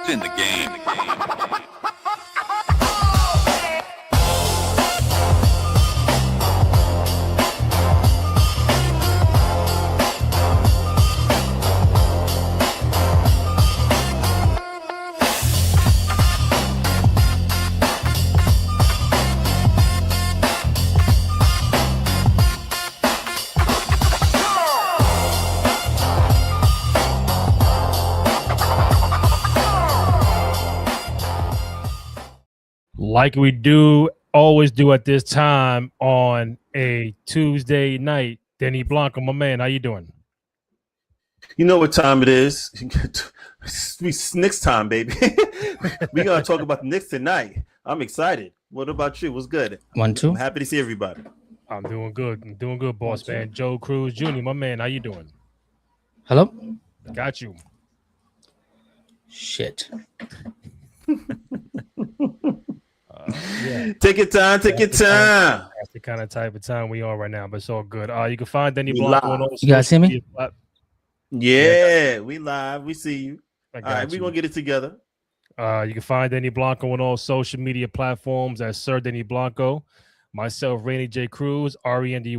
in the game. Like we always do at this time on a Tuesday night. Denny Blanco, my man, how you doing? You know what time it is. It's Knicks time, baby. We're going to talk about the Knicks tonight. I'm excited. What about you? What's good? 1, 2. I'm happy to see everybody. I'm doing good, boss man. Joe Cruz Jr., my man, how you doing? Hello? Got you. Shit. Yeah. Take your time. That's the kind of type of time we are right now, but it's all good. You can find Denny Blanco on all You guys see me? Yeah, we live. We see you. All right, we're going to get it together. You can find Denny Blanco on all social media platforms as Sir Denny Blanco. Myself, Rainy J. Cruz, RENDY,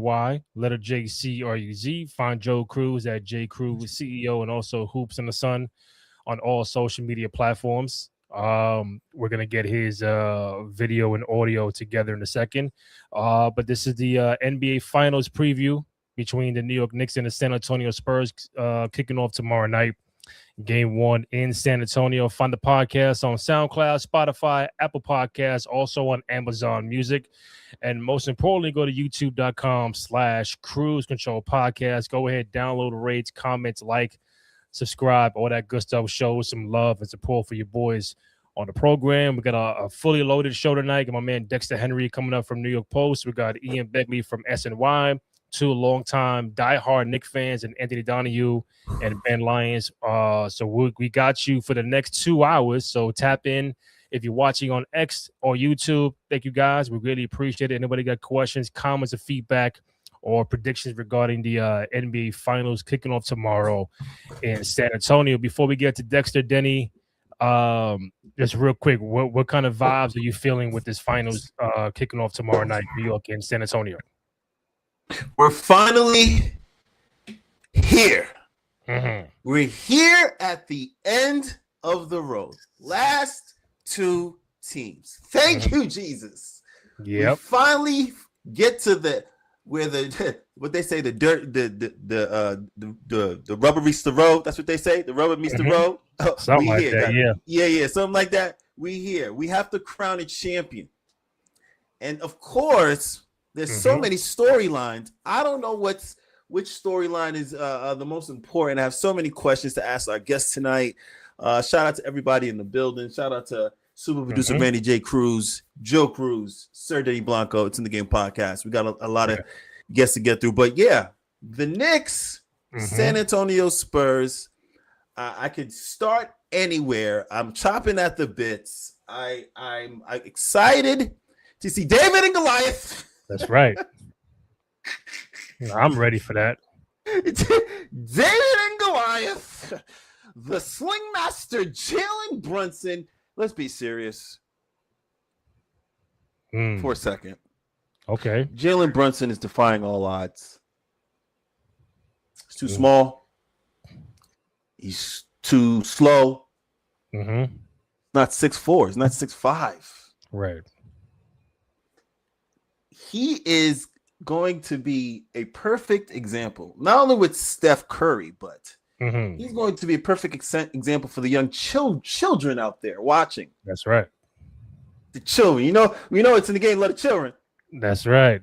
letter J C R U Z. Find Joe Cruz at J Cruz CEO and also Hoops in the Sun on all social media platforms. We're gonna get his video and audio together in a second. But this is the NBA Finals preview between the New York Knicks and the San Antonio Spurs, kicking off tomorrow night. Game 1 in San Antonio. Find the podcast on SoundCloud, Spotify, Apple Podcasts, also on Amazon Music. And most importantly, go to youtube.com/Cruise Control Podcast. Go ahead, download, rate, comments, like, subscribe, all that good stuff. Show some love and support for your boys on the program. We got a fully loaded show tonight. Got my man Dexter Henry coming up from New York Post. We got Ian Begley from SNY. 2 longtime diehard Knicks fans, and Anthony Donahue and Ben Lyons. So we got you for the next 2 hours. So tap in if you're watching on X or YouTube. Thank you guys. We really appreciate it. Anybody got questions, comments, or feedback or predictions regarding the NBA Finals kicking off tomorrow in San Antonio? Before we get to Dexter, Denny, just real quick, what kind of vibes are you feeling with this Finals kicking off tomorrow night, New York and San Antonio? We're finally here. Mm-hmm. We're here at the end of the road. Last 2 teams. Thank you, Jesus. Yep. We finally get to what they say, the rubber meets the road. That's what they say. The rubber meets the road. Something like that. Yeah, something like that. We here. We have to crown a champion. And of course, there's so many storylines. I don't know which storyline is the most important. I have so many questions to ask our guests tonight. Shout out to everybody in the building. Shout out to super producer Randy J. Cruz, Joe Cruz, Sir Denny Blanco. It's in the game podcast. We got a lot of guests to get through. But yeah, the Knicks, San Antonio Spurs. I could start anywhere. I'm chopping at the bits. I'm excited to see David and Goliath. That's right. I'm ready for that. David and Goliath, the sling master, Jalen Brunson. Let's be serious for a second. Okay. Jalen Brunson is defying all odds. He's too small. He's too slow. Not 6'4". He's not 6'5". Right. He is going to be a perfect example, not only with Steph Curry, but he's going to be a perfect example for the young children out there watching. That's right. The children, we know it's in the game. Let the children. That's right.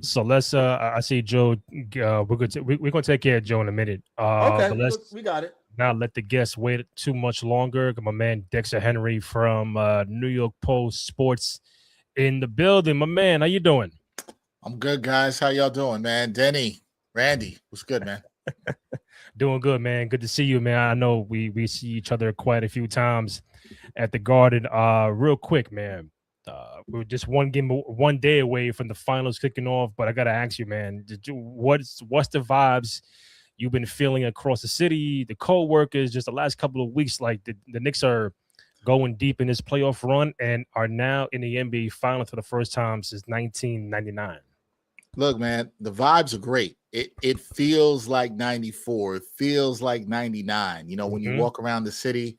So let's. I see Joe. We're gonna take care of Joe in a minute. Okay, but we got it. Not let the guests wait too much longer. My man Dexter Henry from New York Post Sports in the building. My man, how you doing? I'm good, guys. How y'all doing, man? Denny, Randy, what's good, man? Doing good, man. Good to see you, man. I know we see each other quite a few times at the Garden. Real quick, man. We're just one day away from the finals kicking off, but I gotta ask you, man, what's the vibes you've been feeling across the city, the co-workers, just the last couple of weeks, like the Knicks are going deep in this playoff run and are now in the NBA Finals for the first time since 1999. Look, man, the vibes are great. It feels like 94. It feels like 99. When you Mm-hmm. walk around the city,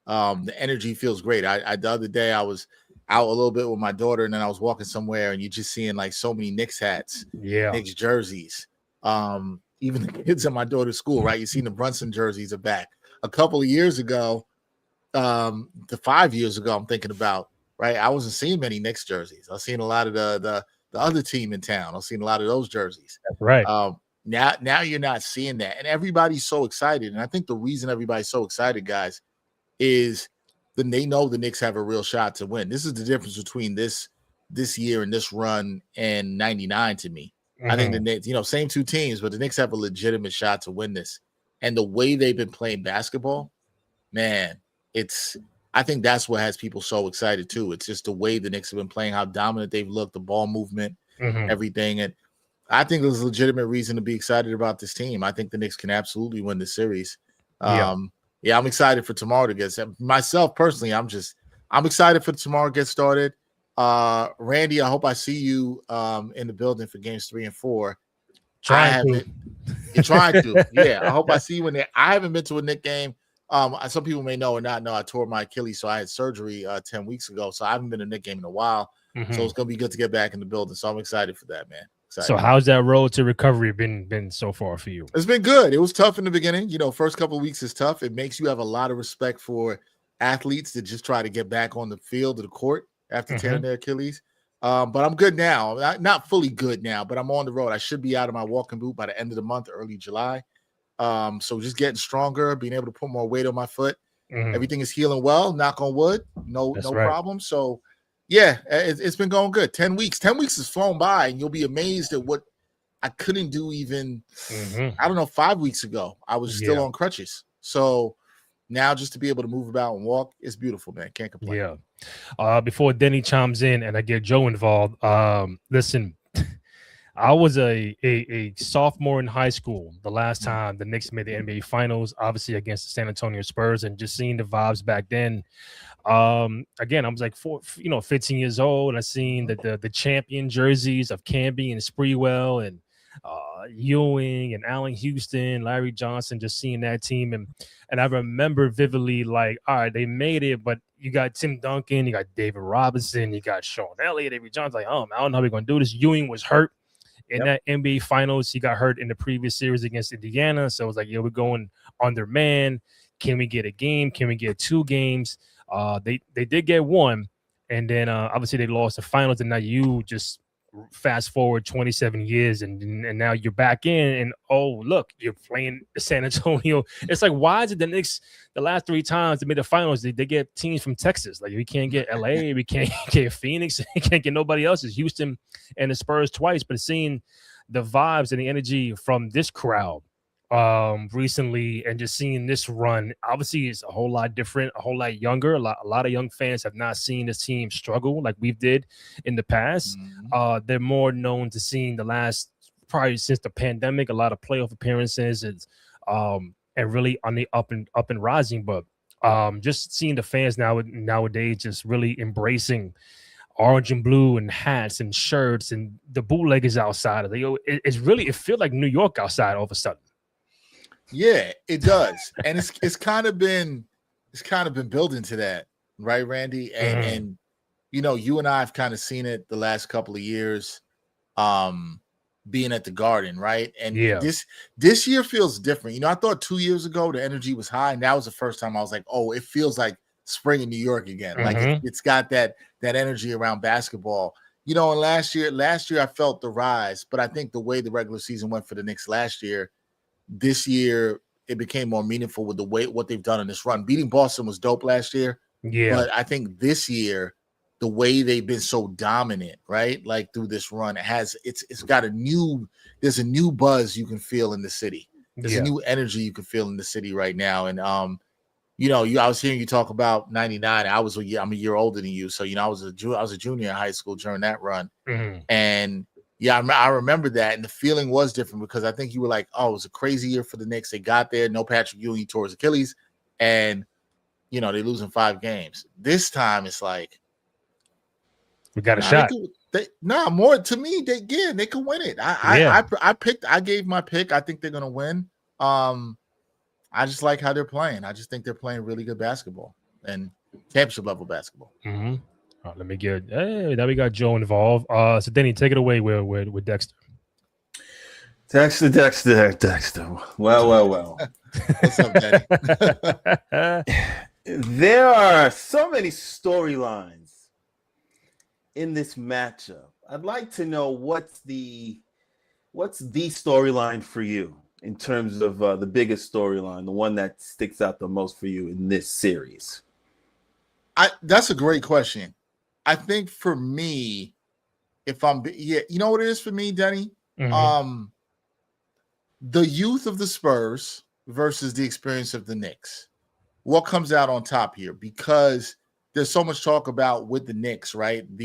the energy feels great. I the other day I was out a little bit with my daughter, and then I was walking somewhere, and you're just seeing like so many Knicks hats, Yeah. Knicks jerseys. Even the kids at my daughter's school, right? You seen the Brunson jerseys are back. A couple of years ago, the 5 years ago, I'm thinking about, right? I wasn't seeing many Knicks jerseys. I was seeing a lot of the other team in town. I was seeing a lot of those jerseys. That's right. Now you're not seeing that, and everybody's so excited. And I think the reason everybody's so excited, guys, is then they know the Knicks have a real shot to win. This is the difference between this year and this run and 99 to me. I think the Knicks, same two teams, but the Knicks have a legitimate shot to win this. And the way they've been playing basketball, man, I think that's what has people so excited too. It's just the way the Knicks have been playing, how dominant they've looked, the ball movement, everything. And I think there's a legitimate reason to be excited about this team. I think the Knicks can absolutely win the series. Yeah, I'm excited for tomorrow to get started. Myself personally, I'm excited for tomorrow to get started. Randy, I hope I see you in the building for games 3 and 4. Trying to. You're trying to. Yeah, I hope I see you in there. I haven't been to a Knicks game. Some people may know or not know I tore my Achilles, so I had surgery 10 weeks ago. So I haven't been to a Knicks game in a while. So it's gonna be good to get back in the building. So I'm excited for that, man. Excited. So how's that road to recovery been so far for you? It's been good. It was tough in the beginning. First couple of weeks is tough. It makes you have a lot of respect for athletes that just try to get back on the field of the court after tearing their Achilles. But I'm good now. Not fully good now, but I'm on the road. I should be out of my walking boot by the end of the month, early July. So just getting stronger, being able to put more weight on my foot. Everything is healing well. Knock on wood. No problem. So yeah, it's been going good. 10 weeks. 10 weeks has flown by, and you'll be amazed at what I couldn't do even, I don't know, 5 weeks ago. I was still on crutches. So now just to be able to move about and walk, it's beautiful, man. Can't complain. Yeah. Before Denny chimes in and I get Joe involved, listen, I was a sophomore in high school the last time the Knicks made the NBA Finals, obviously against the San Antonio Spurs, and just seeing the vibes back then. Again, I was like 15 years old, and I seen the champion jerseys of Camby and Sprewell and Ewing and Allen Houston, Larry Johnson, just seeing that team. And I remember vividly, like, all right, they made it, but you got Tim Duncan, you got David Robinson, you got Sean Elliott, Avery Johnson. Like, oh, man, I don't know how we're going to do this. Ewing was hurt in that NBA Finals. He got hurt in the previous series against Indiana. So it was like, we're going under man. Can we get a game? Can we get 2 games? They did get 1. And then obviously they lost the finals. And now you just fast forward 27 years and now you're back in, and oh look, you're playing San Antonio. It's like, why is it the Knicks the last 3 times they made the finals they get teams from Texas? Like, we can't get LA, we can't get Phoenix, we can't get nobody else. It's Houston and the Spurs twice. But seeing the vibes and the energy from this crowd recently and just seeing this run, obviously it's a whole lot different, a whole lot younger. A lot of young fans have not seen this team struggle like we've did in the past. They're more known to seeing the last, probably since the pandemic, a lot of playoff appearances and really on the up and rising. But just seeing the fans nowadays just really embracing orange and blue and hats and shirts, and the bootleggers outside. It's really, it feels like New York outside all of a sudden. Yeah, it does. And it's kind of been building to that, right, Randy? And you and I have kind of seen it the last couple of years, being at the Garden, right? And this year feels different. I thought 2 years ago the energy was high, and that was the first time I was like, oh, it feels like spring in New York again. Like it's got that energy around basketball. And last year I felt the rise, but I think the way the regular season went for the Knicks last year, this year it became more meaningful with the way what they've done in this run. Beating Boston was dope last year, but I think this year the way they've been so dominant, right? Like through this run, it's got there's a new buzz you can feel in the city. There's a new energy you can feel in the city right now. And I was hearing you talk about 99. I'm a year older than you, so I was a junior in high school during that run, and Yeah, I remember that, and the feeling was different because I think you were like, "Oh, it was a crazy year for the Knicks. They got there, no Patrick Ewing, he tore his Achilles, and they losing 5 games. This time, it's like we got a shot. More to me, they could win it. I gave my pick. I think they're gonna win. I just like how they're playing. I just think they're playing really good basketball and championship level basketball. Mm-hmm. Let me get. Hey, now we got Joe involved. So Denny, take it away with Dexter. Dexter. Well. What's up, Daddy? There are so many storylines in this matchup. I'd like to know what's the storyline for you in terms of the biggest storyline, the one that sticks out the most for you in this series. That's a great question. I think for me, you know what it is for me, Denny? Mm-hmm. The youth of the Spurs versus the experience of the Knicks. What comes out on top here? Because there's so much talk about with the Knicks, right? And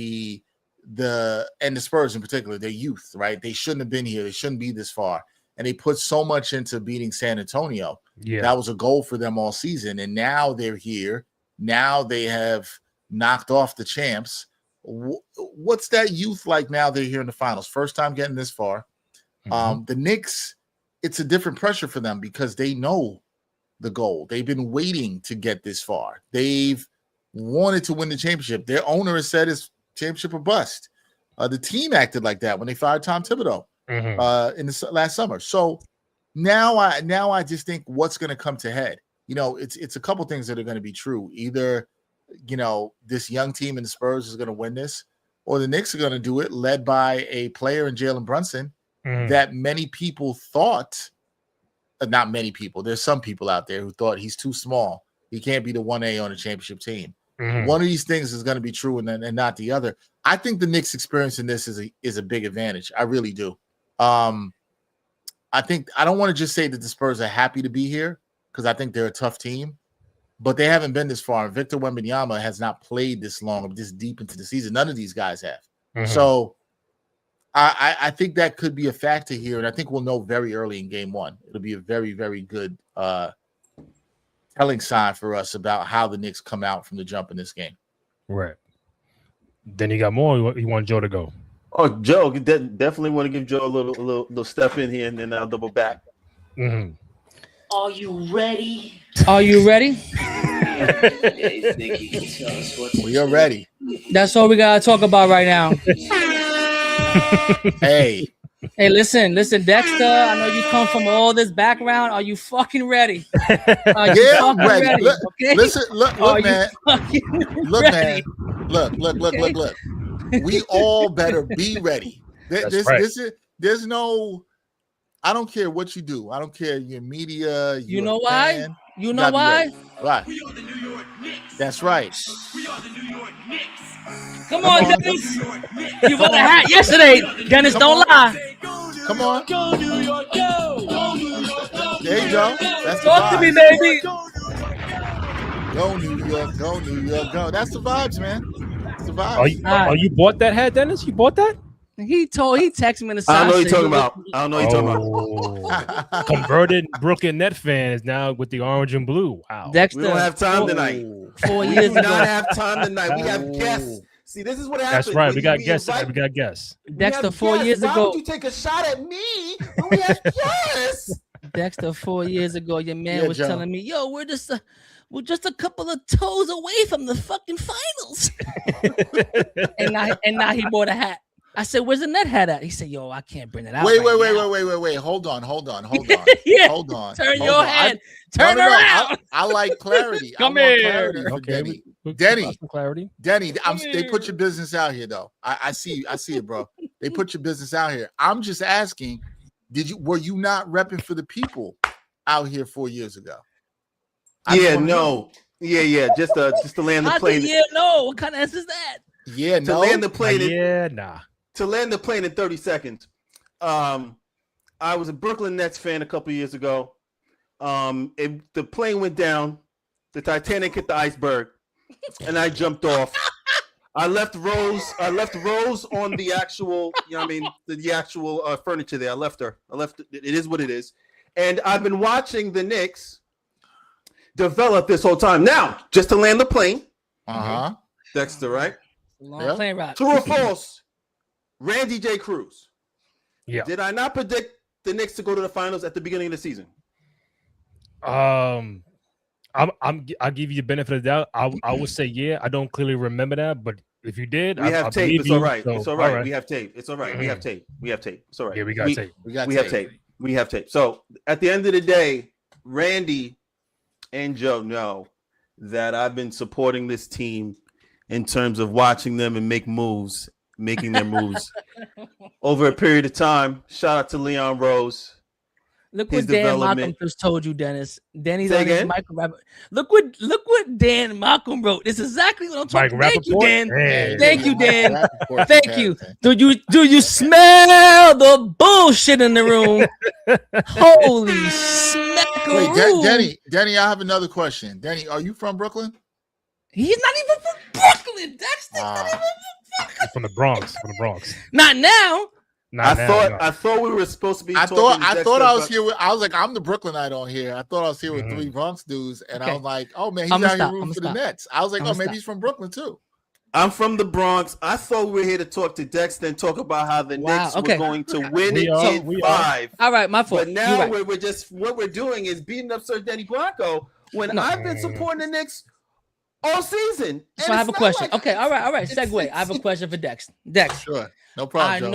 the Spurs in particular, their youth, right? They shouldn't have been here. They shouldn't be this far. And they put so much into beating San Antonio. Yeah. That was a goal for them all season. And now they're here. Now they have knocked off the champs. What's that youth like now they're here in the finals? First time getting this far. Mm-hmm. The Knicks, it's a different pressure for them because they know the goal. They've been waiting to get this far. They've wanted to win the championship. Their owner has said it's championship or bust. The team acted like that when they fired Tom Thibodeau in the last summer. So now I just think what's going to come to head. It's a couple things that are going to be true. Either this young team in the Spurs is going to win this, or the Knicks are going to do it, led by a player in Jalen Brunson that many people thought. Not many people. There's some people out there who thought he's too small. He can't be the 1A on a championship team. One of these things is going to be true and not the other. I think the Knicks experiencing this is a big advantage. I really do. I don't want to just say that the Spurs are happy to be here because I think they're a tough team, but they haven't been this far. Victor Wembanyama has not played this long, this deep into the season. None of these guys have. So I think that could be a factor here, and I think we'll know very early in game 1. It'll be a very, very good telling sign for us about how the Knicks come out from the jump in this game. Right. Then you got more. You want Joe to go? Oh, Joe, definitely want to give Joe a little step in here, and then I'll double back. Mm-hmm. Are you ready? Are you ready? We are ready. That's all we gotta talk about right now. Hey, listen, Dexter. I know you come from all this background. Are you fucking ready? Are you fucking ready? Look, okay? Listen, look, man. Look, ready? man. Look. We all better be ready. There's no. I don't care what you do. I don't care your media. You know why? You know why? Right. We are the New York Knicks. That's right. We are the New York Knicks. Come on, Dennis. You won a hat yesterday. Dennis, don't lie. Come on. Go New York, go. Go New York, go. There you go. That's the Talk to me, vibes. baby. Go New York, go New York, go. That's the vibes, man. That's the vibes. Oh, you bought that hat, Dennis? You bought that? He texted me in the side. I don't know what you're talking about. Converted Brooklyn Net fan is now with the orange and blue. Wow. Dexter, We don't have time tonight. 4 We years do ago. not have time tonight. We have guests. See, this is what happens. That's right. We got guests. We got guests. Dexter, 4 years Why ago. would you take a shot at me when we have guests? Dexter, 4 years ago, your man was Joe. telling me, "Yo, we're just a couple of toes away from the fucking finals." and now he bought a hat. I said, "Where's the net hat at?" He said, "Yo, I can't bring it out." Wait. Hold on. Yeah. Hold on. Turn Hold your on. head. Turn around. I like clarity. Come I want here. clarity for Okay. Denny. Some clarity. Denny, they put your business out here, though. I see it, bro. They put your business out here. I'm just asking, were you not repping for the people out here 4 years ago? Yeah, no. Yeah. Just to land the plane. Yeah, no. What kind of answer is that? Yeah, To no. land the plane. Nah. To land the plane in 30 seconds. I was a Brooklyn Nets fan a couple years ago. The plane went down. The Titanic hit the iceberg, and I jumped off. I left Rose on the actual, the actual furniture there. I left her. It is what it is. And I've been watching the Knicks develop this whole time. Now, just to land the plane. Dexter, right? Long plane ride. True or false? Randy J. Cruz. Yeah. Did I not predict the Knicks to go to the finals at the beginning of the season? I'll give you the benefit of the doubt. I would say yeah. I don't clearly remember that, but if you did, we have I tape. It's all right. So, it's all right. We have tape. It's all right. We have tape. It's all right. Yeah, we got tape. We have tape. We have tape. So at the end of the day, Randy and Joe know that I've been supporting this team in terms of watching them and making their moves over a period of time. Shout out to Leon Rose. Look what Dan Malcolm just told you, Dennis. Danny's on his Michael Rappaport. Look what Dan Malcolm wrote. It's exactly what I'm talking about. Thank you, Dan. Hey. Thank you, Dan. Thank you. Do you smell the bullshit in the room? Holy smackaroo. Wait, Danny, I have another question. Danny, are you from Brooklyn? He's not even from Brooklyn. That's not even from the Bronx. Not now. I thought we were supposed to be. I thought I was here with. I was like, I'm the Brooklynite on here. I thought I was here with three Bronx dudes, and I was like, oh man, he's out here rooting for the Nets. I was like, maybe he's from Brooklyn too. I'm from the Bronx. I thought we were here to talk to Dexter and talk about how the Knicks were going to win in 5. All right, my fault. But now we're just what we're doing is beating up Sir Denny Blanco when I've been supporting the Knicks all season. So I have a question. Okay, all right. Segue. I have a question for Dex. Sure. No problem.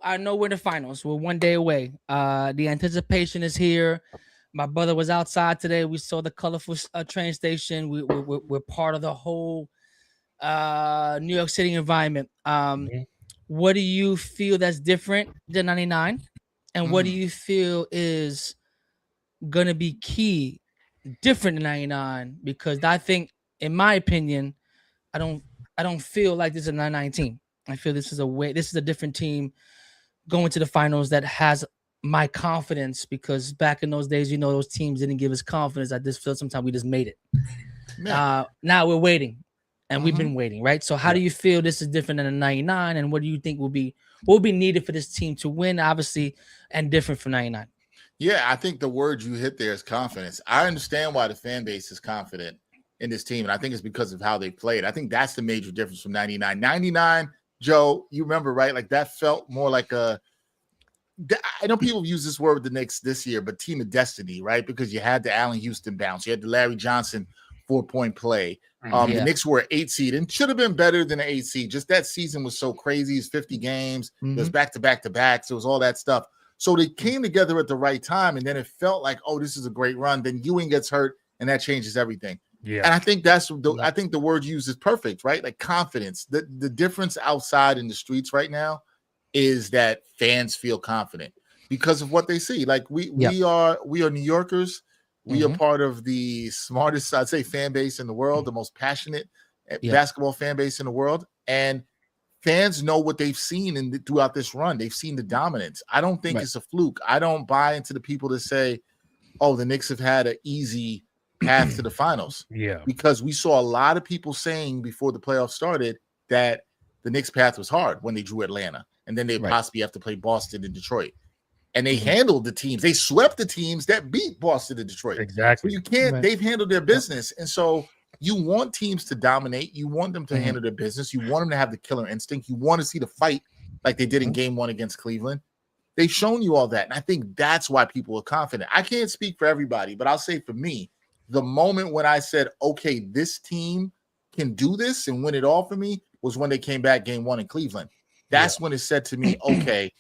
I know we're in the finals. We're one day away. The anticipation is here. My brother was outside today. We saw the colorful train station. We're part of the whole New York City environment. What do you feel that's different than 99? And what do you feel is gonna be key different than 99? Because I think, in my opinion, I don't feel like this is a 99 team. I feel this is a different team going to the finals that has my confidence, because back in those days, those teams didn't give us confidence. I just feel sometimes we just made it. Now we're waiting, and we've been waiting, right? So how do you feel this is different than a 99, and what do you think will be needed for this team to win, obviously, and different from 99? Yeah, I think the word you hit there is confidence. I understand why the fan base is confident in this team, and I think it's because of how they played. I think that's the major difference from 99. 99, Joe, you remember, right? Like that felt more like I know people use this word with the Knicks this year, but team of destiny, right? Because you had the Allen Houston bounce. You had the Larry Johnson 4-point play. The Knicks were an 8 seed and should have been better than an 8 seed. Just that season was so crazy. It's 50 games. It was back-to-back-to-backs. It was all that stuff. So they came together at the right time, and then it felt like, oh, this is a great run. Then Ewing gets hurt, and that changes everything. Yeah, and I think I think the word used is perfect, right? Like confidence. The difference outside in the streets right now is that fans feel confident because of what they see. Like we are New Yorkers. We are part of the smartest, I'd say, fan base in the world, the most passionate basketball fan base in the world, and fans know what they've seen throughout this run. They've seen the dominance. I don't think it's a fluke. I don't buy into the people that say, "Oh, the Knicks have had an easy path to the finals." Yeah, because we saw a lot of people saying before the playoffs started that the Knicks' path was hard when they drew Atlanta, and then they possibly have to play Boston and Detroit. And they handled the teams. They swept the teams that beat Boston and Detroit. Exactly. So you can't. They've handled their business, and so you want teams to dominate. You want them to handle their business. You want them to have the killer instinct. You want to see the fight like they did in Game 1 against Cleveland. They've shown you all that, and I think that's why people are confident. I can't speak for everybody, but I'll say for me, the moment when I said, okay, this team can do this and win it all for me was when they came back Game 1 in Cleveland. That's when it said to me, okay,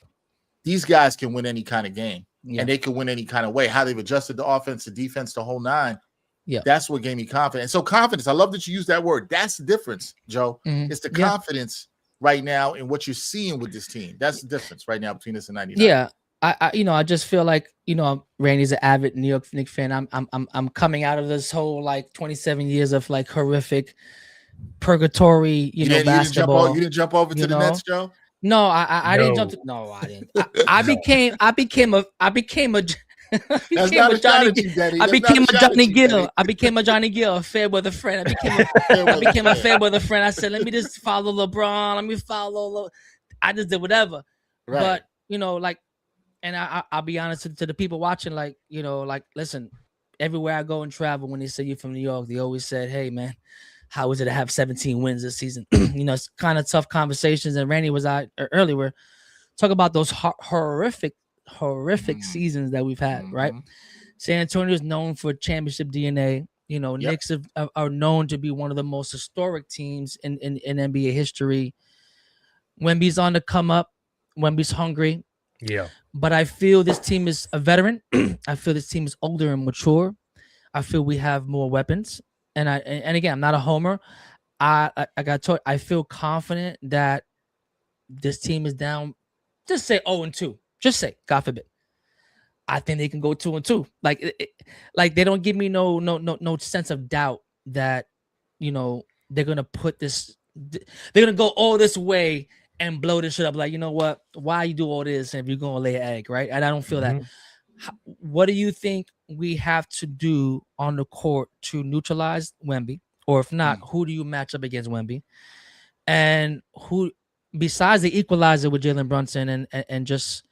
these guys can win any kind of game and they can win any kind of way. How they've adjusted the offense, the defense, the whole nine. Yeah, that's what gave me confidence. So confidence, I love that you use that word. That's the difference, Joe. It's the confidence right now in what you're seeing with this team. That's the difference right now between this and 99. Yeah. I just feel like, Randy's an avid New York Knicks fan. I'm coming out of this whole like 27 years of like horrific purgatory, basketball. You didn't jump over to the Nets, Joe? No, I didn't jump. I didn't. I became a That's became not a a Johnny. strategy, Daddy. I That's became not a strategy, Johnny Gill. Daddy. I became a Johnny Gill, a fair weather friend. I became a fair weather friend. I said, let me just follow LeBron. Let me follow. I just did whatever. Right. But like, and I'll be honest to the people watching, like, like, listen, everywhere I go and travel, when they say you're from New York, they always said, hey man, how is it to have 17 wins this season? It's kind of tough conversations. And Randy was out earlier talk about those horrific seasons that we've had, right? San Antonio is known for championship DNA. Yep. Knicks are known to be one of the most historic teams in NBA history. Wemby's on the come up. Wemby's hungry. Yeah. But I feel this team is a veteran. I feel this team is older and mature. I feel we have more weapons. And again, I'm not a homer. I got told I feel confident that this team is down. Just say 0-2. Just say, God forbid. I think they can go 2-2. Like they don't give me no sense of doubt that they're gonna put this. They're gonna go all this way and blow this shit up. Like, you know what? Why you do all this if you're gonna lay an egg, right? And I don't feel that. What do you think we have to do on the court to neutralize Wemby? Or if not, who do you match up against Wemby? And who, besides the equalizer with Jalen Brunson and just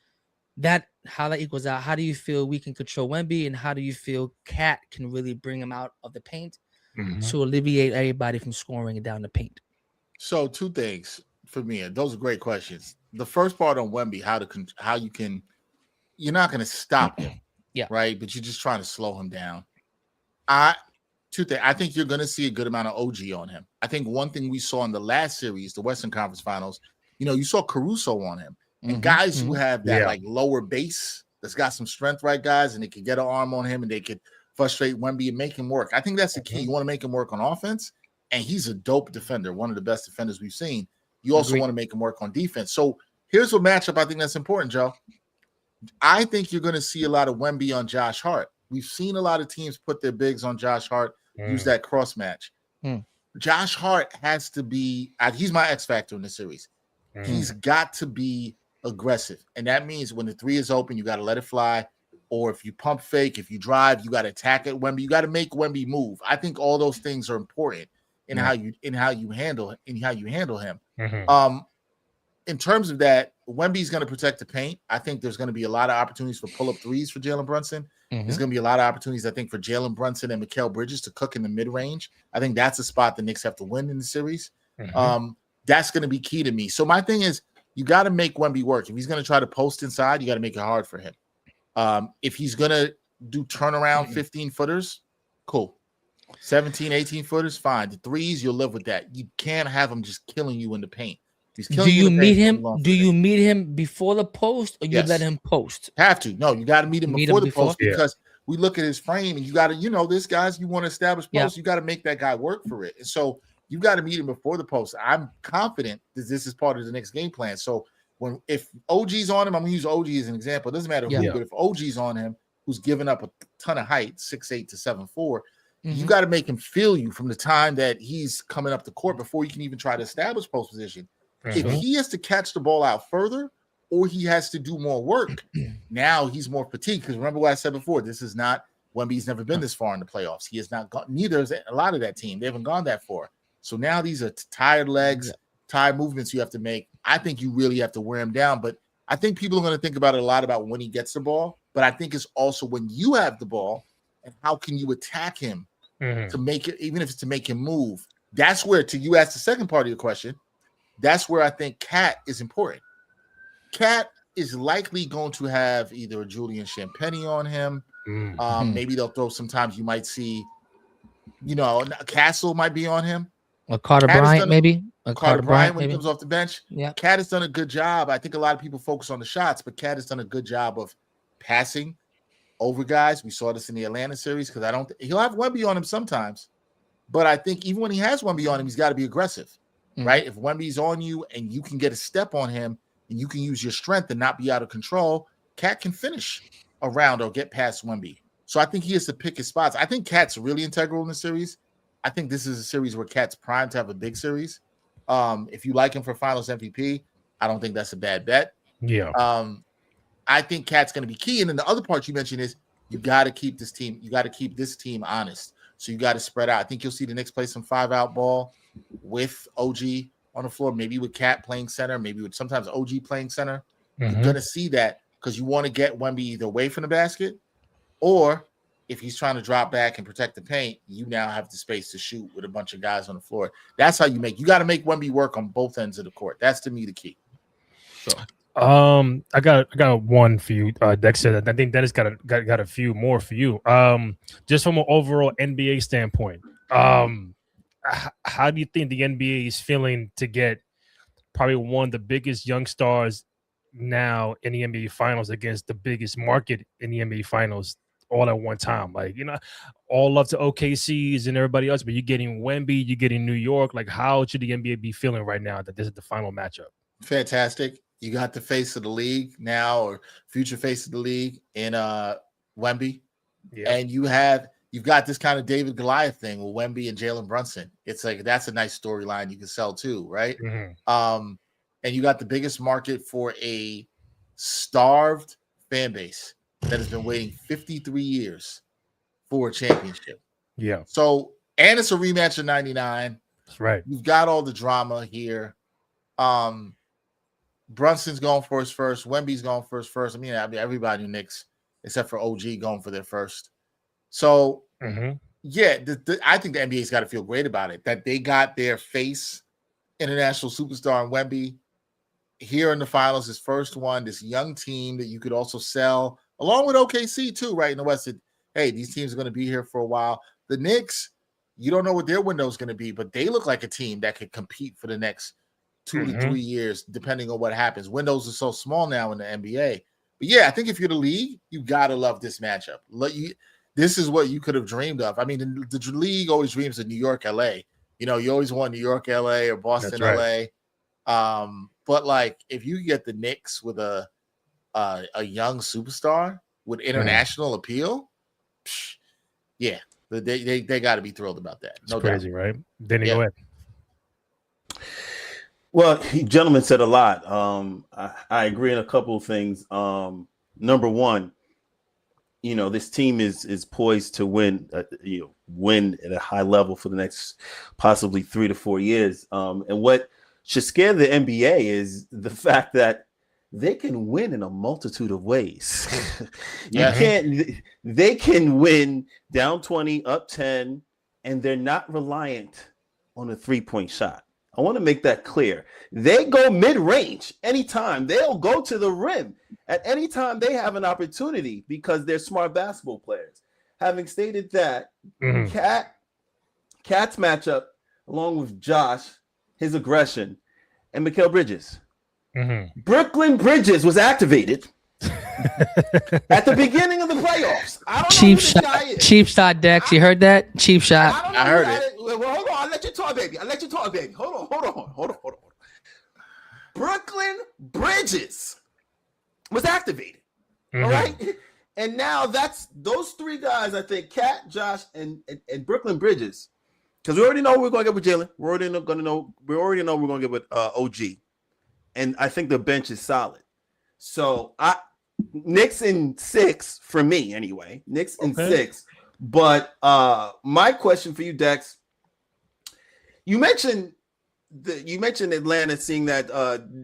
that, how that equals out, how do you feel we can control Wemby, and how do you feel Cat can really bring him out of the paint to alleviate everybody from scoring down the paint? So two things for me, and those are great questions. The first part on Wemby, how you can, you're not going to stop him, right? But you're just trying to slow him down. Two things. I think you're going to see a good amount of OG on him. I think one thing we saw in the last series, the Western Conference Finals, you saw Caruso on him, and guys who have that like lower base that's got some strength, right, guys, and they could get an arm on him and they could frustrate Wemby and make him work. I think that's the key. You want to make him work on offense, and he's a dope defender, one of the best defenders we've seen. You also want to make him work on defense. So here's a matchup I think that's important, Joe. I think you're going to see a lot of Wemby on Josh Hart. We've seen a lot of teams put their bigs on Josh Hart, use that cross match. Josh Hart has to be, he's my X factor in the series. He's got to be aggressive. And that means when the three is open, you got to let it fly. Or if you pump fake, if you drive, you got to attack at Wemby. You got to make Wemby move. I think all those things are important in how you handle him. In terms of that, Wemby's going to protect the paint. I think there's going to be a lot of opportunities for pull-up threes for Jalen Brunson. There's going to be a lot of opportunities, I think, for Jalen Brunson and Mikal Bridges to cook in the mid-range. I think that's a spot the Knicks have to win in the series. That's going to be key to me. So my thing is, you got to make Wemby work. If he's going to try to post inside, you got to make it hard for him. If he's going to do turnaround 15-footers, cool. 17, 18-footers, fine. The threes, you'll live with that. You can't have him just killing you in the paint. Do you meet him? Do you meet him before the post, or you let him post? Have to. No, you got to meet him before the post, because we look at his frame and you got to, this guys, you want to establish post, you got to make that guy work for it. And so you got to meet him before the post. I'm confident that this is part of the next game plan. So if OG's on him, I'm going to use OG as an example. It doesn't matter who, but if OG's on him, who's giving up a ton of height, 6'8" to 7'4", you got to make him feel you from the time that he's coming up the court before you can even try to establish post position. If he has to catch the ball out further, or he has to do more work, now he's more fatigued. Because remember what I said before, this is not Wemby's never been this far in the playoffs. He has not gone, neither is a lot of that team. They haven't gone that far. So now these are tired legs, tired movements you have to make. I think you really have to wear him down. But I think people are going to think about it a lot about when he gets the ball. But I think it's also when you have the ball and how can you attack him to make it, even if it's to make him move. That's where, to you ask the second part of your question, that's where I think Cat is important. Cat is likely going to have either a Julian Champagny on him. Maybe they'll throw, sometimes you might see, Castle might be on him. A Carter Bryant, maybe. A Carter Bryant when he comes off the bench. Yeah. Cat has done a good job. I think a lot of people focus on the shots, but Cat has done a good job of passing over guys. We saw this in the Atlanta series, because he'll have Wemby on him sometimes. But I think even when he has Wemby on him, he's got to be aggressive. Right? If Wemby's on you and you can get a step on him and you can use your strength and not be out of control, Cat can finish around or get past Wemby. So I think he has to pick his spots. I think Cat's really integral in the series. I think this is a series where Cat's primed to have a big series. If you like him for Finals MVP, I don't think that's a bad bet. Yeah. I think Cat's going to be key. And then the other part you mentioned is You got to keep this team. You got to keep this team honest. So you got to spread out. I think you'll see the Knicks play some 5-out ball with OG on the floor, maybe with Cat playing center, maybe with sometimes OG playing center. You're going to see that because you want to get Wemby either away from the basket, or if he's trying to drop back and protect the paint, you now have the space to shoot with a bunch of guys on the floor. That's how you got to make Wemby work on both ends of the court. That's to me the key. So I got one for you, Dexter. I think Dennis got a few more for you. Just from an overall NBA standpoint, how do you think the NBA is feeling to get probably one of the biggest young stars now in the NBA Finals against the biggest market in the NBA Finals all at one time? Like, all love to OKCs and everybody else, but you're getting Wemby, you're getting New York. Like, how should the NBA be feeling right now that this is the final matchup? Fantastic. You got the face of the league now, or future face of the league in Wemby. Yeah. And you've got this kind of David Goliath thing with Wemby and Jalen Brunson. It's like that's a nice storyline you can sell too, right? And you got the biggest market for a starved fan base that has been waiting 53 years for a championship. Yeah. So, and it's a rematch of 99. That's right. You've got all the drama here. Brunson's going for his first. Wemby's going for his first. I mean everybody in Knicks except for OG going for their first. So, yeah, I think the NBA's got to feel great about it, that they got their face international superstar in Wemby here in the finals, his first one, this young team that you could also sell along with OKC too, right in the West. Hey, these teams are going to be here for a while. The Knicks, you don't know what their window is going to be, but they look like a team that could compete for the next 2 to 3 years, depending on what happens. Windows are so small now in the NBA. But yeah, I think if you're the league, you got to love this matchup. This is what you could have dreamed of. I mean, the league always dreams of New York, LA. You always want New York, LA, or Boston, LA. But like, if you get the Knicks with a young superstar with international appeal, yeah, they got to be thrilled about that. No, it's crazy, doubt. Right? Then go ahead. Well, gentlemen said a lot. I agree on a couple of things. Number one, this team is poised to win at a high level for the next possibly 3 to 4 years. And what should scare the NBA is the fact that they can win in a multitude of ways. They can win down 20, up 10, and they're not reliant on a 3-point shot. I want to make that clear. They go mid-range anytime. They'll go to the rim at any time they have an opportunity because they're smart basketball players. Having stated that, Cat's matchup, along with Josh, his aggression, and Mikal Bridges. Brooklyn Bridges was activated at the beginning of the playoffs. I don't know who this guy is. Cheap shot, Dex. You heard that? Cheap shot. I heard it. Well, hold on. I'll let you talk, baby. Hold on. Brooklyn Bridges was activated. All right. And now that's those three guys, I think, Cat, Josh, and Brooklyn Bridges. Because we already know we're going to get with Jalen. We already know we're going to get with OG. And I think the bench is solid. So Knicks in 6 for me anyway. Knicks in 6. But my question for you, Dex, you mentioned Atlanta seeing that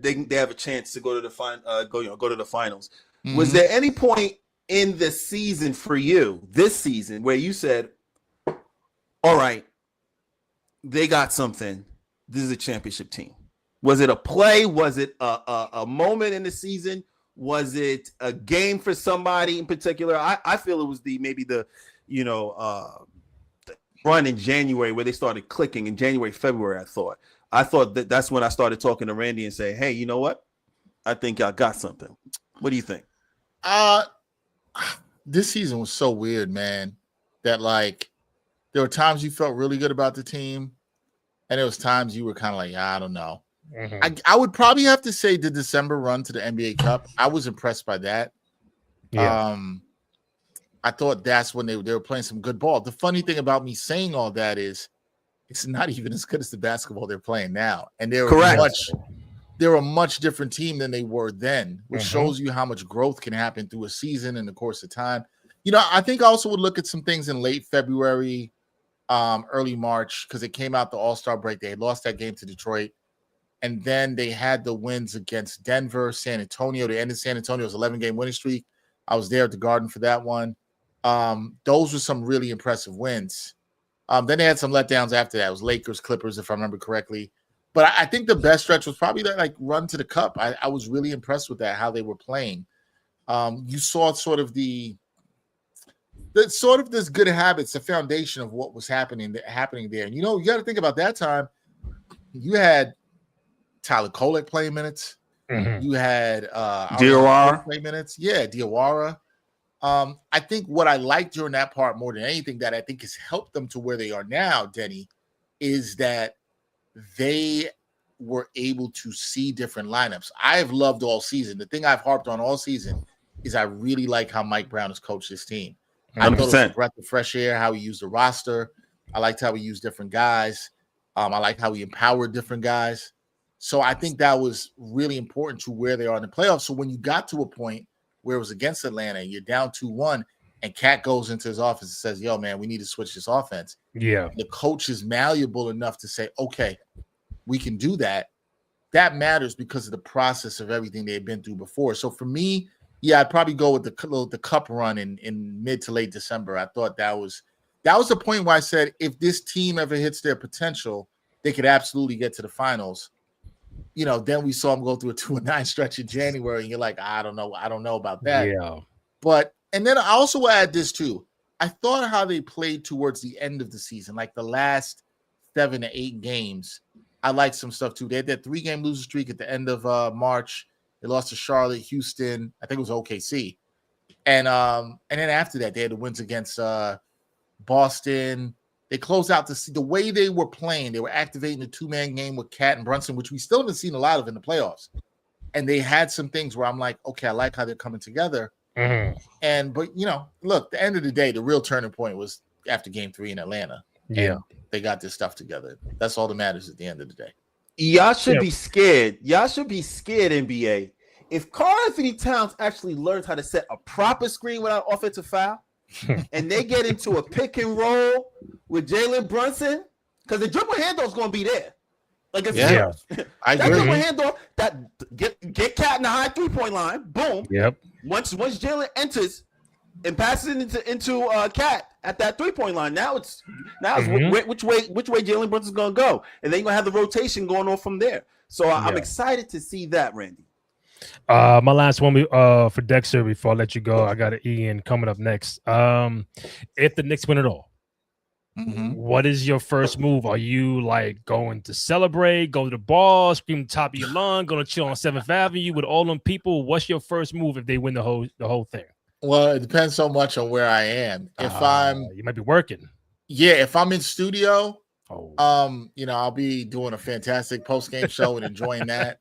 they have a chance to go to the finals. Was there any point in the season for you this season where you said, all right, they got something. This is a championship team? Was it a play? Was it a moment in the season? Was it a game for somebody in particular? I feel it was the run in January where they started clicking in January, February. I thought that's when I started talking to Randy and say, hey, you know what? I think y'all got something. What do you think? This season was so weird, man, that like there were times you felt really good about the team, and there was times you were kind of like, I don't know. I would probably have to say the December run to the NBA Cup. I was impressed by that. Yeah. I thought that's when they were playing some good ball. The funny thing about me saying all that is it's not even as good as the basketball they're playing now. And they're a much different team than they were then, which shows you how much growth can happen through a season in the course of time. I think I also would look at some things in late February, early March, because it came out the All-Star break. They had lost that game to Detroit. And then they had the wins against Denver, San Antonio. They ended San Antonio's 11-game winning streak. I was there at the Garden for that one. Those were some really impressive wins. Then they had some letdowns after that. It was Lakers, Clippers, if I remember correctly. But I think the best stretch was probably that run to the cup. I was really impressed with that, how they were playing. You saw sort of this good habits, the foundation of what was happening there. And you got to think about that time. You had Tyler Kolek playing minutes. Mm-hmm. You had Diawara play minutes. Yeah, Diawara. I think what I liked during that part more than anything that I think has helped them to where they are now, Denny, is that they were able to see different lineups. I've loved all season. The thing I've harped on all season is I really like how Mike Brown has coached this team. 100%. I thought it was a breath of fresh air, how he used the roster. I liked how he used different guys. I like how he empowered different guys. So I think that was really important to where they are in the playoffs. So when you got to a point where it was against Atlanta, you're down 2-1, and Cat goes into his office and says, yo, man, we need to switch this offense. Yeah. The coach is malleable enough to say, okay, we can do that. That matters because of the process of everything they had been through before. So for me, yeah, I'd probably go with the cup run in mid to late December. I thought that was the point where I said, if this team ever hits their potential, they could absolutely get to the finals. Then we saw them go through a 2-9 stretch in January, and you're like, I don't know about that. Yeah. And then I also add this too. I thought how they played towards the end of the season, like the last 7 to 8 games. I liked some stuff too. They had that 3-game losing streak at the end of March. They lost to Charlotte, Houston. I think it was OKC. And then after that, they had the wins against Boston. They closed out the way they were playing. They were activating the 2-man game with Cat and Brunson, which we still haven't seen a lot of in the playoffs. And they had some things where I'm like, okay, I like how they're coming together. Mm-hmm. But look, the end of the day, the real turning point was after Game 3 in Atlanta. Yeah, and they got this stuff together. That's all that matters at the end of the day. Y'all should be scared. Y'all should be scared, NBA. If Karl Anthony Towns actually learns how to set a proper screen without offensive foul, and they get into a pick and roll with Jalen Brunson, because the dribble handle is going to be there. Like it's I that agree. dribble handle, that get Cat in the high 3-point line. Boom. Yep. Once Jalen enters and passes it into Cat at that 3-point line, now it's which way Jalen Brunson's going to go, and then you're going to have the rotation going on from there. So I'm excited to see that, Randy. My last one for Dexter before I let you go. I got an Ian coming up next. If the Knicks win it all, what is your first move? Are you like going to celebrate, go to the bar, scream top of your lung, going to chill on 7th Avenue with all them people? What's your first move if they win the whole thing? Well, it depends so much on where I am. If you might be working. Yeah, if I'm in studio, Oh. I'll be doing a fantastic post-game show and enjoying that.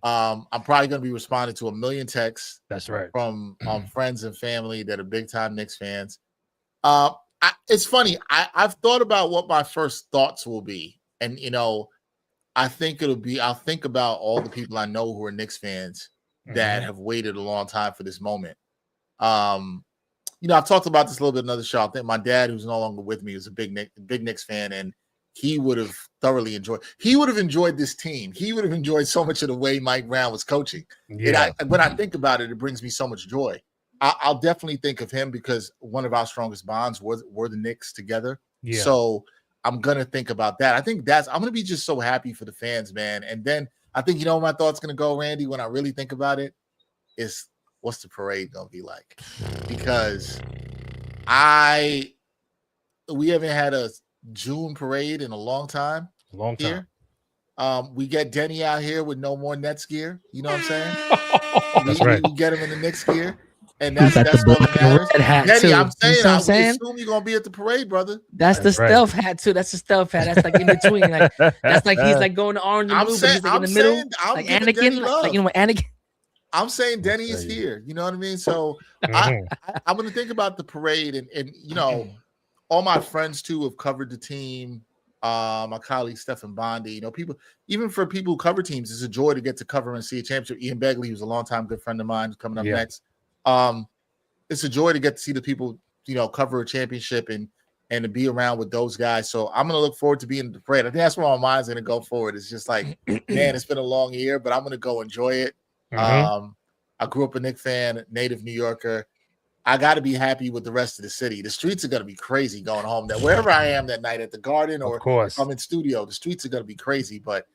I'm probably going to be responding to 1 million texts. That's right. From friends and family that are big-time Knicks fans. It's funny. I've thought about what my first thoughts will be, and I'll think about all the people I know who are Knicks fans that have waited a long time for this moment. I've talked about this a little bit in another show. I think my dad, who's no longer with me, is a big Knicks fan, and he would have thoroughly enjoyed. He would have enjoyed this team. He would have enjoyed so much of the way Mike Brown was coaching. Yeah. When I think about it, it brings me so much joy. I'll definitely think of him because one of our strongest bonds were the Knicks together. Yeah. So I'm gonna think about that. I think I'm gonna be just so happy for the fans, man. And then I think where my thought's gonna go, Randy, when I really think about it, is what's the parade gonna be like? Because we haven't had a June parade in a long time. Here. We get Denny out here with no more Nets gear. You know what I'm saying? That's right. We get him in the Knicks gear. And that's all that matters. Denny, I'm saying, I assume you're gonna be at the parade, brother. That's the stealth hat too. That's the stealth hat. That's like in between. Like that's like he's like going to orange and blue, but he's like in the middle. Like Anakin, like Anakin. I'm saying Denny is here. You know what I mean? So I'm gonna think about the parade and all my friends too have covered the team. My colleague Stephen Bondi, people, even for people who cover teams, it's a joy to get to cover and see a championship. Ian Begley, who's a longtime good friend of mine, is coming up next. it's a joy to get to see the people, cover a championship and to be around with those guys. So I'm gonna look forward to being the parade. I think that's where my mind's gonna go forward. It's just like, man, it's been a long year, but I'm gonna go enjoy it. I grew up a Knicks fan, native New Yorker. I got to be happy with the rest of the city. The streets are going to be crazy going home. That wherever I am that night at the Garden or if I'm in studio, the streets are going to be crazy. But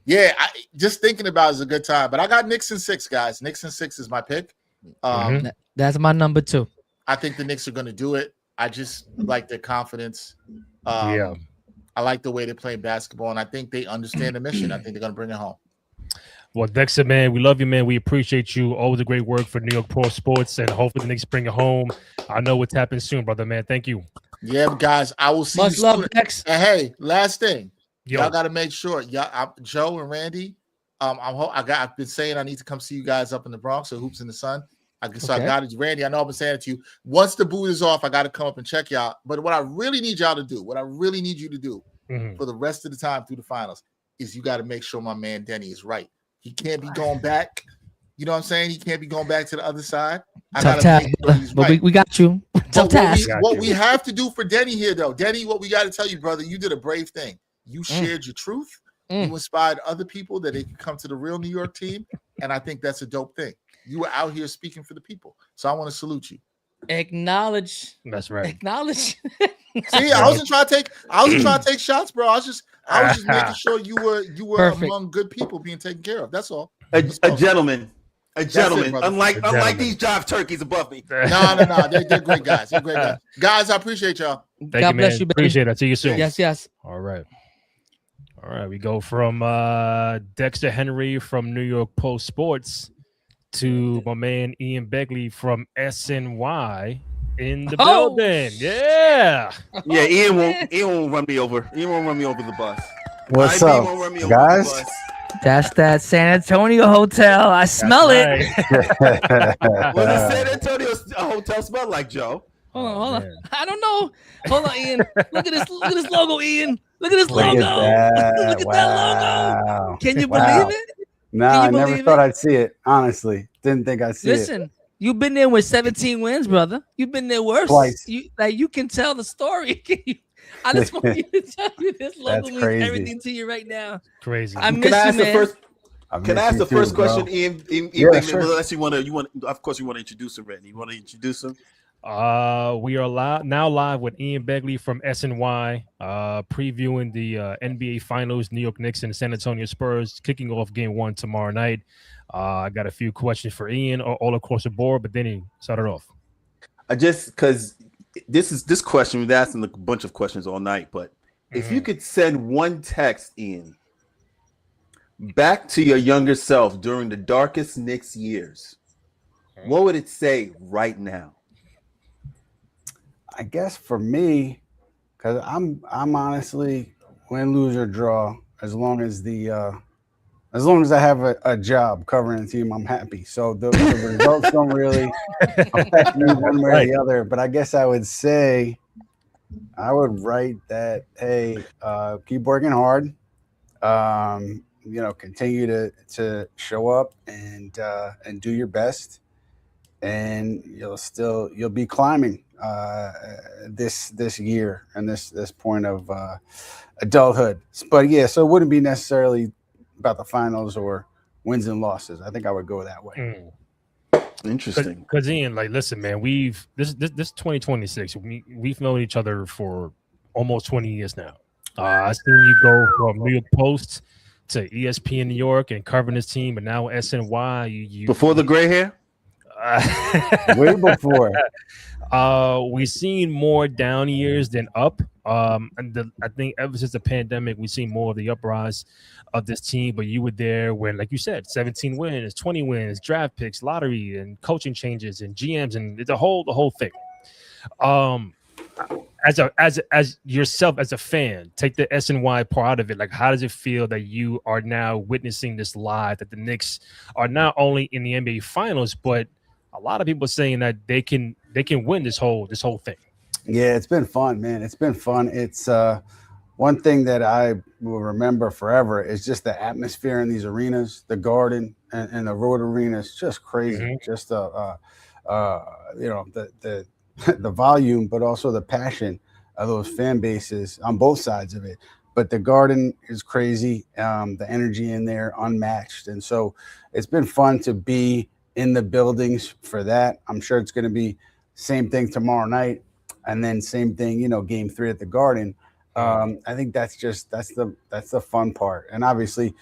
yeah, just thinking about it is a good time. But I got Knicks in 6, guys. Knicks in 6 is my pick. That's my number 2. I think the Knicks are going to do it. I just like their confidence. Yeah. I like the way they play basketball, and I think they understand the mission. I think they're going to bring it home. Well, Dexter, man, we love you, man. We appreciate you. Always a great work for New York Pro Sports, and hopefully the Knicks bring it home. I know it's happening soon, brother, man. Thank you. Yeah, guys, I will see Much you love, soon. Dex. And hey, last thing, Yo. y'all got to make sure, Joe and Randy. I've been saying I need to come see you guys up in the Bronx or Hoops in the Sun. So I got it, Randy. I know I've been saying it to you. Once the boot is off, I got to come up and check y'all. But what I really need y'all to do, what I really need you to do for the rest of the time through the finals, is you got to make sure my man Denny is right. He can't be going back. You know what I'm saying? He can't be going back to the other side. Tough task, but we got you. Tough task. What we have to do for Denny here, though, Denny, what we got to tell you, brother, you did a brave thing. You shared your truth. You inspired other people that they could come to the real New York team, and I think that's a dope thing. You were out here speaking for the people, so I want to salute you. Acknowledge. That's right. Acknowledge. See, I wasn't trying to take shots, bro. I was just making sure you were among good people being taken care of. That's all. A gentleman. Unlike these jive turkeys above me. No. They're great guys. They're great guys. Guys, I appreciate y'all. God bless you, baby. Appreciate it. See you soon. Yes. All right. We go from Dexter Henry from New York Post Sports to my man Ian Begley from SNY in the building. Yeah. Yeah, Ian won't run me over. Ian won't run me over the bus. What's up, guys? That's that San Antonio hotel. I smell it. What does San Antonio hotel smell like, Joe? Hold on. I don't know. Hold on, Ian. Look at this logo, Ian. Look at this logo. Look at that logo. Can you believe it? No, I never thought I'd see it. Honestly, didn't think I'd see it. Listen, you've been there with 17 wins, brother. You've been there worse. Twice. You can tell the story. I just want you to tell you this logo means everything to you right now. Crazy. I miss you, man. Can I ask the first question, Ian? Yeah, sure. Unless you want to, of course, you want to introduce him, Randy. You want to introduce him? We are now live with Ian Begley from SNY, previewing the NBA Finals, New York Knicks and San Antonio Spurs, kicking off Game 1 tomorrow night. I got a few questions for Ian all across the board, but then he started off. Because this question, we've asked him a bunch of questions all night, but if you could send one text, Ian, back to your younger self during the darkest Knicks years, what would it say right now? I guess for me, because I'm honestly win, lose or draw, as long as I have a job covering the team, I'm happy. So the results don't really affect me one way or the other. But I guess I would say I would write that, hey, keep working hard. Continue to show up and do your best, and you'll be climbing this year and this point of adulthood. But yeah, so it wouldn't be necessarily about the finals or wins and losses. I think I would go that way. Interesting. Because Ian, listen, man, this 2026. We've known each other for almost 20 years now. I seen you go from New York Post to ESPN New York and covering this team, and now SNY. You before the gray hair. Way before. We've seen more down years than up. I think ever since the pandemic, we've seen more of the uprise of this team. But you were there when, like you said, 17 wins, 20 wins, draft picks, lottery, and coaching changes, and GMs, and the whole thing. As yourself as a fan, take the SNY part of it. Like, how does it feel that you are now witnessing this live? That the Knicks are not only in the NBA Finals, but a lot of people are saying that they can win this whole thing. Yeah, it's been fun, man. It's been fun. It's one thing that I will remember forever is just the atmosphere in these arenas, the Garden and the Road Arena. It's just crazy. Just a the the volume, but also the passion of those fan bases on both sides of it. But the Garden is crazy. The energy in there unmatched, and so it's been fun to be in the buildings for that. I'm sure it's going to be same thing tomorrow night, and then same thing, Game 3 at the Garden. I think that's the fun part, and obviously,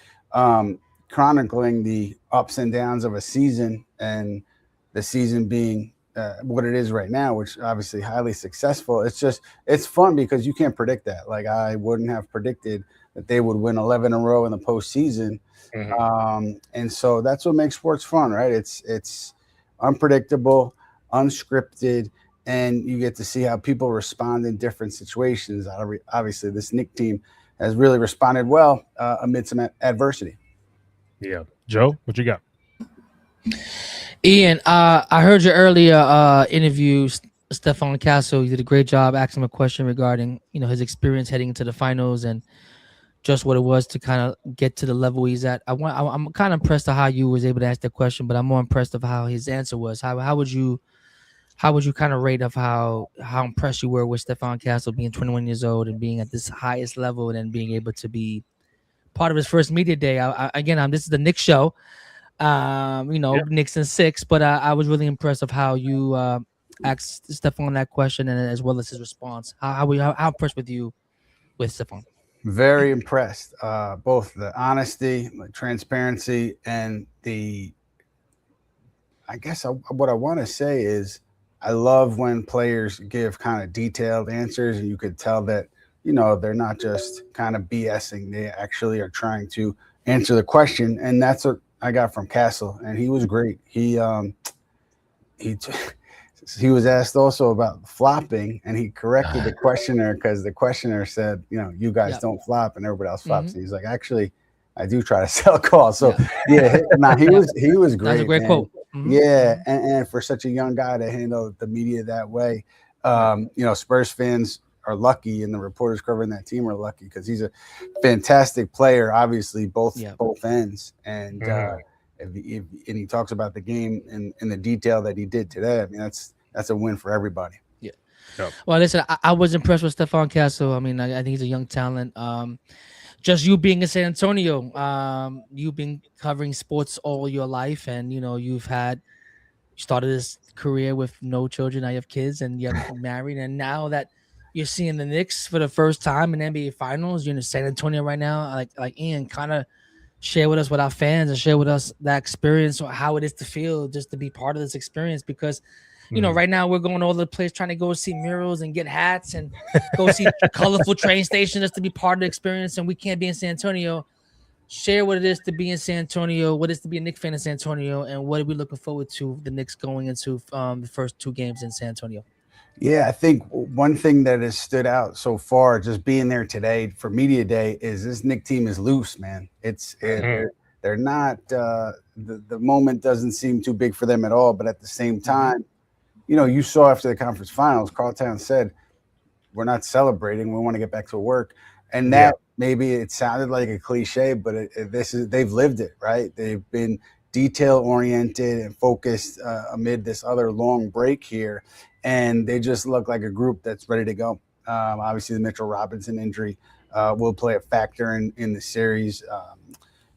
chronicling the ups and downs of a season, and the season being what it is right now, which obviously highly successful. It's fun because you can't predict that. Like I wouldn't have predicted that they would win 11 in a row in the postseason. And so that's what makes sports fun, right? It's unpredictable, unscripted, and you get to see how people respond in different situations. Obviously, this Knicks team has really responded well amid some adversity. Yeah. Joe, what you got? Ian, I heard your earlier interview, Stefan Castle. You did a great job asking him a question regarding his experience heading into the finals and just what it was to kind of get to the level he's at. I'm kind of impressed of how you was able to ask that question, but I'm more impressed of how his answer was. How would you kind of rate of how impressed you were with Stefan Castle being 21 years old and being at this highest level and then being able to be part of his first media day? This is the Knicks show. Knicks in 6, but I was really impressed of how you asked Stefan that question and as well as his response. How impressed with you with Stefan? Very impressed. Both the honesty, the transparency, and what I want to say is I love when players give kind of detailed answers, and you could tell that they're not just kind of BSing. They actually are trying to answer the question, and that's what I got from Castle, and he was great. He was asked also about flopping, and he corrected the questioner because the questioner said, you guys don't flop, and everybody else flops. He's like, actually, I do try to sell calls. So he was great. That's a great quote. Yeah, and for such a young guy to handle the media that way, Spurs fans are lucky, and the reporters covering that team are lucky because he's a fantastic player. Obviously, both ends, and and he talks about the game in the detail that he did today. I mean, that's a win for everybody. Yeah. Yep. Well, listen, I was impressed with Stefan Castle. I mean, I think he's a young talent. Just you being in San Antonio, you've been covering sports all your life, and you started this career with no children. Now you have kids, and you're married, and now that you're seeing the Knicks for the first time in NBA Finals, you're in San Antonio right now. Like Ian, kind of share with us, with our fans, and share with us that experience or how it is to feel just to be part of this experience. Because right now we're going all over the place trying to go see murals and get hats and go see colorful train stations just to be part of the experience, and we can't be in San Antonio. Share what it is to be in San Antonio, what it is to be a Knicks fan in San Antonio, and what are we looking forward to the Knicks going into the first 2 games in San Antonio. Yeah, I think one thing that has stood out so far, just being there today for media day, is this Knicks team is loose, man. They're not the moment doesn't seem too big for them at all, but at the same time, you saw after the conference finals, Karl Towns said, "We're not celebrating. We want to get back to work," and that maybe it sounded like a cliche, but they've lived it, right? They've been detail oriented and focused amid this other long break here. And they just look like a group that's ready to go. Obviously, the Mitchell Robinson injury will play a factor in the series,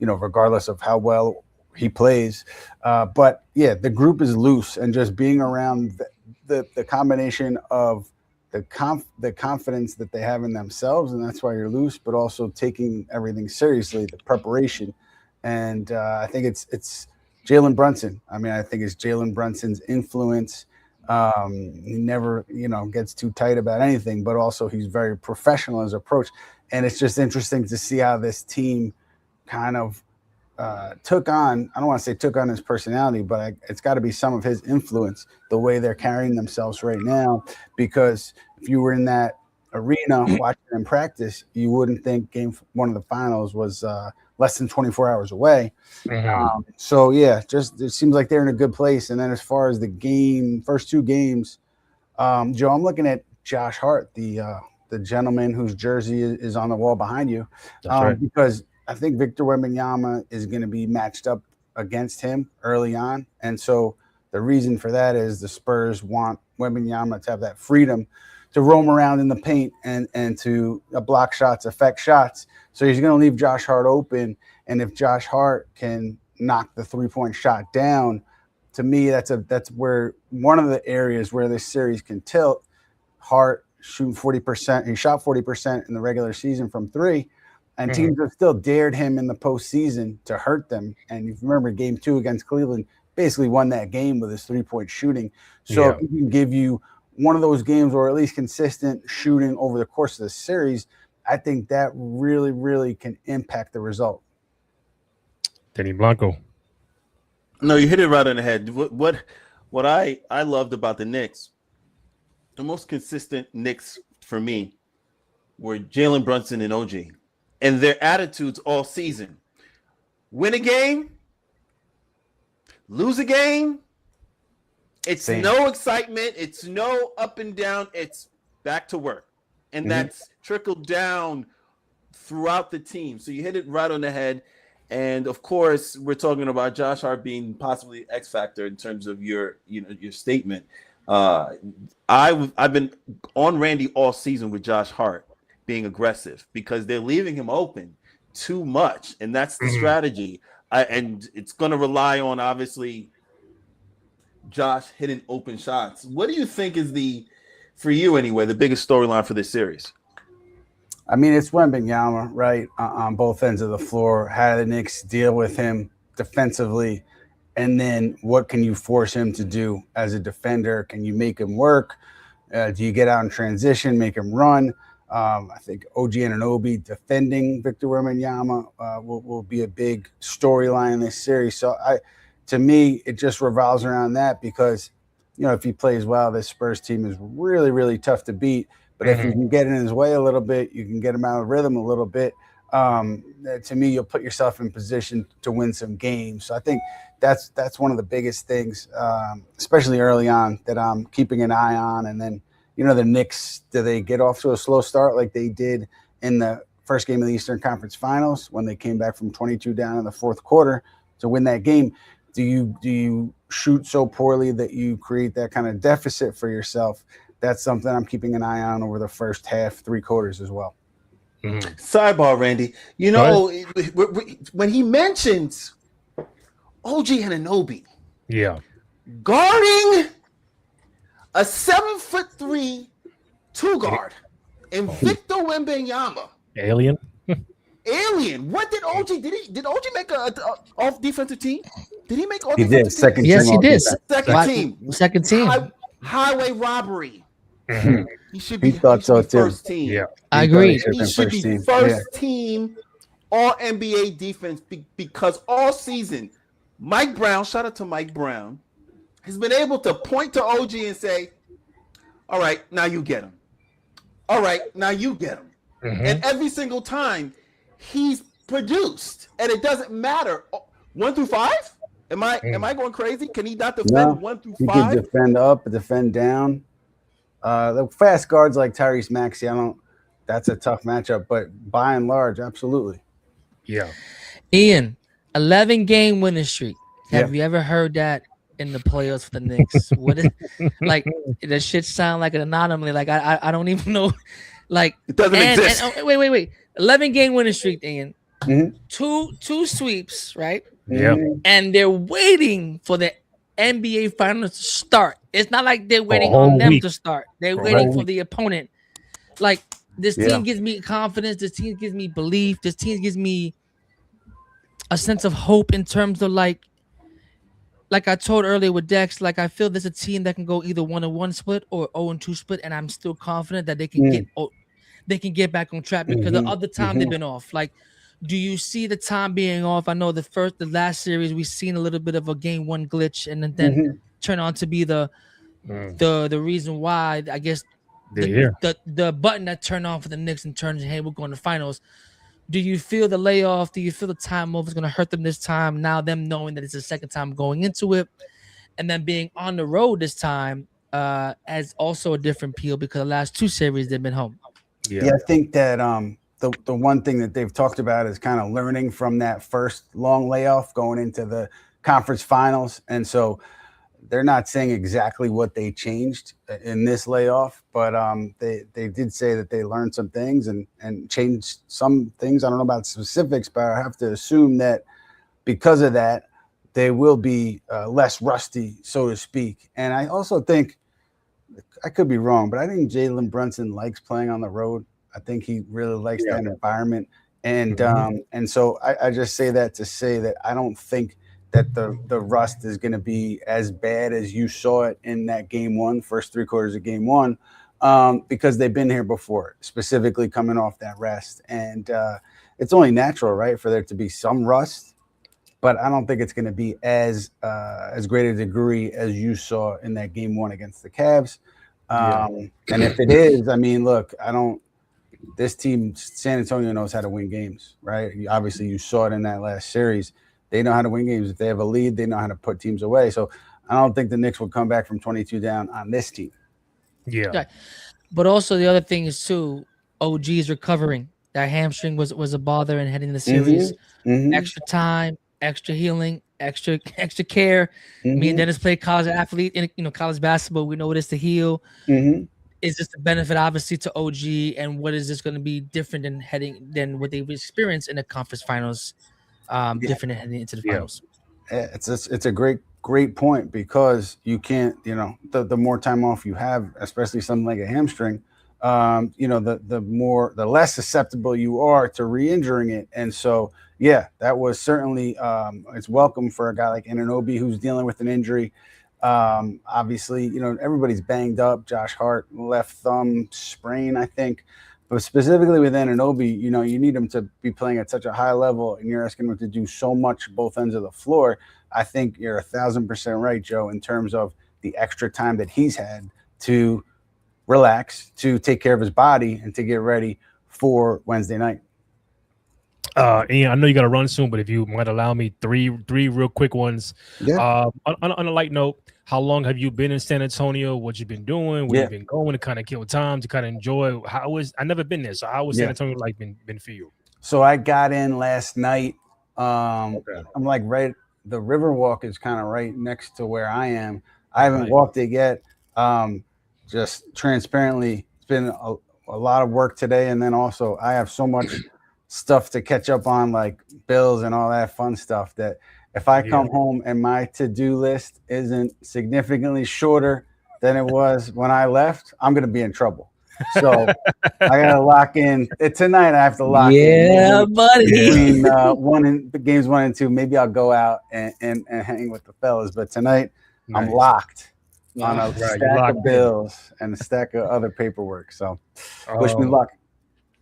regardless of how well he plays. But yeah, the group is loose, and just being around the combination of the confidence that they have in themselves, and that's why you're loose, but also taking everything seriously, the preparation. And I think it's Jalen Brunson. I mean, I think it's Jalen Brunson's influence. He never, gets too tight about anything, but also he's very professional in his approach. And it's just interesting to see how this team kind of took on, I don't want to say took on his personality, but it's got to be some of his influence, the way they're carrying themselves right now. Because if you were in that arena watching them practice, you wouldn't think game 1 of the finals was less than 24 hours away. So yeah, just it seems like they're in a good place. And then as far as the first 2 games, Joe, I'm looking at Josh Hart, the gentleman whose jersey is on the wall behind you, because I think Victor Wembanyama is going to be matched up against him early on, and so The reason for that is the Spurs want Wembanyama to have that freedom to roam around in the paint and to block shots, affect shots. So he's going to leave Josh Hart open. And if Josh Hart can knock the 3-point shot down, to me, that's where one of the areas where this series can tilt. Hart shooting 40%. He shot 40% in the regular season from three. And teams have still dared him in the postseason to hurt them. And if you remember game 2 against Cleveland, basically won that game with his 3-point shooting. So if he can give you one of those games or at least consistent shooting over the course of the series, I think that really, really can impact the result. Danny Blanco. No, you hit it right on the head. What I loved about the Knicks, the most consistent Knicks for me were Jalen Brunson and OG. And their attitudes all season. Win a game, lose a game. It's no excitement. It's no up and down. It's back to work. And that's trickled down throughout the team. So you hit it right on the head. And of course, we're talking about Josh Hart being possibly X factor in terms of your statement. I've been on Randy all season with Josh Hart being aggressive because they're leaving him open too much, and that's the strategy. And it's going to rely on obviously Josh hitting open shots. What do you think is for you anyway, the biggest storyline for this series? I mean, it's Wembanyama, right, on both ends of the floor. How do the Knicks deal with him defensively? And then what can you force him to do as a defender? Can you make him work? Do you get out in transition, make him run? I think OG Anunoby defending Victor Wembanyama will be a big storyline in this series. So to me, it just revolves around that because, if he plays well, this Spurs team is really, really tough to beat. But if you can get in his way a little bit, you can get him out of rhythm a little bit. To me, you'll put yourself in position to win some games. So I think that's one of the biggest things, especially early on, that I'm keeping an eye on. And then, the Knicks, do they get off to a slow start like they did in the first game of the Eastern Conference Finals when they came back from 22 down in the fourth quarter to win that game? Do you shoot so poorly that you create that kind of deficit for yourself? That's something I'm keeping an eye on over the first half, 3 quarters as well. Sidebar, Randy. When he mentions OG Anunoby, guarding a 7'3" 2-guard and Victor Wembanyama, alien. What did OG? Did OG make a off defensive team? Did he make all He did. defensive team? Yes, he did. Second team. Highway robbery. He should be. He thought so too. First team. Yeah, I agree. He should be first team All NBA defense because all season, Mike Brown. Shout out to Mike Brown. Has been able to point to OG and say, "All right, now you get him. All right, now you get him." And every single time, he's produced, and it doesn't matter 1 through 5. Am I going crazy? Can he not defend 1 through 5? He can defend up, defend down. The fast guards like Tyrese Maxey, that's a tough matchup, but by and large, absolutely. Yeah. Ian, 11-game winning streak. Have you ever heard that in the playoffs for the Knicks? What is like? That shit sound like an anomaly. Like I don't even know. Like it doesn't exist. And, wait. 11-game winning streak, Ian. Two sweeps, right? Yeah. And they're waiting for the NBA Finals to start. It's not like they're waiting on them to start. They're waiting for the opponent. Like this team gives me confidence. This team gives me belief. This team gives me a sense of hope in terms of like I told earlier with Dex, like I feel there's a team that can go either 1-1 split or 0-2 split, and I'm still confident that they can get back on track because the other time they've been off. Like, do you see the time being off? I know the last series we've seen a little bit of a game 1 glitch, and then turn on to be the reason why I guess the button that turned on for the Knicks and turns, hey, we're going to finals. Do you feel the layoff? Do you feel the time off is going to hurt them this time? Now them knowing that it's the second time going into it, and then being on the road this time as also a different peel because the last 2 series they've been home. Yeah, I think that the one thing that they've talked about is kind of learning from that first long layoff going into the conference finals, and so they're not saying exactly what they changed in this layoff, but they did say that they learned some things and changed some things. I don't know about specifics, but I have to assume that because of that, they will be less rusty, so to speak. And I also think, I could be wrong, but I think Jalen Brunson likes playing on the road. I think he really likes that environment. And so I just say that to say that I don't think that the rust is going to be as bad as you saw it in that game one, first 3 quarters of game one, because they've been here before, specifically coming off that rest. And it's only natural, right, for there to be some rust, but I don't think it's going to be as great a degree as you saw in that game one against the Cavs. And if it is, I mean, look, this team, San Antonio, knows how to win games, right? Obviously, you saw it in that last series. They know how to win games. If they have a lead, they know how to put teams away. So I don't think the Knicks will come back from 22 down on this team. Yeah. But also the other thing is too, OG is recovering. That hamstring was a bother and heading the series. Extra time, extra healing, extra care. Me and Dennis played college athlete in college basketball. We know what it is to heal. Is this a benefit obviously to OG, and what is this going to be different than what they've experienced in the conference finals? Different than heading into the finals. It's a great point, because you can't, the more time off you have, especially something like a hamstring, the less susceptible you are to re-injuring it. And so, that was certainly it's welcome for a guy like Anunoby who's dealing with an injury. Obviously, everybody's banged up. Josh Hart, left thumb sprain, I think. But specifically with Anunoby, you need him to be playing at such a high level, and you're asking him to do so much both ends of the floor. I think you're 1,000% right, Joe, in terms of the extra time that he's had to relax, to take care of his body, and to get ready for Wednesday night. Ian, I know you got to run soon, but if you might allow me three real quick ones. On a light note, how long have you been in San Antonio? What you been doing? Where you been going to kind of kill time, to kind of enjoy? I never been there, so how was San Antonio like been for you? So I got in last night. I'm like the Riverwalk is kind of right next to where I am. I haven't walked it yet. Just transparently, it's been a lot of work today, and then also I have so much stuff to catch up on, like bills and all that fun stuff, that if I come home and my to-do list isn't significantly shorter than it was when I left, I'm going to be in trouble. So I got to lock in. Tonight I have to lock in. Buddy. Between games 1 and 2, maybe I'll go out and hang with the fellas. But tonight I'm locked on a stack of bills and a stack of other paperwork. So wish me luck.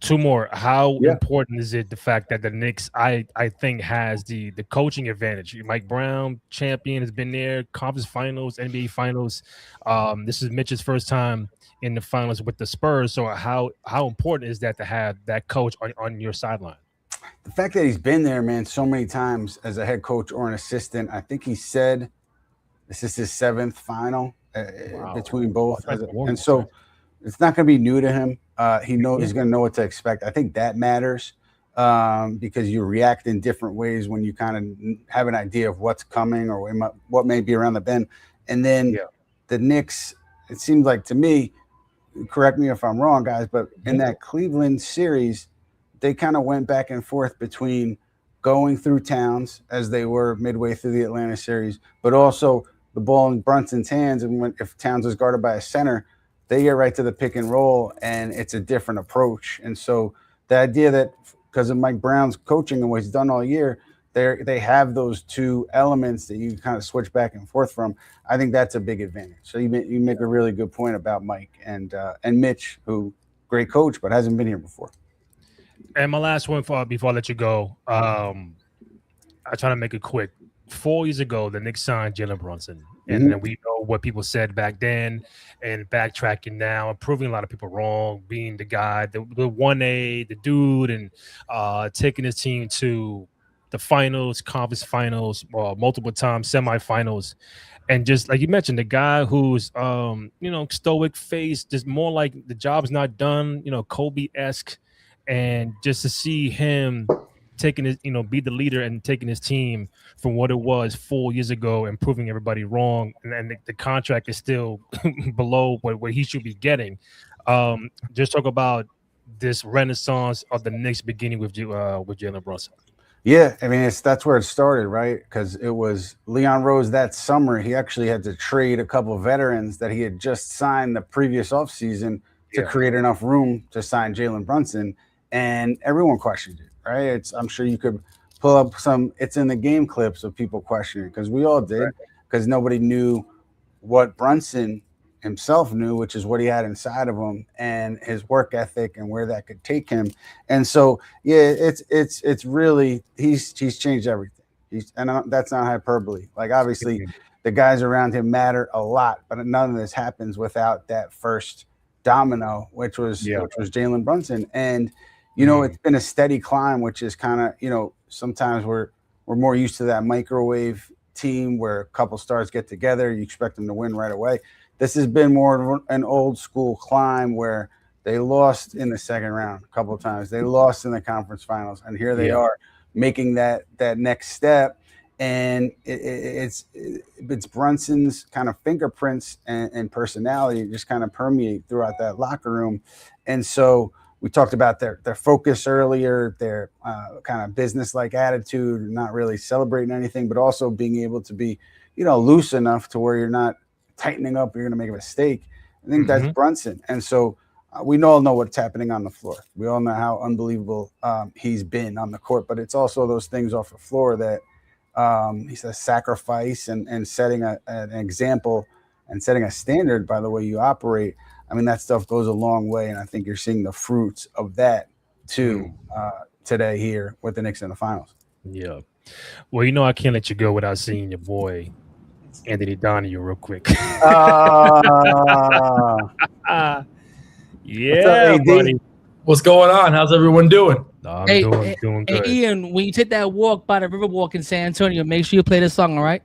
Two more. How important is it, the fact that the Knicks, I think, has the coaching advantage? Mike Brown, champion, has been there, conference finals, NBA finals. This is Mitch's first time in the finals with the Spurs. So how important is that to have that coach on your sideline? The fact that he's been there, man, so many times as a head coach or an assistant. I think he said this is his 7th final between both. And so it's not going to be new to him. He's going to know what to expect. I think that matters because you react in different ways when you kind of have an idea of what's coming or what may be around the bend. And then the Knicks, it seems like to me, correct me if I'm wrong, guys, but in that Cleveland series, they kind of went back and forth between going through Towns as they were midway through the Atlanta series, but also the ball in Brunson's hands. And if Towns is guarded by a center, they get right to the pick and roll, and it's a different approach. And so the idea that because of Mike Brown's coaching and what he's done all year, they have those two elements that you kind of switch back and forth from. I think that's a big advantage. So you make a really good point about Mike and Mitch, who great coach, but hasn't been here before. And my last one before I let you go, I try to make it quick. 4 years ago, the Knicks signed Jalen Brunson. And then we know what people said back then, and backtracking now, and proving a lot of people wrong, being the guy, the 1A, the dude, and taking his team to the finals, conference finals, multiple times, semifinals. And just like you mentioned, the guy who's, stoic face, just more like the job's not done, Kobe-esque. And just to see him taking his, be the leader and taking his team from what it was 4 years ago and proving everybody wrong, and the contract is still below what he should be getting. Just talk about this renaissance of the Knicks beginning with Jalen Brunson. Yeah, I mean that's where it started, right? Because it was Leon Rose that summer. He actually had to trade a couple of veterans that he had just signed the previous offseason to create enough room to sign Jalen Brunson, and everyone questioned it, right? I'm sure you could pull up some "It's in the Game" clips of people questioning, because we all did, because nobody knew what Brunson himself knew, which is what he had inside of him and his work ethic and where that could take him. And so, yeah, it's really he's changed everything. That's not hyperbole. Like, obviously, the guys around him matter a lot, but none of this happens without that first domino, which was Jalen Brunson. And it's been a steady climb, which is kind of sometimes we're more used to that microwave team where a couple stars get together, you expect them to win right away. This has been more of an old school climb where they lost in the second round a couple of times. They lost in the conference finals, and here they are making that next step. And it's Brunson's kind of fingerprints and personality just kind of permeate throughout that locker room. And so we talked about their focus earlier, their kind of business-like attitude, not really celebrating anything, but also being able to be, loose enough to where you're not tightening up, you're going to make a mistake. I think that's Brunson. And so we all know what's happening on the floor. We all know how unbelievable he's been on the court, but it's also those things off the floor that he's a sacrifice and setting an example and setting a standard by the way you operate. I mean, that stuff goes a long way, and I think you're seeing the fruits of that too today here with the Knicks in the finals. Yeah. Well, I can't let you go without seeing your boy Anthony Donahue real quick. Yeah, buddy. What's going on? How's everyone doing? I'm doing good. Hey, Ian, when you take that walk by the Riverwalk in San Antonio, make sure you play this song, all right?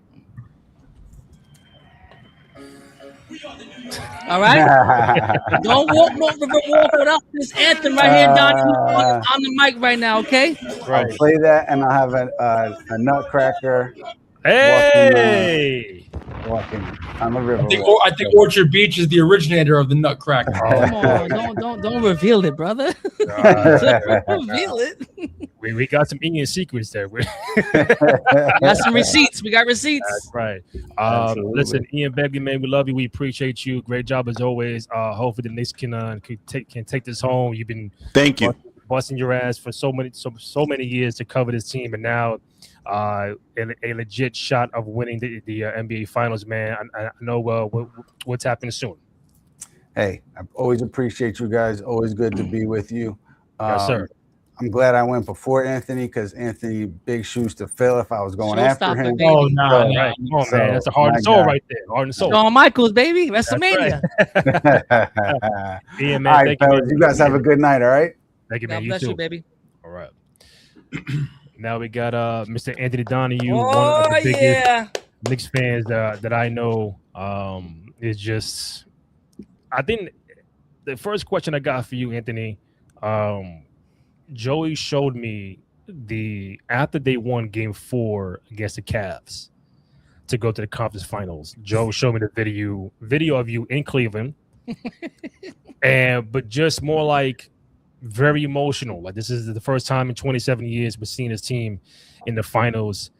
All right? Don't walk no Riverwalk without this anthem right here, Donnie, on the mic right now, okay? Right. I'll play that, and I'll have a Nutcracker. Hey! Walking on the river. I think Orchard Beach is the originator of the Nutcracker. Come on, don't reveal it, brother. Don't reveal it. We got some Indian secrets there. We got some receipts. We got receipts. That's right. Listen, Ian Begley, man, we love you. We appreciate you. Great job as always. Hopefully the Knicks can take this home. You've been busting your ass for so many years to cover this team, and now a legit shot of winning the NBA Finals, man. I know what's happening soon. Hey, I always appreciate you guys. Always good to be with you. Yes, sir. I'm glad I went before Anthony, because Anthony, big shoes to fill if I was going after him. Oh, no. Right. Come on, man. That's a heart and soul right there. Heart and soul. Shawn Michaels, baby. WrestleMania. Right. Ian, man, all right, fellas, you guys have a good night, all right? Thank you, man. God bless you, baby. All right. Now we got Mr. Anthony Donahue, one of the biggest Knicks fans that I know. Is just, I think the first question I got for you, Anthony, Joey showed me after they won Game 4 against the Cavs to go to the conference finals. Joe showed me the video of you in Cleveland, but just more like very emotional. Like, this is the first time in 27 years we're seeing this team in the finals.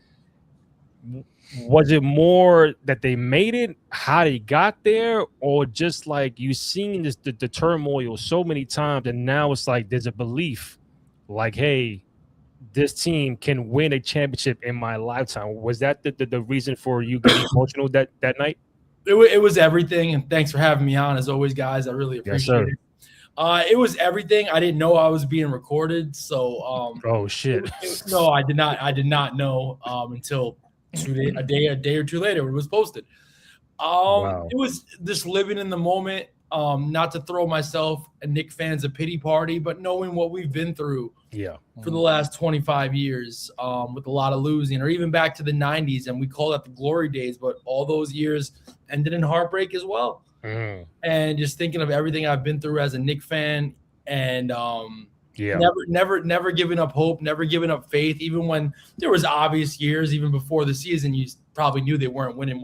Was it more that they made it, how they got there, or just like you seen the turmoil so many times, and now it's like there's a belief like, hey, this team can win a championship in my lifetime? Was that the reason for you getting emotional that night? It was everything, and thanks for having me on as always, guys. I really appreciate it. It was everything. I didn't know I was being recorded, so oh shit. No, I did not know until a day or two later when it was posted. Wow. It was just living in the moment, not to throw myself and Knick fans a pity party, but knowing what we've been through for the last 25 years, with a lot of losing, or even back to the 90s, and we call that the glory days, but all those years ended in heartbreak as well. And just thinking of everything I've been through as a Knick fan, and Yeah. Never giving up hope, never giving up faith, even when there was obvious years, even before the season, you probably knew they weren't winning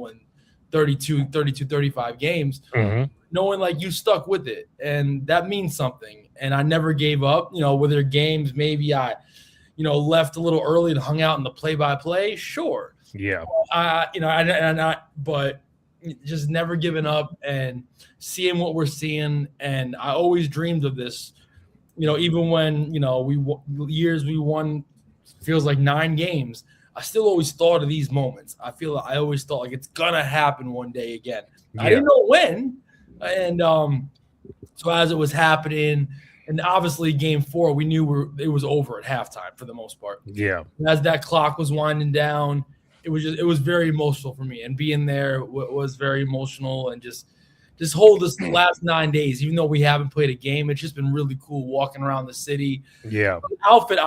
35 games. Mm-hmm. Knowing like you stuck with it, and that means something. And I never gave up. With their games, maybe I, left a little early and hung out in the play-by-play. Sure. Yeah. But just never giving up and seeing what we're seeing. And I always dreamed of this. Even when we won, feels like 9 games. I still always thought of these moments. I always thought like it's gonna happen one day again. Yeah. I didn't know when. And so as it was happening, and obviously Game 4, we knew it was over at halftime for the most part. Yeah. As that clock was winding down, it was very emotional for me, and being there was very emotional, and just hold this last 9 days, even though we haven't played a game. It's just been really cool walking around the city. Yeah. The outfits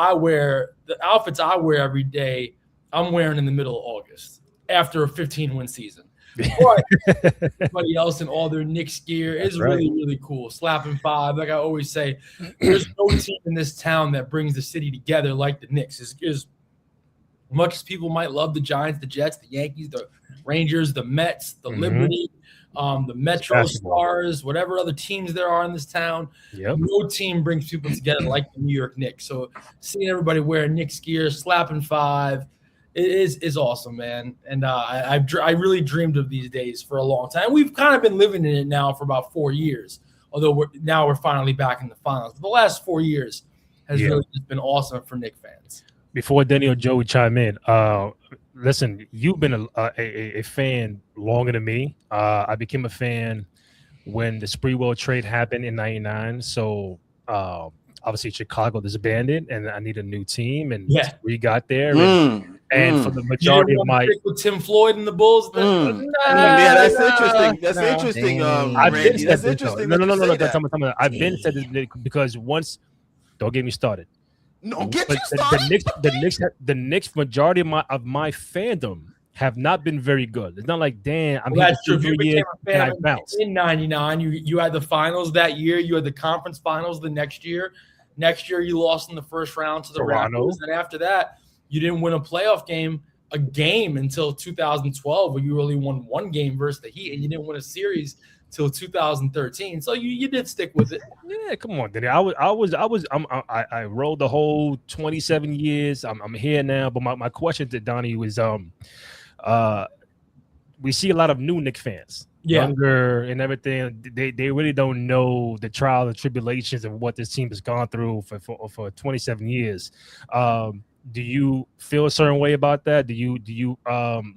I wear every day, I'm wearing in the middle of August after a 15-win season. But everybody else in all their Knicks gear is really, really cool. Slapping 5, like I always say, there's no team in this town that brings the city together like the Knicks. As much as people might love the Giants, the Jets, the Yankees, the Rangers, the Mets, the Liberty, the Metro Stars, whatever other teams there are in this town, no team brings people together like the New York Knicks. So seeing everybody wearing Knicks gear, slapping 5, is awesome, man. And I really dreamed of these days for a long time. We've kind of been living in it now for about 4 years, although we're finally back in the finals. The last 4 years has really just been awesome for Knicks fans. Before Denny or Joey chime in, listen, you've been a fan longer than me. I became a fan when the Sprewell trade happened in '99. So obviously Chicago disbanded, and I need a new team, and we got there. And for the majority of my with Tim Floyd and the Bulls, yeah, that's interesting. That's interesting. I've been Randy, said that's this. interesting. No. That I've been said this because once. Don't get me started. No, get you started. The Knicks majority of my fandom have not been very good. It's not like, damn, I'm that's true. You became a fan and I bounced. In '99, you had the finals that year. You had the conference finals the next year. Next year, you lost in the first round to the Raptors, and after that, you didn't win a game until 2012, where you only won 1 game versus the Heat, and you didn't win a series till 2013. So you did stick with it. Yeah, come on, Denny. I rolled the whole 27 years. I'm here now. But my question to Donnie was, we see a lot of new Knicks fans, younger and everything. They really don't know the trials and tribulations of what this team has gone through for 27 years. Do you feel a certain way about that? Do you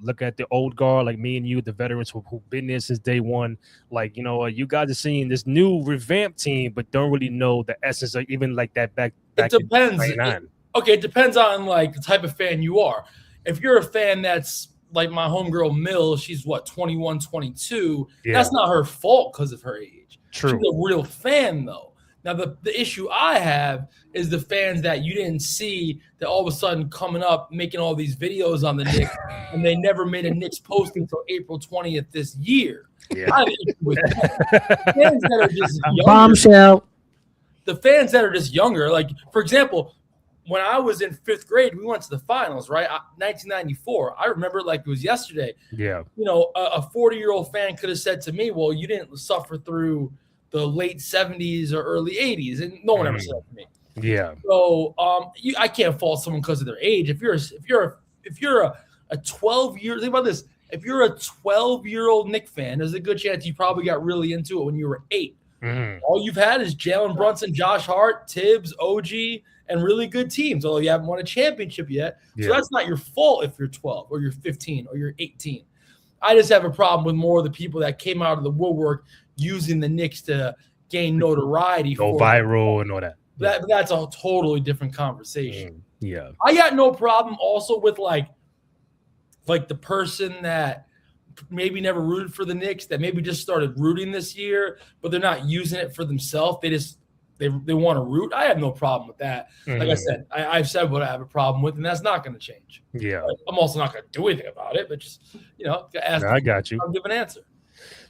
look at the old guard like me and you, the veterans who've been there since day one? Like, you guys are seeing this new revamped team, but don't really know the essence of even like that back. It depends. It depends on like the type of fan you are. If you're a fan that's like my homegirl Mill, she's 21, 22. That's not her fault because of her age. True. She's a real fan though. Now, the issue I have is the fans that you didn't see that all of a sudden coming up, making all these videos on the Knicks, and they never made a Knicks post until April 20th this year. Yeah. I have an issue with that. Fans that are just younger, bombshell. The fans that are just younger, like, for example, when I was in 5th grade, we went to the finals, right? 1994. I remember it like it was yesterday. Yeah. A 40-year-old fan could have said to me, well, you didn't suffer through the late 70s or early 80s, and no one ever said that to me. Yeah. So I can't fault someone because of their age. If you're a 12-year, think about this. If you're a 12-year-old Knicks fan, there's a good chance you probably got really into it when you were 8. All you've had is Jalen Brunson, Josh Hart, Tibbs, OG, and really good teams, although you haven't won a championship yet. So that's not your fault if you're 12 or you're 15 or you're 18. I just have a problem with more of the people that came out of the woodwork using the Knicks to gain notoriety. Go viral and all that. That's a totally different conversation. Yeah. I got no problem also with like the person that maybe never rooted for the Knicks, that maybe just started rooting this year, but they're not using it for themselves. They want to root. I have no problem with that. Like I said, I've said what I have a problem with, and that's not going to change. Yeah. But I'm also not going to do anything about it, but just, ask. I got you. I'll give an answer.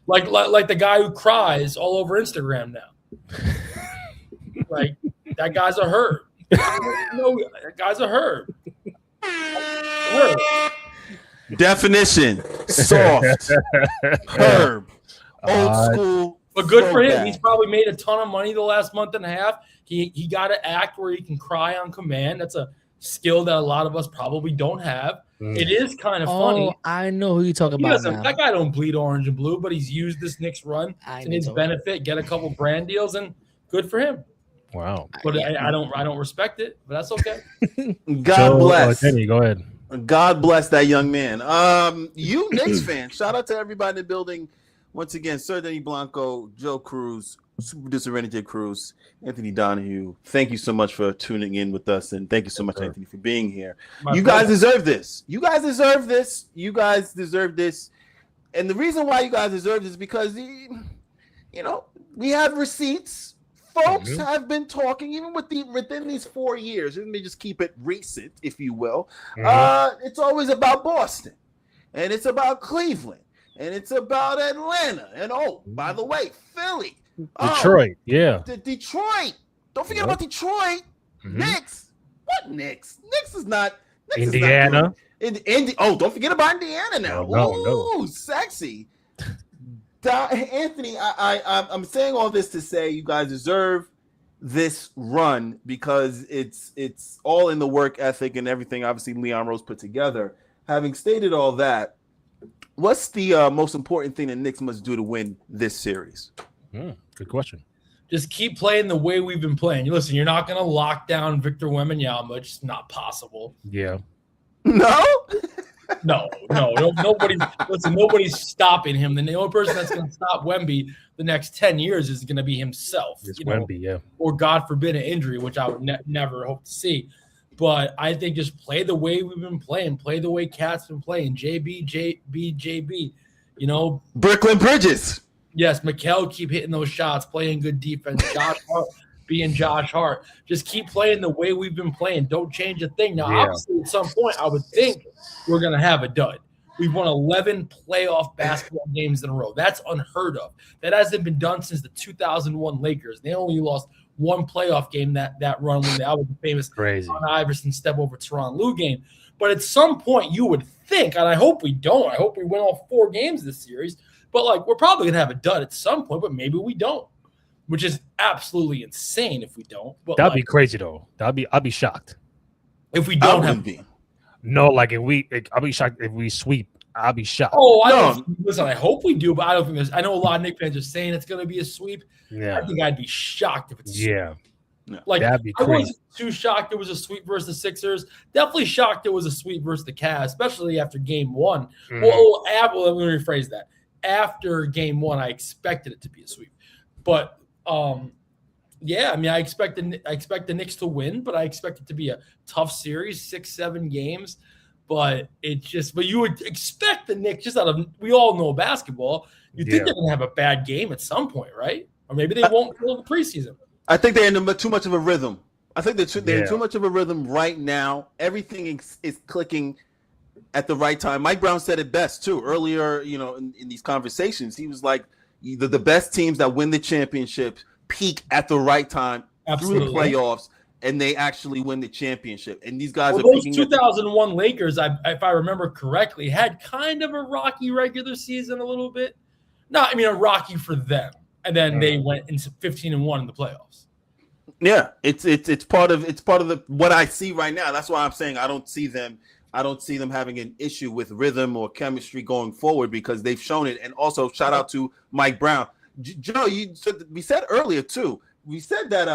Like the guy who cries all over Instagram now. Like, That guy's a herb. No, that guy's a herb. Herb. Definition: soft, herb, old school. But good for him. throwback. He's probably made a ton of money the last month and a half. He got to act where he can cry on command. That's a skill that a lot of us probably don't have. It is kind of funny. I know who you talking He about doesn't, now. that guy don't bleed orange and blue, but he's used this Knicks run I to his know. benefit, get a couple brand deals, and good for him. Wow. But I don't respect it, but that's okay. God bless. Kenny, go ahead. God bless that young man. You Knicks fan, shout out to everybody in the building. Once again, Sir Denny Blanco, Joe Cruz, super producer Renate Cruz, Anthony Donahue. Thank you so much for tuning in with us, and thank you so much, Anthony, for being here. You guys deserve this. You guys deserve this. You guys deserve this. And the reason why you guys deserve this is because, you know, we have receipts. Folks have been talking, even within these 4 years. Let me just keep it recent, if you will. It's always about Boston, and it's about Cleveland, and it's about Atlanta, and by the way, Philly, Detroit, Detroit. Don't forget about Detroit. Knicks. What Knicks? Knicks is not. Knicks Indiana. Is not don't forget about Indiana now. No. Sexy. Anthony, I'm saying all this to say you guys deserve this run because it's all in the work ethic and everything. Obviously, Leon Rose put together. Having stated all that, what's the most important thing the Knicks must do to win this series? Good question. Just keep playing the way we've been playing. Listen, you're not going to lock down Victor Wembanyama. It's not possible. Yeah. No. No. Nobody's stopping him. The only person that's going to stop Wemby the next 10 years is going to be himself. It's Wemby, yeah. Or God forbid an injury, which I would never hope to see. But I think just play the way we've been playing. Play the way Cat's been playing. JB. You know, Brooklyn Bridges. Yes, Mikal, keep hitting those shots, playing good defense. Josh Hart being Josh Hart. Just keep playing the way we've been playing. Don't change a thing. Now, obviously, at some point, I would think we're going to have a dud. We've won 11 playoff basketball games in a row. That's unheard of. That hasn't been done since the 2001 Lakers. They only lost one playoff game that run when that was the famous Allen Iverson step over Tyronn Lue game. But at some point, you would think, and I hope we don't. I hope we win all 4 games this series. But, like, we're probably going to have a dud at some point, but maybe we don't, which is absolutely insane if we don't. But that'd be crazy, though. I'd be shocked. If we don't have No, like I'll be shocked if we sweep. I'll be shocked. Oh, listen, I hope we do, but I don't think there's – I know a lot of Knicks fans are saying it's going to be a sweep. Yeah. I think I'd be shocked if it's a sweep. Yeah. Like, that'd be I crazy. wasn't too shocked it was a sweep versus the Sixers. Definitely shocked it was a sweep versus the Cavs, especially after game 1. Well, let me rephrase that. After game 1, I expected it to be a sweep. But, yeah, I mean, I expect the Knicks to win, but I expect it to be a tough series, 6-7 games. But you would expect the Knicks just out of – we all know basketball. You think they're going to have a bad game at some point, right? Or maybe they won't until the preseason. I think they're in too much of a rhythm. I think they're in too much of a rhythm right now. Everything is clicking at the right time. Mike Brown said it best, too, earlier, you know, in these conversations. He was like, the best teams that win the championship peak at the right time through the playoffs, and they actually win the championship. And these guys are those peaking 2001 Lakers, if I remember correctly, had kind of a rocky regular season a little bit. A rocky for them. And then they went into 15-1 in the playoffs. Yeah, it's part of what I see right now. That's why I'm saying I don't see them having an issue with rhythm or chemistry going forward because they've shown it. And also shout out to Mike Brown. Joe, we said earlier too. We said that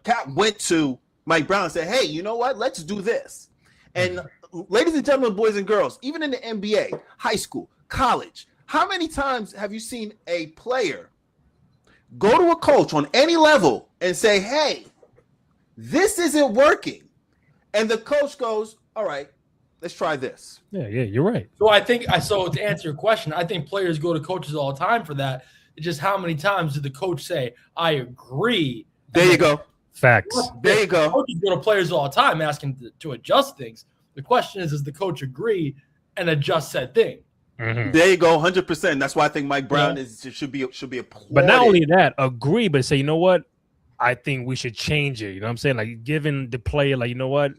Cat went to Mike Brown and said, "Hey, you know what? Let's do this." And ladies and gentlemen, boys and girls, even in the NBA, high school, college, how many times have you seen a player go to a coach on any level and say, "Hey, this isn't working," and the coach goes, "All right, let's try this." Yeah, you're right. So to answer your question, I think players go to coaches all the time for that. It's just how many times did the coach say, "I agree"? There you go. Facts. There you go. Coaches go to players all the time asking to adjust things. The question is, does the coach agree and adjust said thing? There you go, 100%. That's why I think Mike Brown should be applauded. But not only that, agree, but say, you know what? I think we should change it. You know what I'm saying? Like giving the player, like, you know what,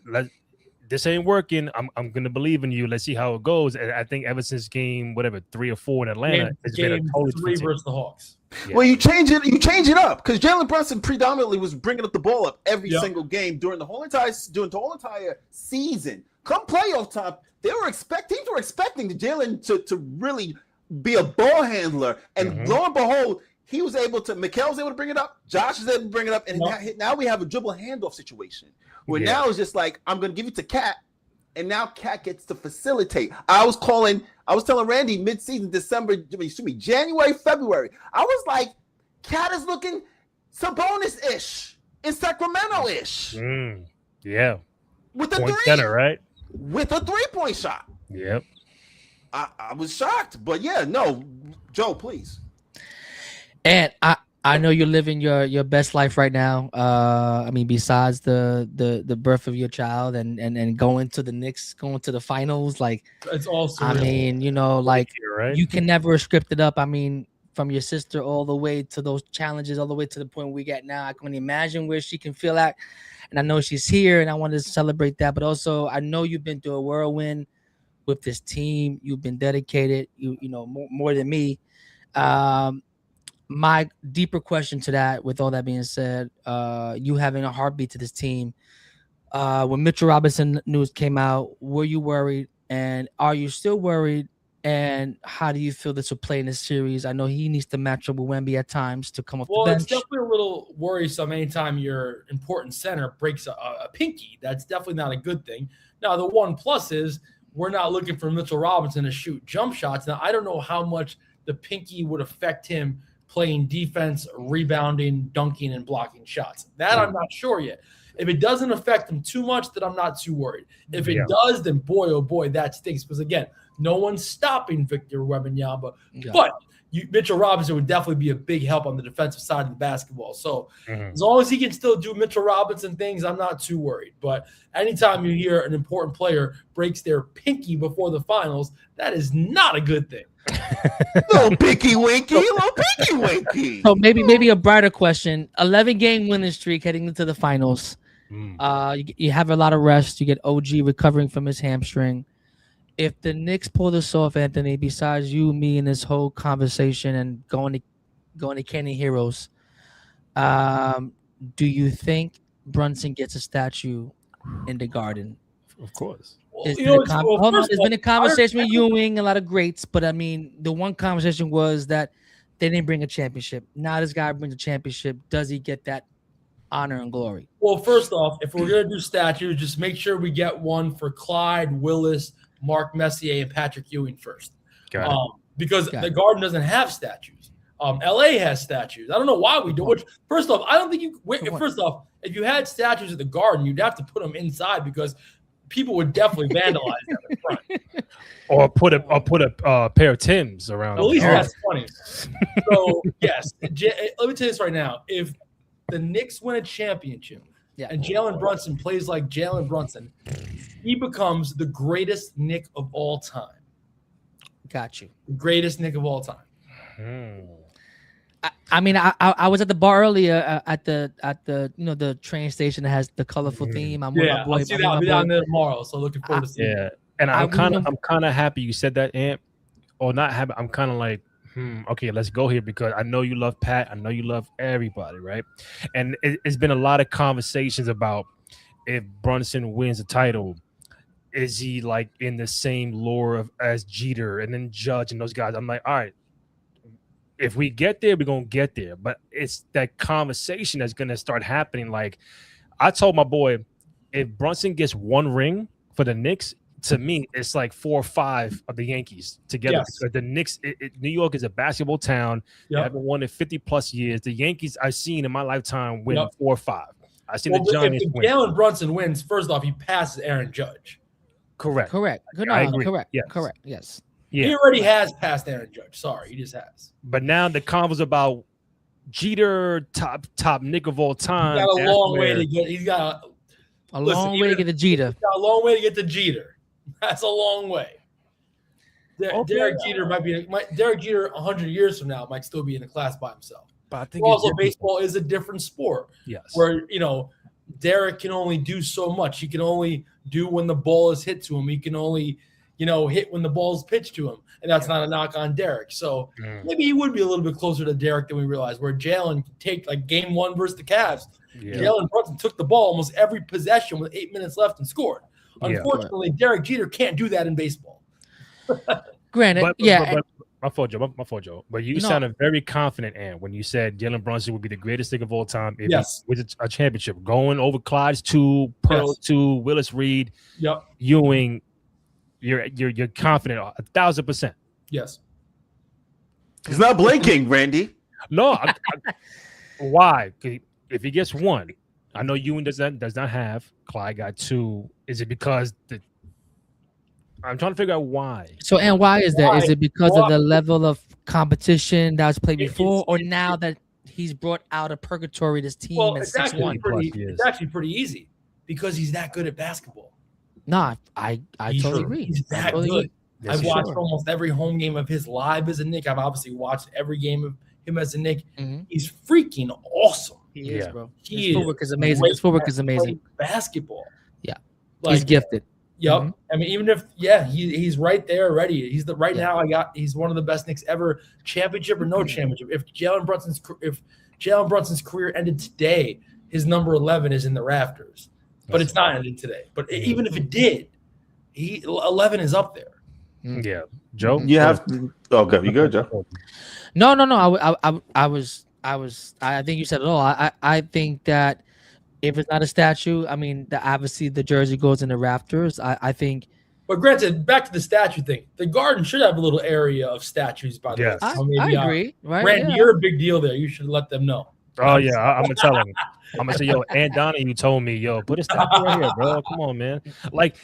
this ain't working. I'm gonna believe in you. Let's see how it goes. And I think ever since game 3 or 4 in Atlanta, it's been a Game totally 3 different team. versus the Hawks. Yeah. Well, you change it up because Jalen Brunson predominantly was bringing up the ball up every Yep. single game during the whole entire season. Come playoff time, teams were expecting the Jalen to really be a ball handler, and lo and behold, he was able to. Mikal was able to bring it up. Josh was able to bring it up, and now we have a dribble handoff situation where now it's just like, I'm going to give it to Cat, and now Cat gets to facilitate. I was telling Randy mid-season, January, February. I was like, Cat is looking Sabonis-ish in Sacramento-ish. Yeah. With the Point three. center, right? With a three-point shot. Yep. I was shocked, but yeah, no, Joe, please. And I know you're living your best life right now. I mean, besides the birth of your child and going to the Knicks, going to the finals, like It's all surreal. I mean, you know, like Right? you can never script it up. I mean, from your sister all the way to those challenges, all the way to the point we get now. I can imagine where she can feel at. And I know she's here, and I want to celebrate that. But also, I know you've been through a whirlwind with this team. You've been dedicated, you know, more than me. My deeper question to that, with all that being said, you having a heartbeat to this team. When Mitchell Robinson news came out, were you worried? And are you still worried? And how do you feel this will play in this series? I know he needs to match up with Wemby at times to come off the bench. It's definitely a little worrisome anytime your important center breaks a pinky. That's definitely not a good thing. Now, the one plus is we're not looking for Mitchell Robinson to shoot jump shots. Now, I don't know how much the pinky would affect him playing defense, rebounding, dunking, and blocking shots. That I'm not sure yet. If it doesn't affect him too much, then I'm not too worried. If it does, then boy, oh boy, that stinks. Because again, no one's stopping Victor Wembanyama, but Mitchell Robinson would definitely be a big help on the defensive side of the basketball. So as long as he can still do Mitchell Robinson things, I'm not too worried. But anytime you hear an important player breaks their pinky before the finals, that is not a good thing. Little pinky winky. So maybe a brighter question: 11-game winning streak heading into the finals. You have a lot of rest. You get OG recovering from his hamstring. If the Knicks pull this off, Anthony, besides you, me, and this whole conversation and going to Kenny Heroes, do you think Brunson gets a statue in the Garden? Of course. There's been a conversation with Ewing, a lot of greats, but I mean, the one conversation was that they didn't bring a championship. Now this guy brings a championship. Does he get that honor and glory? Well, first off, if we're going to do statues, just make sure we get one for Clyde, Willis, Mark Messier, and Patrick Ewing first. Because the Garden doesn't have statues. LA has statues. I don't know why we do. Which, first off, I don't think you. First off, if you had statues at the Garden, you'd have to put them inside because people would definitely vandalize them in front. Or put a pair of Timbs around. At least that's funny. So yes, let me tell you this right now: if the Knicks win a championship and Jalen Brunson plays like Jalen Brunson, he becomes the greatest Knick of all time. Got you. The greatest Knick of all time. I mean, I was at the bar earlier at the the train station that has the colorful theme. I'm with my boy. I'll see that. I'll be down there tomorrow. So looking forward to seeing it. And I'm kind of happy you said that, Ant. Or not happy. I'm kind of like, okay, let's go here because I know you love Pat. I know you love everybody, right? And it's been a lot of conversations about if Brunson wins the title, is he like in the same lore as Jeter and then Judge and those guys? I'm like, all right, if we get there, we're going to get there. But it's that conversation that's going to start happening. Like I told my boy, if Brunson gets one ring for the Knicks, to me, it's like 4 or 5 of the Yankees together. Yes. Because the Knicks, New York is a basketball town. They haven't won in 50 plus years. The Yankees I've seen in my lifetime win 4 or 5. I've seen the Giants if win. Jalen Brunson wins, first off, he passes Aaron Judge. Correct. I agree. Correct. Yes. Yeah. He already has passed Aaron Judge. Sorry, he just has. But now the convo's about Jeter, top Knick of all time. He's got a long way to get. He's got a long way to get to Jeter. He's got a long way to get to Jeter. That's a long way. Derek Jeter might be. Derek Jeter 100 years from now might still be in the class by himself. But I think also baseball is a different sport. Yes. Where, Derek can only do so much. He can only do when the ball is hit to him. He can only, hit when the ball's pitched to him. And that's not a knock on Derek. So maybe he would be a little bit closer to Derek than we realize, where Jalen can take like game 1 versus the Cavs. Yeah. Jalen Brunson took the ball almost every possession with 8 minutes left and scored. Unfortunately, Derek Jeter can't do that in baseball. Granted, but my fault, Joe. But you sounded very confident, Ann, when you said Jalen Brunson would be the greatest thing of all time if he with a championship, going over Clyde's 2, Pearl 2, Willis Reed, Ewing. You're confident 1,000%. Yes. He's not blinking, Randy. No, why? If he gets 1, I know Ewing does not have. Clyde got 2. Is it because I'm trying to figure out why. So, and why is that? Is it because of the level of competition that was played before, or now that he's brought out of purgatory this team? Well, it's actually pretty easy because he's that good at basketball. Nah, I totally agree. He's that good. I've watched almost every home game of his live as a Knick. I've obviously watched every game of him as a Knick. He's freaking awesome. He is, bro. His footwork is amazing. His footwork is amazing. Basketball. Yeah. He's gifted. Yep. I mean, even if he's right there already. He's he's one of the best Knicks ever, championship or no championship. If Jalen Brunson's career ended today, his number 11 is in the rafters. But it's not ended today. But even if it did, 11 is up there. Yeah. Joe? You have to okay, you good, Joe? No. I think you said it all. I think that if it's not a statue, I mean, obviously the jersey goes in the rafters. I think. But granted, back to the statue thing, the Garden should have a little area of statues. By the way, I agree. Right, Randy, you're a big deal there. You should let them know. Oh yeah, I'm gonna tell him. I'm gonna say, yo, Aunt Donna, you told me, yo, put a statue right here, bro. Come on, man. Like,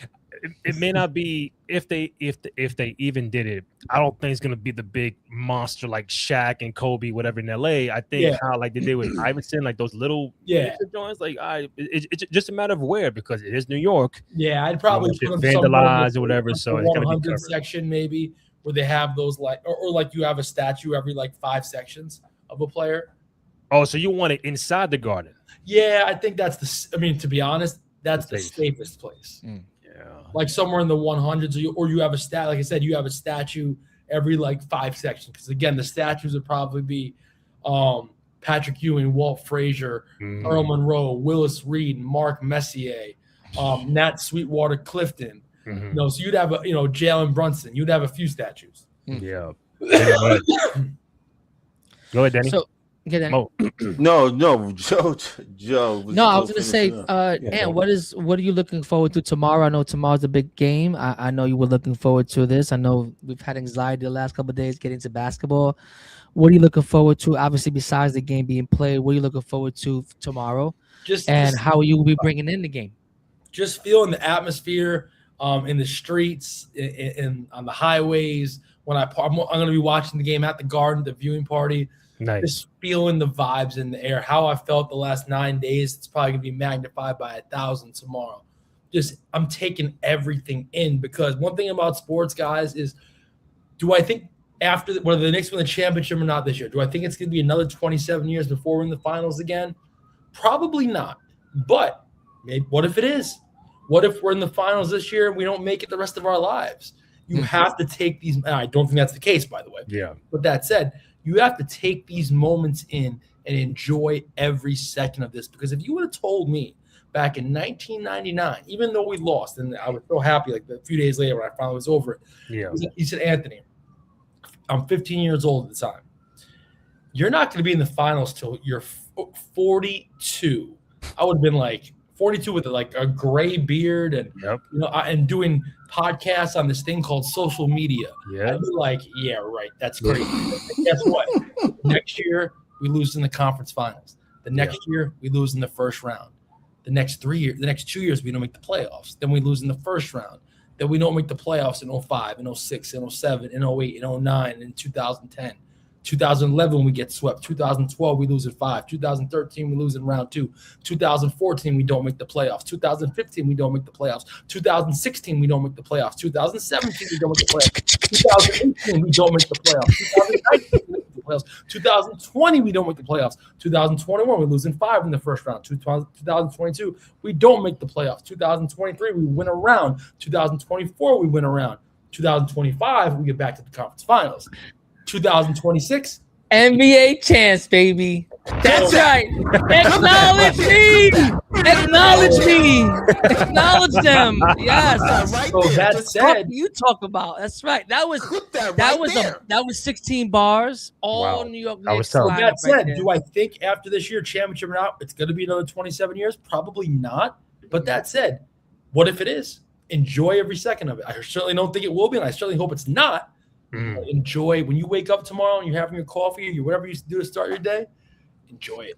it may not be if they even did it. I don't think it's gonna be the big monster like Shaq and Kobe, whatever in LA. I think how like they did with Iverson, like those little joints. Like, it's just a matter of where, because it is New York. Yeah, I'd probably put them vandalized or whatever. So it's gonna be covered. Section maybe where they have those like, or like you have a statue every like 5 sections of a player. Oh, so you want it inside the Garden? Yeah, I think that's I mean, to be honest, that's the safest place. Yeah, like somewhere in the 100s, or you have a like I said, you have a statue every like 5 sections. Because again, the statues would probably be Patrick Ewing, Walt Frazier, Earl Monroe, Willis Reed, Mark Messier, Nat Sweetwater Clifton. So you'd have Jalen Brunson. You'd have a few statues. Yeah. Go ahead, Danny. So. No, Joe. No, I was gonna say, Ann, what are you looking forward to tomorrow? I know tomorrow's a big game. I know you were looking forward to this. I know we've had anxiety the last couple of days getting to basketball. What are you looking forward to? Obviously, besides the game being played, what are you looking forward to tomorrow? How you will be bringing in the game? Just feeling the atmosphere in the streets, in on the highways. When I'm going to be watching the game at the Garden, the viewing party. Nice. Just feeling the vibes in the air. How I felt the last 9 days, it's probably gonna be magnified by 1,000 tomorrow. I'm taking everything in, because one thing about sports, guys, is do I think after whether the Knicks win the championship or not this year, do I think it's gonna be another 27 years before we're in the finals again? Probably not. But maybe, what if it is? What if we're in the finals this year and we don't make it the rest of our lives? You have to take these. I don't think that's the case, by the way. Yeah. But that said, you have to take these moments in and enjoy every second of this. Because if you would have told me back in 1999, even though we lost, and I was so happy, like a few days later when I finally was over it, he said, Anthony, I'm 15 years old at the time. You're not going to be in the finals till you're 42. I would have been like 42 with like a gray beard and and doing podcasts on this thing called social media. I'd be like, yeah, right. That's crazy. And guess what? Next year we lose in the conference finals. The next year we lose in the first round. The next 2 years we don't make the playoffs. Then we lose in the first round. Then we don't make the playoffs in 05, in 06, in 07, in 08, in 09, in 2010. 2011 we get swept. 2012 we lose in 5. 2013 we lose in round 2. 2014 we don't make the playoffs. 2015 we don't make the playoffs. 2016 we don't make the playoffs. 2017 we don't make the playoffs. 2018 we don't make the playoffs. 2019 the playoffs. 2020, we don't make the playoffs. 2021, we lose in 5 in the first round. 2022, we don't make the playoffs. 2023, we win a round. 2024, we win a round. 2025, we get back to the conference finals. 2026, NBA chance, baby. That's right. Acknowledge me. Acknowledge me. Acknowledge them. Yes. Right So there. that Just said, You talk about. That's right. That was put that that right was there. that was 16 bars. All Wow. New York That was Knicks. tough. so lineup that said, right there. do I think after this year, championship or not, it's going to be another 27 years? Probably not. But that said, what if it is? Enjoy every second of it. I certainly don't think it will be, and I certainly hope it's not. Mm. Enjoy when you wake up tomorrow and you're having your coffee or whatever you do to start your day. Enjoy it.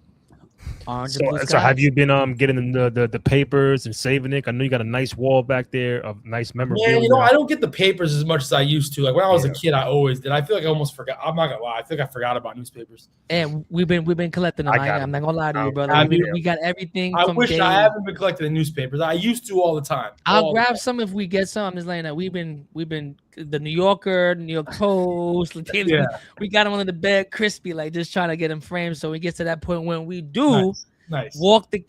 Orange and blue So have skies. you been getting the papers and saving it? I know you got a nice wall back there of nice memorabilia. Man, you know, I don't get the papers as much as I used to. Like when I was Yeah. a kid, I always did. I feel like I almost forgot. I'm not gonna lie. I think I forgot about newspapers. And we've been collecting them. I got I'm not gonna lie to you, I- brother. I We mean, got everything I from wish day. I haven't been collecting the newspapers. I used to all the time. I'll All the grab time. some if we get some. I'm just letting that we've been the New Yorker, New York Post. Yeah. We got them under the bed, crispy, like just trying to get them framed. So we get to that point when we do Nice. walk the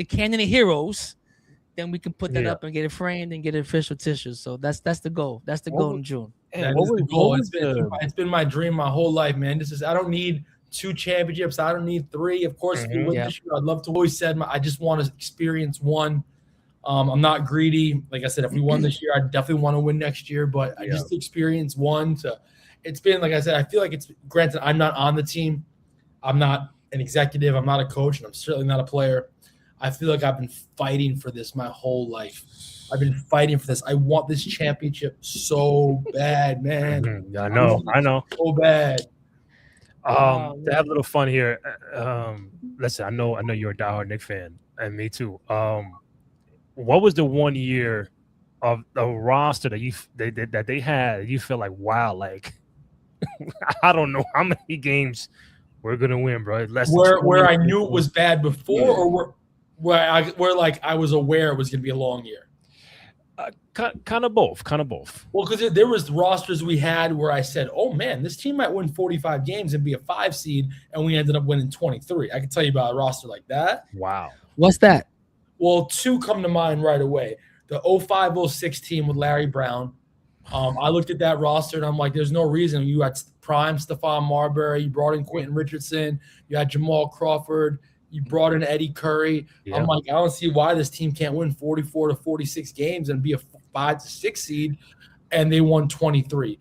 Canyon of Heroes, then we can put that Yeah. up and get it framed and get it official tissues. So that's the goal. That's the What goal was- in June. That what is the was- goal. what It's was been, the- it's been my dream my whole life, man. I don't need 2 championships. I don't need 3. Of course, if we win Yeah. this year, I'd love to. Always said I just want to experience one. I'm not greedy. Like I said, if we won this year, I definitely want to win next year. But I Yeah. just experience one. It's been, like I said, I feel like it's granted. I'm not on the team. I'm not an executive. I'm not a coach, and I'm certainly not a player. I feel like I've been fighting for this my whole life. I've been fighting for this. I want this championship so bad, man. Mhm. Yeah, I know. So bad. Oh, To have a little fun here. Listen, I know you're a diehard Knicks fan, and me too. What was the one year of the roster that they had? You feel like, wow, like I don't know how many games we're gonna win, bro. Less than Where 20 I knew it was bad before, Yeah. or where like I was aware it was going to be a long year. kind of both. Well, because there was rosters we had where I said, "Oh man, this team might win 45 games and be a 5 seed," and we ended up winning 23. I can tell you about a roster like that. Wow. what's that? Well, 2 come to mind right away. The 05-06 team with Larry Brown. I looked at that roster and I'm like, there's no reason. You had prime Stephon Marbury, you brought in Quentin Richardson, you had Jamal Crawford, you brought in Eddie Curry. Yeah. I'm like, I don't see why this team can't win 44 to 46 games and be a 5 to 6 seed, and they won 23.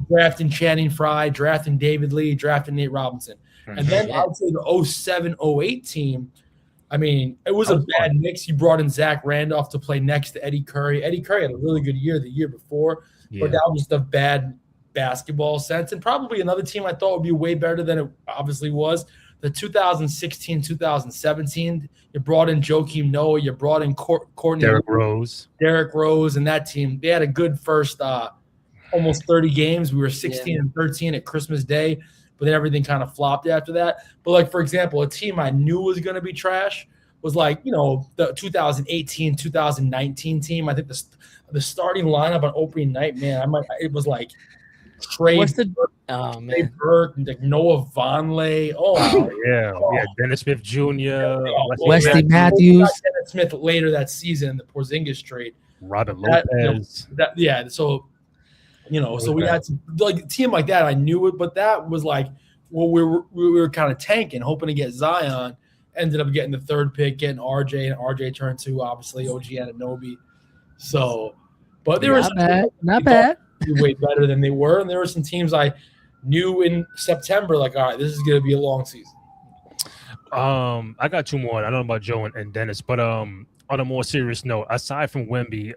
Drafting Channing Frye, drafting David Lee, drafting Nate Robinson. And then I would say the 07-08 team, I mean, it was a bad mix. You brought in Zach Randolph to play next to Eddie Curry. Eddie Curry had a really good year the year before, but that was the bad basketball sense. And probably another team I thought would be way better than it obviously was. The 2016-2017, you brought in Joakim Noah, you brought in Courtney Derrick Rose, and that team. They had a good first almost 30 games. We were 16-13 at Christmas Day, but then everything kind of flopped after that. But like, for example, a team I knew was going to be trash was like, the 2018-2019 team. I think the starting lineup on opening night, man, it was like Trey Burke, like Noah Vonleh. Oh, yeah, Dennis Smith Jr., Wesley We Matthews. got Dennis Smith later that season in the Porzingis trade. Robert Lopez. So we had some, like a team like that. I knew it, but that was like, well, we were kind of tanking, hoping to get Zion. Ended up getting the 3rd pick, getting RJ, and RJ turned to obviously OG Anunoby. So, but there was not bad. way better than they were, and there were some teams I knew in September, like, all right, this is going to be a long season. I got 2 more. I don't know about Joe and Dennis, but on a more serious note, aside from Wemby,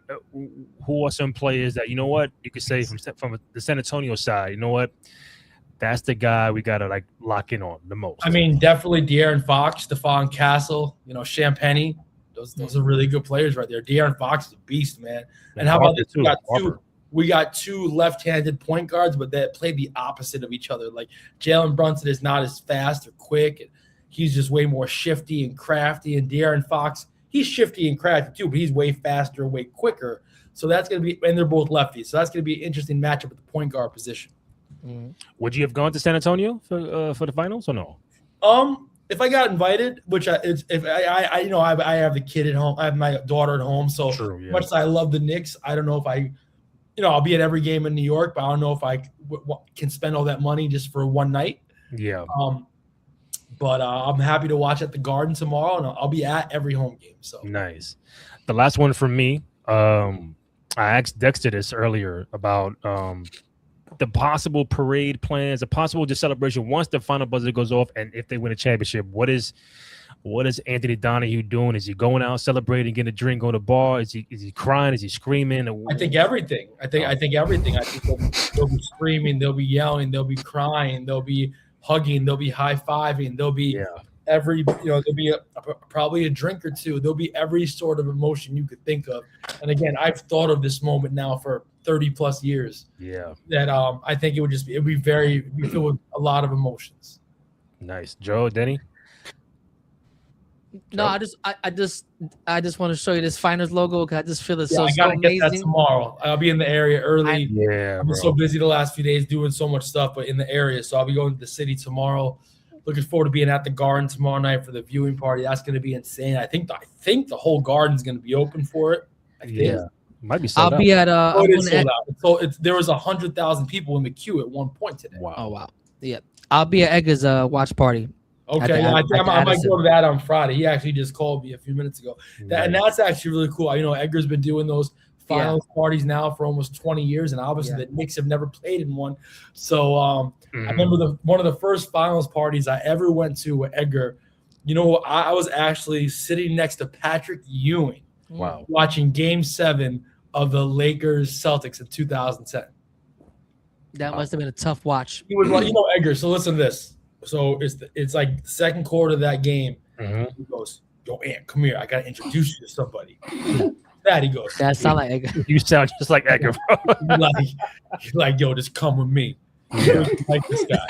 who are some players that, you know what, you could say from the San Antonio side, you know what, that's the guy we got to like lock in on the most? I mean, definitely De'Aaron Fox, Stephon Castle, Champagny. Those are really good players right there. De'Aaron Fox is a beast, man. And how about this? We got 2 left-handed point guards, but that play the opposite of each other. Like Jalen Brunson is not as fast or quick. And he's just way more shifty and crafty. And De'Aaron Fox, he's shifty and crafty too, but he's way faster, way quicker. So that's going to be – and they're both lefties. So that's going to be an interesting matchup at the point guard position. Would you have gone to San Antonio for the finals or no? If I got invited, which I have the kid at home, I have my daughter at home, so True, yeah. much as I love the Knicks, I don't know if I'll be at every game in New York, but I don't know if I can spend all that money just for one night. Yeah. But I'm happy to watch at the Garden tomorrow, and I'll be at every home game. So nice. The last one for me, I asked Dexter this earlier about the possible parade plans, the possible just celebration once the final buzzer goes off, and if they win a championship. What is Anthony Donahue doing? Is he going out celebrating, getting a drink, going to the bar? Is he crying? Is he screaming? I think everything. I think everything. I think they'll be screaming, they'll be yelling, they'll be crying, they'll be hugging, they'll be high-fiving, there'll be there'll be probably a drink or two. There'll be every sort of emotion you could think of. And again, I've thought of this moment now for 30 plus years. Yeah. That I think we feel with a lot of emotions. Nice. Joe, Denny? No, I just want to show you this finals logo because I just feel it's I gotta amazing. get that tomorrow. I'll be in the area early. I've been so busy the last few days doing so much stuff, but in the area. So I'll be going to the city tomorrow. Looking forward to being at the Garden tomorrow night for the viewing party. That's going to be insane. I think the whole Garden's going to be open for it. I think. Yeah, might be sold out. I'll be at it is sold out. So there was 100,000 people in the queue at one point today. Wow. Oh wow. Yeah, I'll be at Edgar's watch party. Okay, I might go to that on Friday. He actually just called me a few minutes ago. And that's actually really cool. Edgar's been doing those finals parties now for almost 20 years, and obviously the Knicks have never played in one. So I remember one of the first finals parties I ever went to with Edgar. I was actually sitting next to Patrick Ewing. Wow. Watching Game 7 of the Lakers Celtics in 2010. That must have been a tough watch. He was Edgar. So listen to this. So it's like the second quarter of that game. He goes, "Yo, Ant, come here. I gotta introduce you to somebody." That he goes. That sound like Edgar. You sound just like Edgar. He's like, "Yo, just come with me." Like this guy.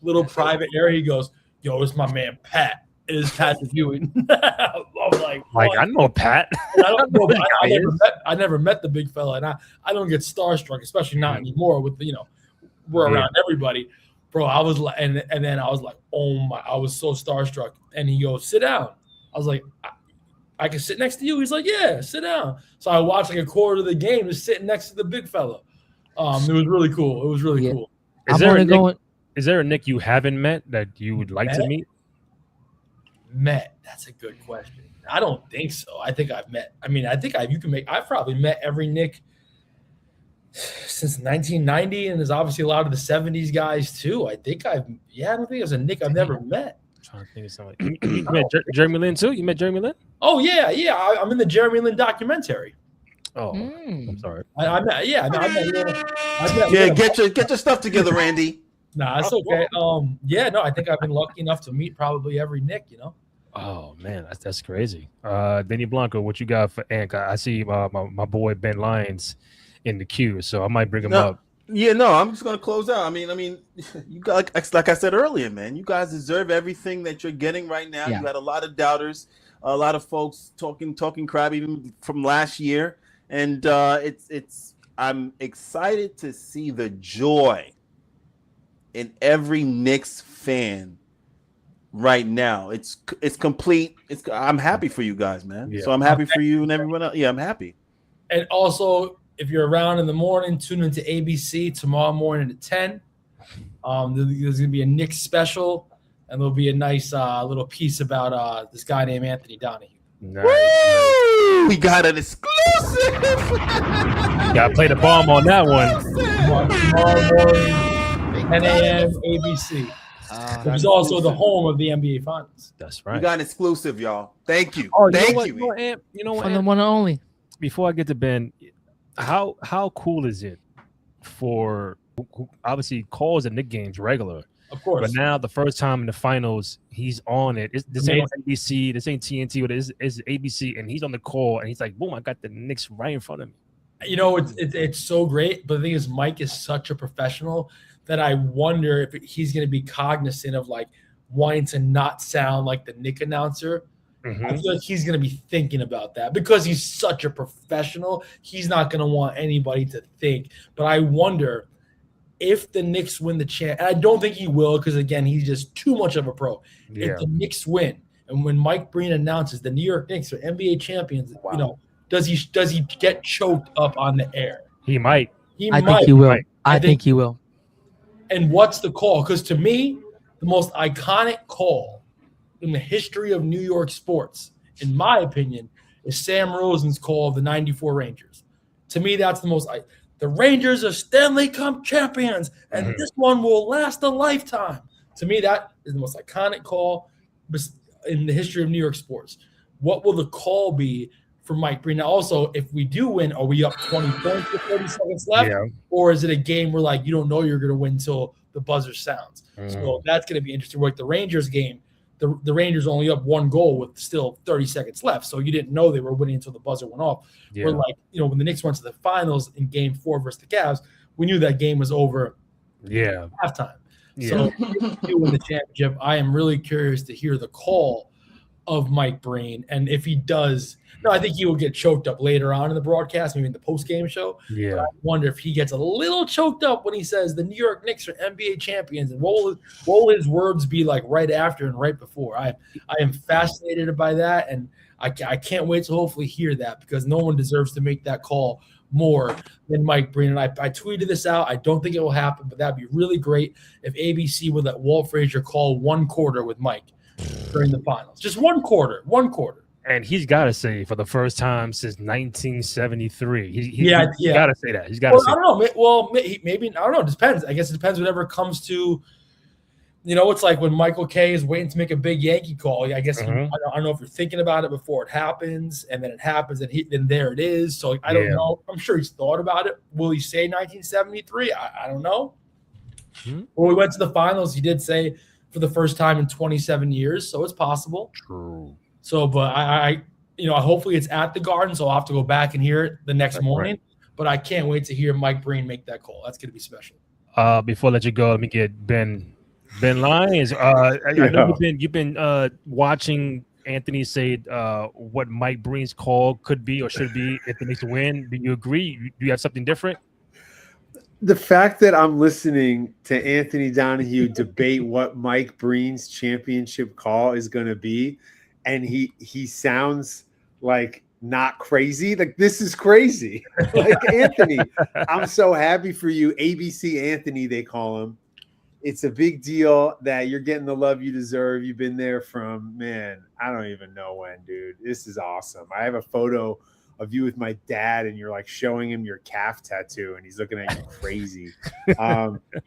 Little private area. He goes, "Yo, it's my man Pat. It is Patrick Ewing." I'm like I know Pat. I never met the big fella, and I don't get starstruck, especially not anymore with we're around everybody, bro. I was like, and then I was like, oh my, I was so starstruck. And he goes, "Sit down." I was like, I can sit next to you. He's like, "Yeah, sit down." So I watched like a quarter of the game, just sitting next to the big fella. It was really cool. It was really cool. Is there a Nick you haven't met that you would like to meet? That's a good question. I don't think so. I think I've met. I've probably met every Nick since 1990, and there's obviously a lot of the 70s guys too. I don't think there's a Nick I've never met. I'm trying to think of somebody. You met Jeremy Lin too? You met Jeremy Lin? Oh yeah. I'm in the Jeremy Lin documentary. Oh, I'm sorry. I met get your stuff together, Randy. Nah, it's okay. I think I've been lucky enough to meet probably every Nick. Oh man, that's crazy. Denny Blanco, what you got for Ant? I see my boy Ben Lyons in the queue, so I might bring him up. Yeah, no, I'm just gonna close out. I mean, you got like I said earlier, man. You guys deserve everything that you're getting right now. Yeah. You had a lot of doubters, a lot of folks talking crap even from last year, and I'm excited to see the joy in every Knicks fan right now. It's complete. I'm happy for you guys, man. Yeah. So I'm happy for you and everyone else. Yeah, I'm happy. And also, if you're around in the morning, tune into ABC tomorrow morning at 10. There's gonna be a Knicks special, and there'll be a nice little piece about this guy named Anthony Donahue. Nice. We got an exclusive. Gotta play the bomb on that one. Tomorrow morning, 10 a.m. ABC. Which is also the home of the NBA Finals. That's right. We got an exclusive, y'all. Thank you. Thank you. You know what? From the one and only. Before I get to Ben, how cool is it for who obviously calls the Knicks games regular? Of course. But now the first time in the finals, he's on it. This ain't NBC, this ain't TNT, but it's ABC, and he's on the call, and he's like, boom, I got the Knicks right in front of me. It's so great. But the thing is, Mike is such a professional that I wonder if he's going to be cognizant of like wanting to not sound like the Knicks announcer I feel like he's going to be thinking about that because he's such a professional. He's not going to want anybody to think. But I wonder if the Knicks win the champ. And I don't think he will because, again, he's just too much of a pro. Yeah. If the Knicks win, and when Mike Breen announces the New York Knicks are NBA champions, does he get choked up on the air? He might. I think he will. I think he will. And what's the call? Because to me, the most iconic call in the history of New York sports, in my opinion, is Sam Rosen's call of the 94 Rangers. To me, that's the most the Rangers are Stanley Cup champions, and this one will last a lifetime. To me, that is the most iconic call in the history of New York sports. What will the call be for Mike Breen? Now, also, if we do win, are we up 20 points with 30 seconds left? Yeah. Or is it a game where, like, you don't know you're going to win until the buzzer sounds? So that's going to be interesting. Like the Rangers game, the Rangers only up 1 goal with still 30 seconds left. So you didn't know they were winning until the buzzer went off. Yeah. Where, like, when the Knicks went to the finals in game 4 versus the Cavs, we knew that game was over halftime. Yeah. So if you win the championship, I am really curious to hear the call of Mike Breen. And if he does, I think he will get choked up later on in the broadcast, maybe in the post-game show. Yeah. But I wonder if he gets a little choked up when he says the New York Knicks are NBA champions. And what will his words be like right after and right before? I am fascinated by that, and I can't wait to hopefully hear that because no one deserves to make that call more than Mike Breen. And I tweeted this out. I don't think it will happen, but that'd be really great if ABC would let Walt Frazier call 1 quarter with Mike during the finals. Just 1 quarter. And he's got to say for the first time since 1973. He's got to say that. He's got to say I don't know. Well, maybe, I don't know. It depends. I guess it depends whatever comes to, it's like when Michael Kay is waiting to make a big Yankee call. I guess I don't know if you're thinking about it before it happens, and then it happens, and then there it is. So I don't know. I'm sure he's thought about it. Will he say 1973? I don't know. When we went to the finals, he did say for the first time in 27 years, so it's possible. True. So, but I hopefully it's at the Garden, so I'll have to go back and hear it the next morning. Right. But I can't wait to hear Mike Breen make that call. That's going to be special. Before I let you go, let me get Ben Lyons. I know you've been watching Anthony say what Mike Breen's call could be or should be if the Knicks win. Do you agree? Do you have something different? The fact that I'm listening to Anthony Donahue debate what Mike Breen's championship call is going to be, and he sounds like not crazy. Like, this is crazy. Like, Anthony, I'm so happy for you. ABC Anthony, they call him. It's a big deal that you're getting the love you deserve. You've been there from, man, I don't even know when, dude. This is awesome. I have a photo of you with my dad, and you're like showing him your calf tattoo, and he's looking at you crazy.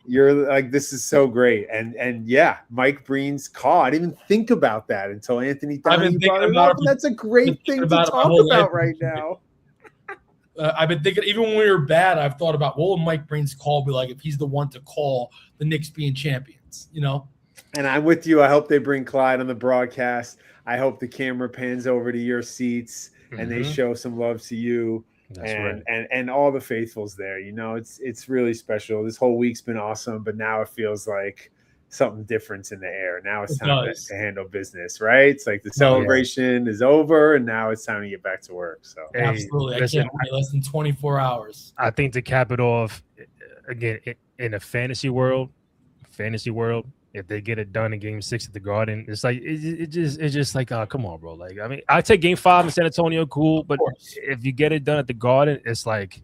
You're like, this is so great. And yeah, Mike Breen's call. I didn't even think about that until Anthony Donahue brought it up. That's a great thing to talk about right now. I've been thinking, even when we were bad, I've thought about what will Mike Breen's call be like if he's the one to call the Knicks being champions, And I'm with you. I hope they bring Clyde on the broadcast. I hope the camera pans over to your seats and they show some love to you. That's and, right. and all the faithfuls there. It's really special. This whole week's been awesome, but now it feels like something different's in the air. Now it's time to handle business, right? It's like the celebration is over, and now it's time to get back to work. So absolutely, I can't wait. Less than 24 hours. I think to cap it off, again, in a fantasy world, if they get it done in Game 6 at the Garden, it's like it's just like, come on, bro. Like, I mean, I take Game 5 in San Antonio, cool, but if you get it done at the Garden, it's like,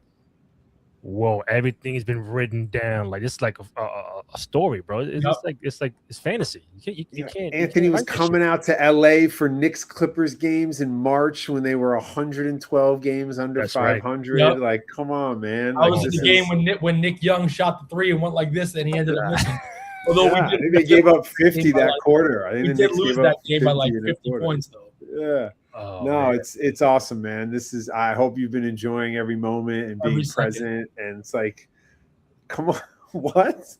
whoa, everything's been written down. Like, it's like a story, bro. It's just like it's fantasy. You can't. Anthony was coming out to LA for Knicks Clippers games in March when they were 112 games under That's 500. Right. Yep. Like, come on, man. I was at the game when Nick Young shot the 3 and went like this, and he ended up missing. Although I think they gave up 50 that quarter. I think we did lose that game by like 50 points, though. Yeah. Oh, no, man. it's awesome, man. I hope you've been enjoying every moment and being present. And it's like, come on, what?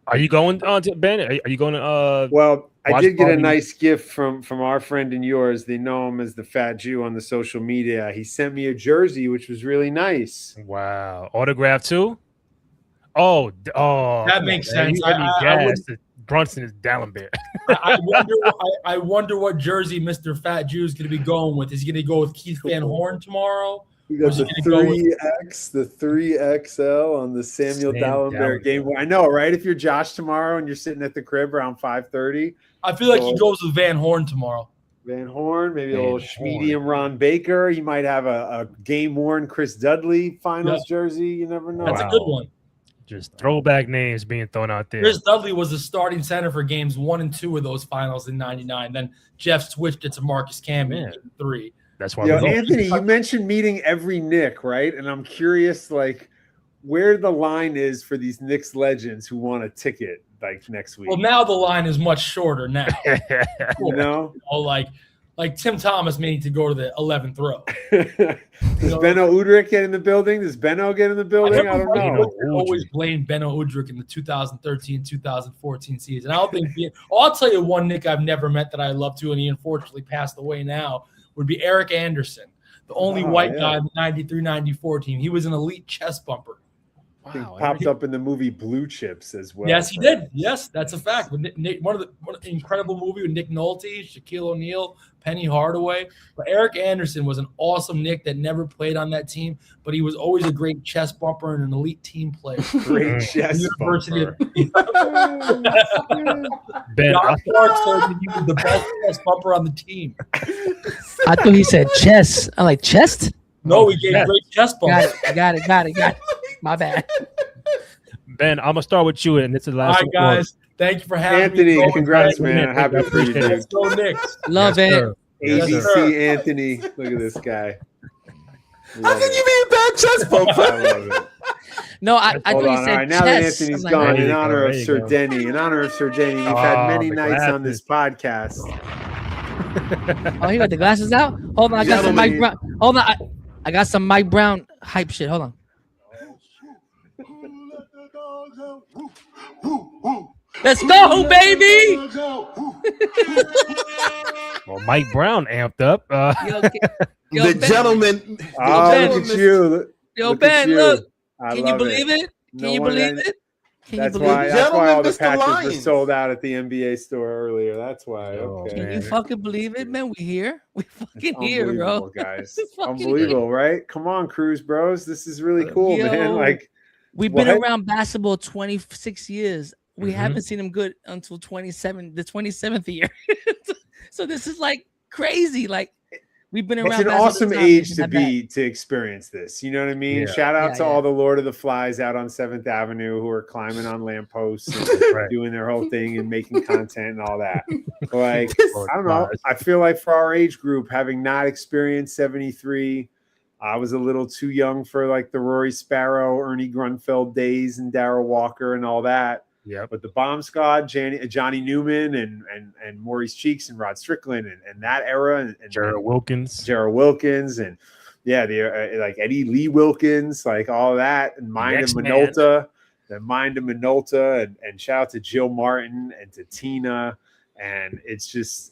Are you going to Ben? Are you going to? Well, I did get a party? nice gift from our friend and yours. They know him as the Fat Jew on the social media. He sent me a jersey, which was really nice. Wow, autograph too. Oh, that makes sense. Brunson is D'Alembert. I wonder what jersey Mr. Fat Jew is going to be going with. Is he going to go with Keith Van Horn tomorrow? You got the 3X, the 3XL on the Samuel D'Alembert game. I know, right? If you're Josh tomorrow and you're sitting at the crib around 5:30, I feel like he goes with Van Horn tomorrow. Van Horn, maybe a little medium Ron Baker. He might have a game-worn Chris Dudley finals jersey. You never know. That's a good one. Just throwback names being thrown out there. Chris Dudley was the starting center for games 1 and 2 of those finals in '99. Then Jeff switched it to Marcus Camby in 3. That's why. Anthony, you mentioned meeting every Knick, right? And I'm curious, like, where the line is for these Knicks legends who want a ticket, like next week. Well, now the line is much shorter now. Like Tim Thomas may need to go to the 11th row. Does Benno Udrih get in the building? Does Benno get in the building? I don't know. I always blame Benno Udrih in the 2013-2014 season. I don't think. I'll tell you one Knick I've never met that I love to, and he unfortunately passed away now, would be Eric Anderson, the only white guy in the 93-94 team. He was an elite chest bumper. He popped up in the movie Blue Chips as well. Yes, he did. Yes, that's a fact. One of the incredible movie with Nick Nolte, Shaquille O'Neal, Penny Hardaway. But Eric Anderson was an awesome Knick that never played on that team, but he was always a great chest bumper and an elite team player. Great chest bumper. Ben, Clark told me he was the best chest bumper on the team. I thought he said chest. I'm like, chest? No, he gave great chest bumper. Got it. My bad. Ben, I'm gonna start with you, and this is the last. All right, guys. Thank you for having me. Anthony, congrats, man. Happy for you, dude. Let's go Knicks. Love it. ABC Anthony. Look at this guy. How can you be a bad chest bumper? I love it. No, I Hold thought on. he said All right, now that Anthony's gone, in honor of Sir Denny, we've had many nights on this podcast. Oh, he got the glasses out? Hold on, I got some Mike Brown. Hold on, I got some Mike Brown hype shit. Hold on. Let's go, baby! Well, Mike Brown amped up. The Ben. gentleman. Oh, Ben. look at you. Yo, Look Ben, at you. look. I Can you love believe it? Can you believe it? That's why all the patches were sold out at the NBA store earlier. That's why. Okay. Can you fucking believe it, man? We here. We fucking here, bro. Guys. Unbelievable, right? Come on, Cruz Bros. This is really cool, man. Like, we've been around basketball 26 years. We haven't seen him good until the 27th year. So this is like crazy. Like, we've been around. It's an awesome age to experience this. You know what I mean? Yeah. Shout out to all the Lord of the Flies out on 7th Avenue who are climbing on lampposts and doing their whole thing and making content and all that. Like, I don't know. I feel like for our age group, having not experienced 73, I was a little too young for like the Rory Sparrow, Ernie Grunfeld days and Darrell Walker and all that. Yeah, but the Bomb Squad, Johnny Newman and Maurice Cheeks and Rod Strickland and that era and Gerald Wilkins and the like Eddie Lee Wilkins, like all that, and Mind of Minolta, and shout out to Jill Martin and to Tina, and it's just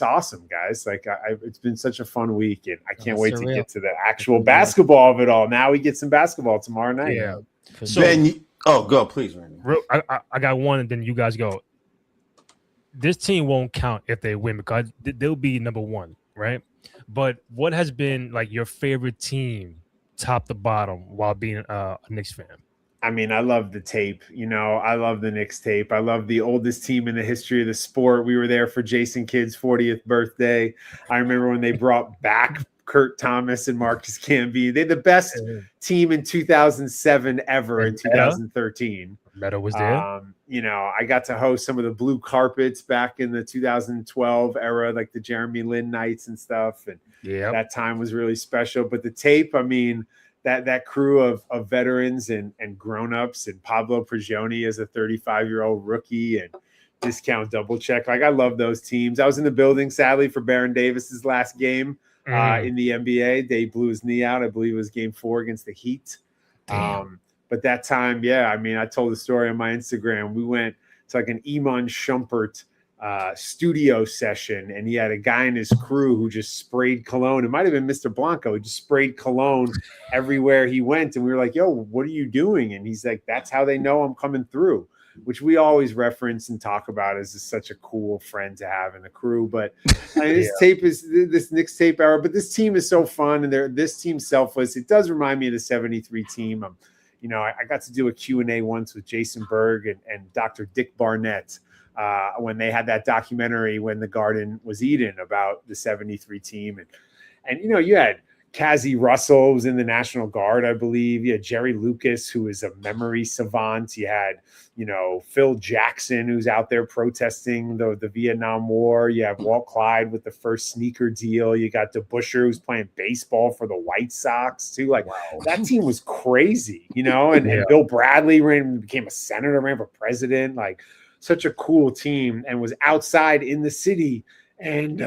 awesome, guys. Like it's been such a fun week, and I can't wait to get to the actual basketball of it all. Now we get some basketball tomorrow night. Yeah. So Ben, go please, Randy. I got one, and then you guys go. This team won't count if they win because they'll be number one, right? But what has been like your favorite team, top to bottom, while being a Knicks fan? I mean, I love the tape. You know, I love the Knicks tape. I love the oldest team in the history of the sport. We were there for Jason Kidd's 40th birthday. I remember when they brought back Kurt Thomas and Marcus Camby. They're the best team in 2007 ever in 2013. Meta was there. You know, I got to host some of the blue carpets back in the 2012 era, like the Jeremy Lin nights and stuff. And that time was really special. But the tape, I mean, that crew of veterans and grown-ups and Pablo Prigioni as a 35-year-old rookie and Discount Double Check. Like, I love those teams. I was in the building, sadly, for Baron Davis's last game in the NBA. Dave blew his knee out. I believe it was game 4 against the Heat. But that time, I mean, I told the story on my Instagram. We went to like an Iman Shumpert studio session, and he had a guy in his crew who just sprayed cologne. It might have been Mr. Blanco. He just sprayed cologne everywhere he went. And we were like, yo, what are you doing? And he's like, that's how they know I'm coming through. which we always reference and talk about as just such a cool friend to have in the crew. But I mean, this Knicks tape era, but this team is so fun and this team's selfless. It does remind me of the 73 team. I got to do a Q&A once with Jason Berg and Dr. Dick Barnett when they had that documentary When the Garden Was Eden about the 73 team. And you had Cassie Russell, who's in the National Guard, I believe. You had Jerry Lucas, who is a memory savant. You had, Phil Jackson, who's out there protesting the Vietnam War. You have Walt Clyde with the first sneaker deal. You got DeBusschere, who's playing baseball for the White Sox, too. Like, that team was crazy, and Bill Bradley became a senator, ran for president. Like, such a cool team, and was outside in the city. And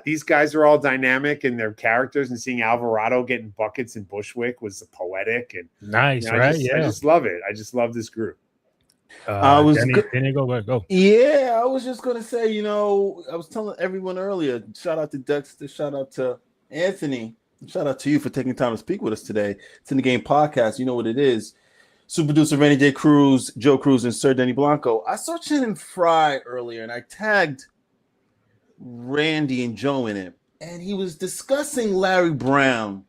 these guys are all dynamic in their characters, and seeing Alvarado getting buckets in Bushwick was poetic and nice, right? I just love it. I just love this group. Go. Yeah, I was just gonna say, I was telling everyone earlier. Shout out to Dexter. Shout out to Anthony. Shout out to you for taking time to speak with us today. It's In the Game podcast. You know what it is. Super producer Randy J. Cruz, Joe Cruz, and Sir Denny Blanco. I saw Shannon Fry earlier, and I tagged Randy and Joe in it, and he was discussing Larry Brown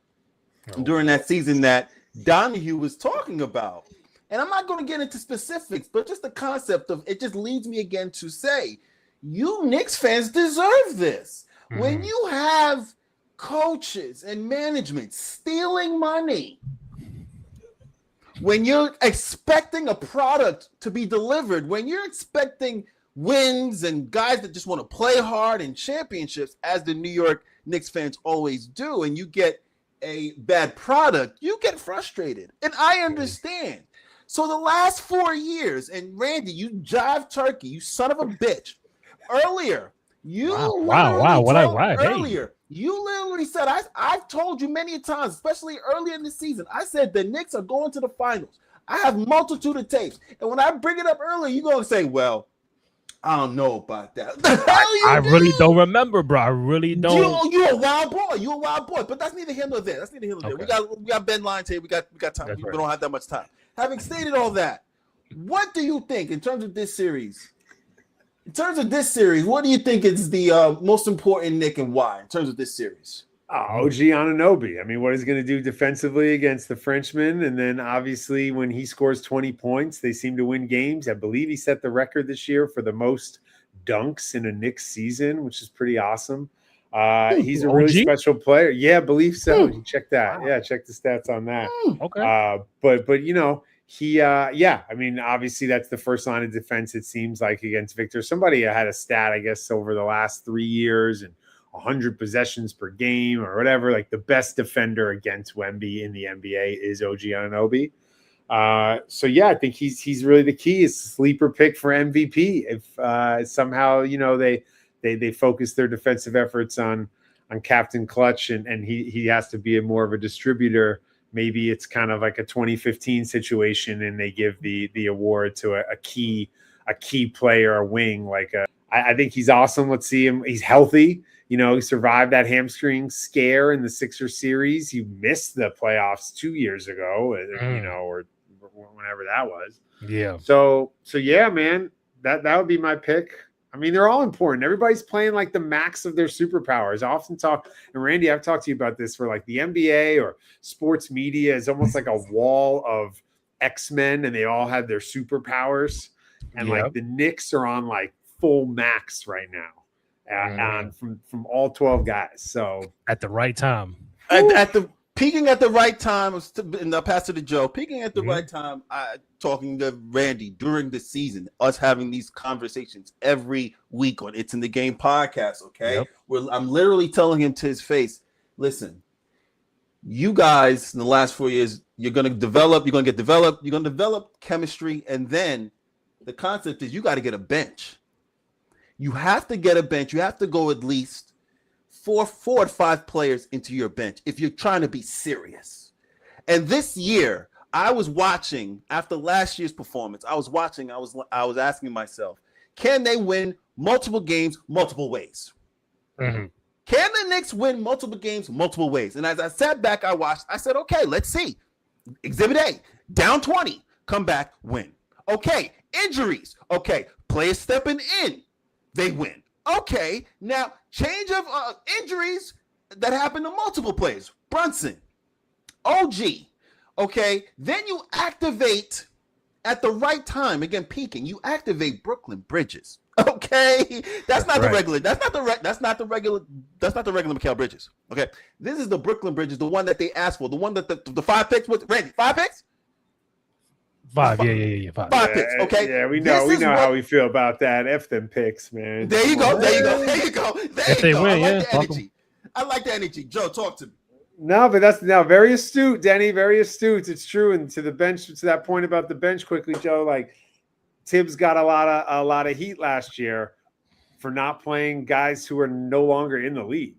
during that season that Donahue was talking about. And I'm not going to get into specifics, but just the concept of it just leads me again to say, you Knicks fans deserve this. Mm-hmm. When you have coaches and management stealing money, when you're expecting a product to be delivered, when you're expecting wins and guys that just want to play hard in championships, as the New York Knicks fans always do, and you get a bad product, you get frustrated. And I understand. So the last 4 years, and Randy, you jive turkey, you son of a bitch. Earlier, you literally said, I've told you many times, especially earlier in the season, I said the Knicks are going to the finals. I have multitude of tapes. And when I bring it up earlier, you're going to say, well, I don't know about that. I really don't remember, bro. I really don't. You're a wild boy. You're a wild boy. But that's neither here nor there. Okay. We got Ben Lyons here. We got time. We don't have that much time. Having stated all that, what do you think in terms of this series? What do you think is the most important Knick and why in terms of this series? OG Anunoby. I mean, what he's going to do defensively against the Frenchman. And then obviously when he scores 20 points, they seem to win games. I believe he set the record this year for the most dunks in a Knicks season, which is pretty awesome. He's a really special player. Yeah, I believe so. You check that. Wow. Yeah, check the stats on that. Okay. But he I mean, obviously that's the first line of defense, it seems like, against Victor. Somebody had a stat, I guess, over the last 3 years and 100 possessions per game or whatever. Like, the best defender against Wemby in the NBA is OG Anunoby. So yeah, I think he's really the key. It's a sleeper pick for MVP. If somehow they focus their defensive efforts on Captain Clutch and he has to be more of a distributor. Maybe it's kind of like a 2015 situation, and they give the award to a key player, a wing. I think he's awesome. Let's see him. He's healthy. He survived that hamstring scare in the Sixers series. He missed the playoffs 2 years ago, or whenever that was. Yeah. So yeah, man, that would be my pick. I mean, they're all important. Everybody's playing like the max of their superpowers. I often talk, and Randy, I've talked to you about this, for like the NBA or sports media is almost like a wall of X-Men, and they all have their superpowers. And like the Knicks are on like full max right now, from all 12 guys. So at the right time, peaking at the right time, and I'll pass it to Joe. Peaking at the right time, talking to Randy during the season, us having these conversations every week on It's in the Game podcast, okay? Yep. I'm literally telling him to his face, listen, you guys in the last 4 years, you're going to get develop chemistry, and then the concept is you got to get a bench. You have to get a bench. You have to go at least 4 or 5 players into your bench if you're trying to be serious. And this year, I was watching after last year's performance. I was asking myself, can they win multiple games multiple ways? Mm-hmm. Can the Knicks win multiple games multiple ways? And as I sat back, I watched. I said, okay, let's see. Exhibit A, down 20, come back, win. Okay, injuries. Okay, players stepping in, they win. Okay, now change of injuries that happen to multiple players. Brunson, OG. Okay, then you activate at the right time, again peaking, you activate Brooklyn Bridges. Okay, that's not the regular. That's not the regular. That's not the regular Mikal Bridges. Okay, this is the Brooklyn Bridges, the one that they asked for, the one that the 5 picks was. Randy, 5 picks. 5, yeah, 5. 5 picks. Okay, Yeah, we know how we feel about that. F them picks, man. There you go. There you go. If they win, I like the energy. I like the energy. Joe, talk to me. No, but that's now very astute, Denny. Very astute. It's true. And to the bench, to that point about the bench, quickly, Joe. Like Tibbs got a lot of heat last year for not playing guys who are no longer in the league.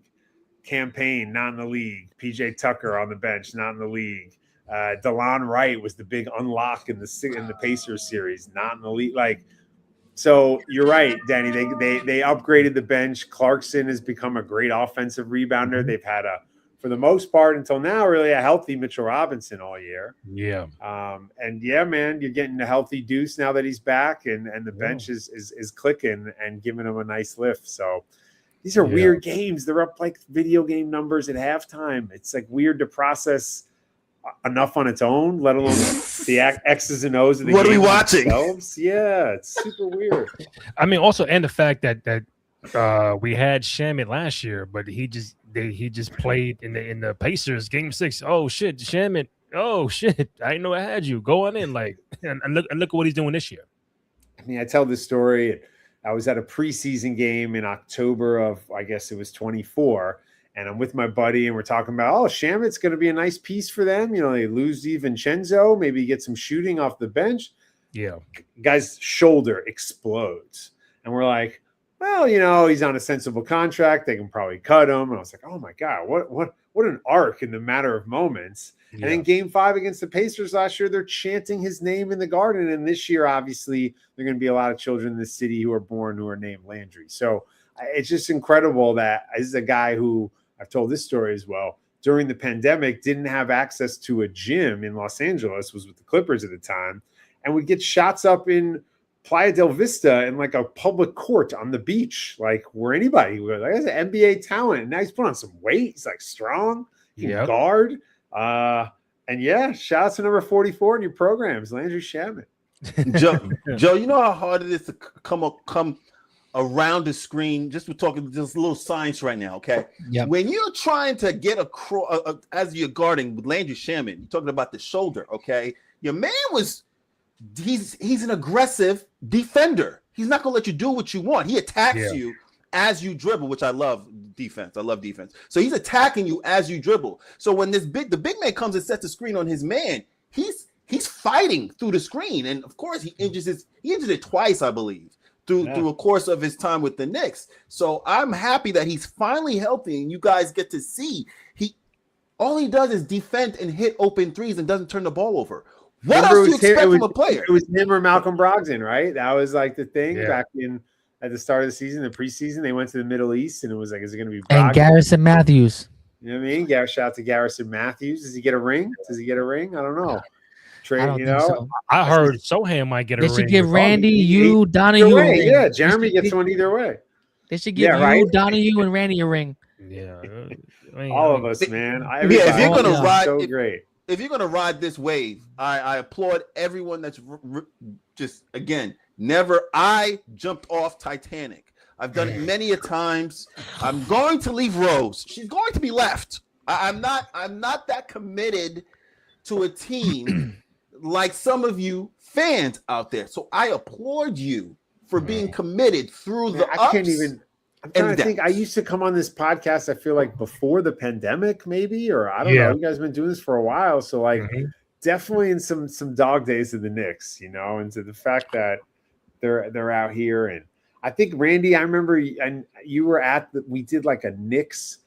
Campaign not in the league. PJ Tucker on the bench, not in the league. DeLon Wright was the big unlock in the Pacers series, not in the league. Like, so you're right, Danny. They upgraded the bench. Clarkson has become a great offensive rebounder. They've had for the most part until now, really a healthy Mitchell Robinson all year. Yeah. And yeah, man, you're getting a healthy Deuce now that he's back, and the bench is clicking and giving him a nice lift. So these are weird games. They're up like video game numbers at halftime. It's like weird to process enough on its own, let alone the X's and O's of the game. What are we watching? Themselves. Yeah, it's super weird. I mean, also, and the fact that we had Shamet last year, but he just played in the Pacers game 6. Oh shit, Shamet. Oh shit, I didn't know I had you. Go on in, like, and look at what he's doing this year. I mean, I tell this story. I was at a preseason game in October of, I guess it was 24. And I'm with my buddy, and we're talking about, Shamet's going to be a nice piece for them. You know, they lose DiVincenzo, maybe get some shooting off the bench. Yeah. Guy's shoulder explodes. And we're like, well, you know, he's on a sensible contract. They can probably cut him. And I was like, oh my God, what an arc in the matter of moments. Yeah. And in game 5 against the Pacers last year, they're chanting his name in the Garden. And this year, obviously, there are going to be a lot of children in this city who are born who are named Landry. So it's just incredible that this is a guy who, I've told this story as well, during the pandemic, didn't have access to a gym in Los Angeles, was with the Clippers at the time, and would get shots up in Playa del Vista in like a public court on the beach, like where anybody would. Like, that's an NBA talent. And now he's put on some weight. He's like strong. He can guard. And yeah, shout out to number 44 in your programs, Landry Shamet. Joe, you know how hard it is to come around the screen. Just we're talking just a little science right now, okay? Yeah. When you're trying to get across as you're guarding with Landry Shamet, you're talking about the shoulder, okay? Your man he's an aggressive defender. He's not gonna let you do what you want. He attacks you as you dribble, which I love defense. I love defense. So he's attacking you as you dribble. So when the big man comes and sets a screen on his man, he's fighting through the screen, and of course he injures it twice, I believe. Through a course of his time with the Knicks. So I'm happy that he's finally healthy, and you guys get to see all he does is defend and hit open threes and doesn't turn the ball over. What else do you expect from a player? It was him or Malcolm Brogdon, right? That was like the thing back at the start of the season, the preseason. They went to the Middle East, and it was like, is it going to be Brogdon? And Garrison Matthews? You know what I mean? Shout out to Garrison Matthews. Does he get a ring? I don't know. Trade, so. I heard Sohan might get a ring. They should give Randy, you, Donahue. Yeah, Jeremy gets one either way. They should give you, Donahue, and Randy a ring. Yeah, all of us, man. If you're gonna ride, so great. If you're gonna ride this wave, I applaud everyone that's just again. I jumped off Titanic. I've done it many a times. I'm going to leave Rose. She's going to be left. I'm not that committed to a team like some of you fans out there. So I applaud you for being committed through the ups. I'm trying to think. I used to come on this podcast, I feel like before the pandemic, maybe, or I don't know. You guys have been doing this for a while. So like definitely in some dog days of the Knicks, and to the fact that they're out here. And I think, Randy, I remember and you were we did like a Knicks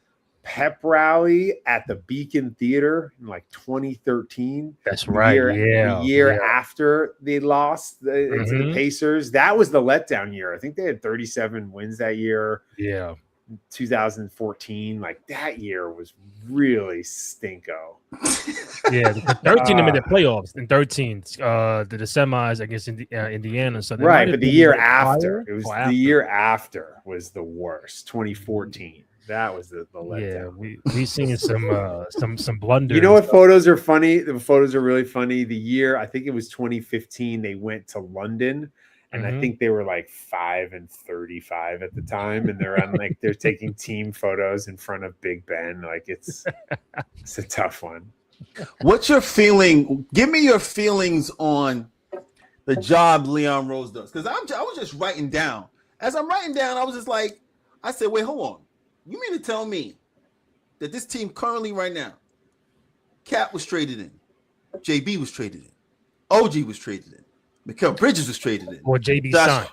pep rally at the Beacon Theater in like 2013. That's right. The year after they lost to the Pacers. That was the letdown year. I think they had 37 wins that year. Yeah. 2014, like that year was really stinko. Yeah, the 13 them in the playoffs in 13, the semis against Indiana. So they might Right, have but the been year prior after, it was or the after. year after was the worst. 2014. That was the Yeah, letdown. we seen some blunders. You know what photos are funny? The photos are really funny. The year, I think it was 2015, they went to London, and I think they were like 5-35 at the time, and they're on like they're taking team photos in front of Big Ben. Like it's a tough one. What's your feeling? Give me your feelings on the job Leon Rose does. Because I was just writing down. As I'm writing down, I was just like, I said, wait, hold on. You mean to tell me that this team currently right now, Cat was traded in, JB was traded in, OG was traded in, Mikal Bridges was traded in, Or JB signed.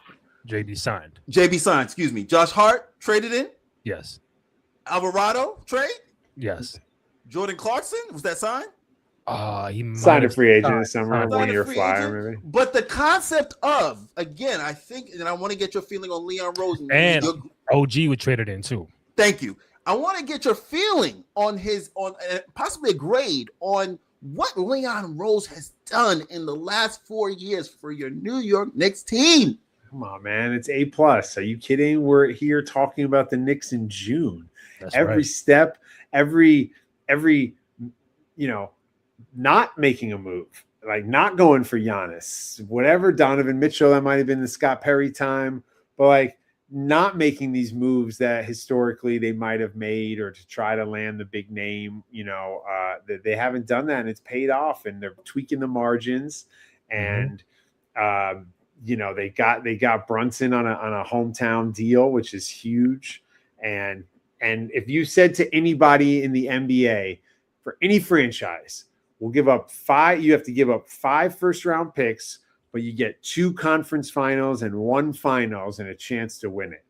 JB signed, excuse me. Josh Hart traded in. Yes. Alvarado trade. Yes. Jordan Clarkson, was that signed? He signed a free agent this summer, 1 year flyer, maybe. But the concept of, again, I think, and I want to get your feeling on Leon Rose. And OG was traded in too. Thank you. I want to get your feeling on possibly a grade on what Leon Rose has done in the last 4 years for your New York Knicks team. Come on, man. It's A+. Are you kidding? We're here talking about the Knicks in June. That's every right. step, every not making a move, like not going for Giannis, whatever Donovan Mitchell, that might have been the Scott Perry time, but like not making these moves that historically they might have made or to try to land the big name, they haven't done that, and it's paid off, and they're tweaking the margins, and they got Brunson on a hometown deal, which is huge. And if you said to anybody in the NBA, for any franchise, we'll give up 5, you have to give up 5 first-round picks, but you get 2 conference finals and 1 finals and a chance to win it.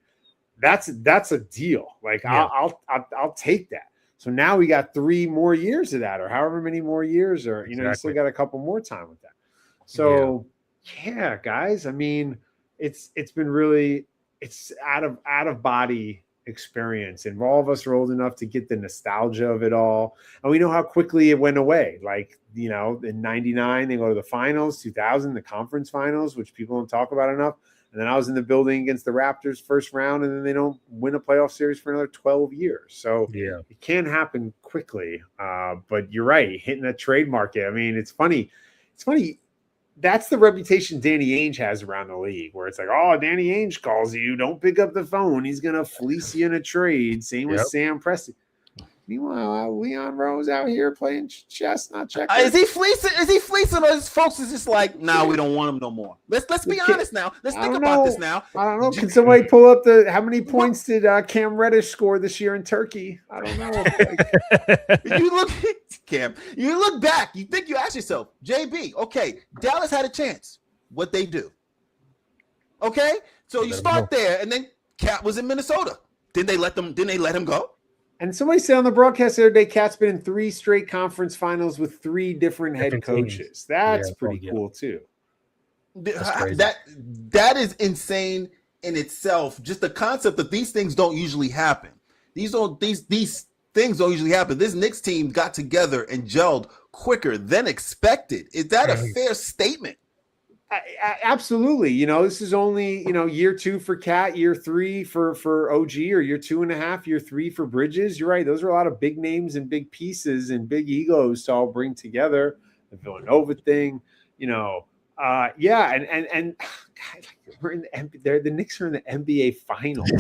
That's a deal. Like yeah. I'll take that. So now we got 3 more years of that, or however many more years, or you still got a couple more time with that. So yeah, guys. I mean, it's been really out of body experience, and all of us are old enough to get the nostalgia of it all, and we know how quickly it went away. Like in '99 they go to the finals, 2000 the conference finals, which people don't talk about enough, and then I was in the building against the Raptors first round, and then they don't win a playoff series for another 12 years. So it can happen quickly, but you're right, hitting that trade market. I mean, it's funny. That's the reputation Danny Ainge has around the league, where it's like, oh, Danny Ainge calls you, don't pick up the phone, he's going to fleece you in a trade. Same with Sam Presti. Meanwhile, Leon Rose out here playing chess, not checkers. Is he fleecing, or his folks is just like, nah, we don't want him no more? Let's be honest now. Let's think about this now. I don't know. Can somebody pull up how many points did Cam Reddish score this year in Turkey? I don't know. You look back, you think, you ask yourself, JB, okay, Dallas had a chance. What they do? Okay, so you start there, and then Cat was in Minnesota. Didn't they let him go? And somebody said on the broadcast the other day, Cat's been in 3 straight conference finals with 3 different head coaches. Teams. That's pretty cool too. That is insane in itself. Just the concept that these things don't usually happen. These things don't usually happen. This Knicks team got together and gelled quicker than expected. Is that a fair statement? Absolutely. This is only, year 2 for Cat, year 3 for OG, or year 2.5, year 3 for Bridges. You're right. Those are a lot of big names and big pieces and big egos to all bring together. The Villanova thing, and God, we're in the Knicks are in the NBA finals.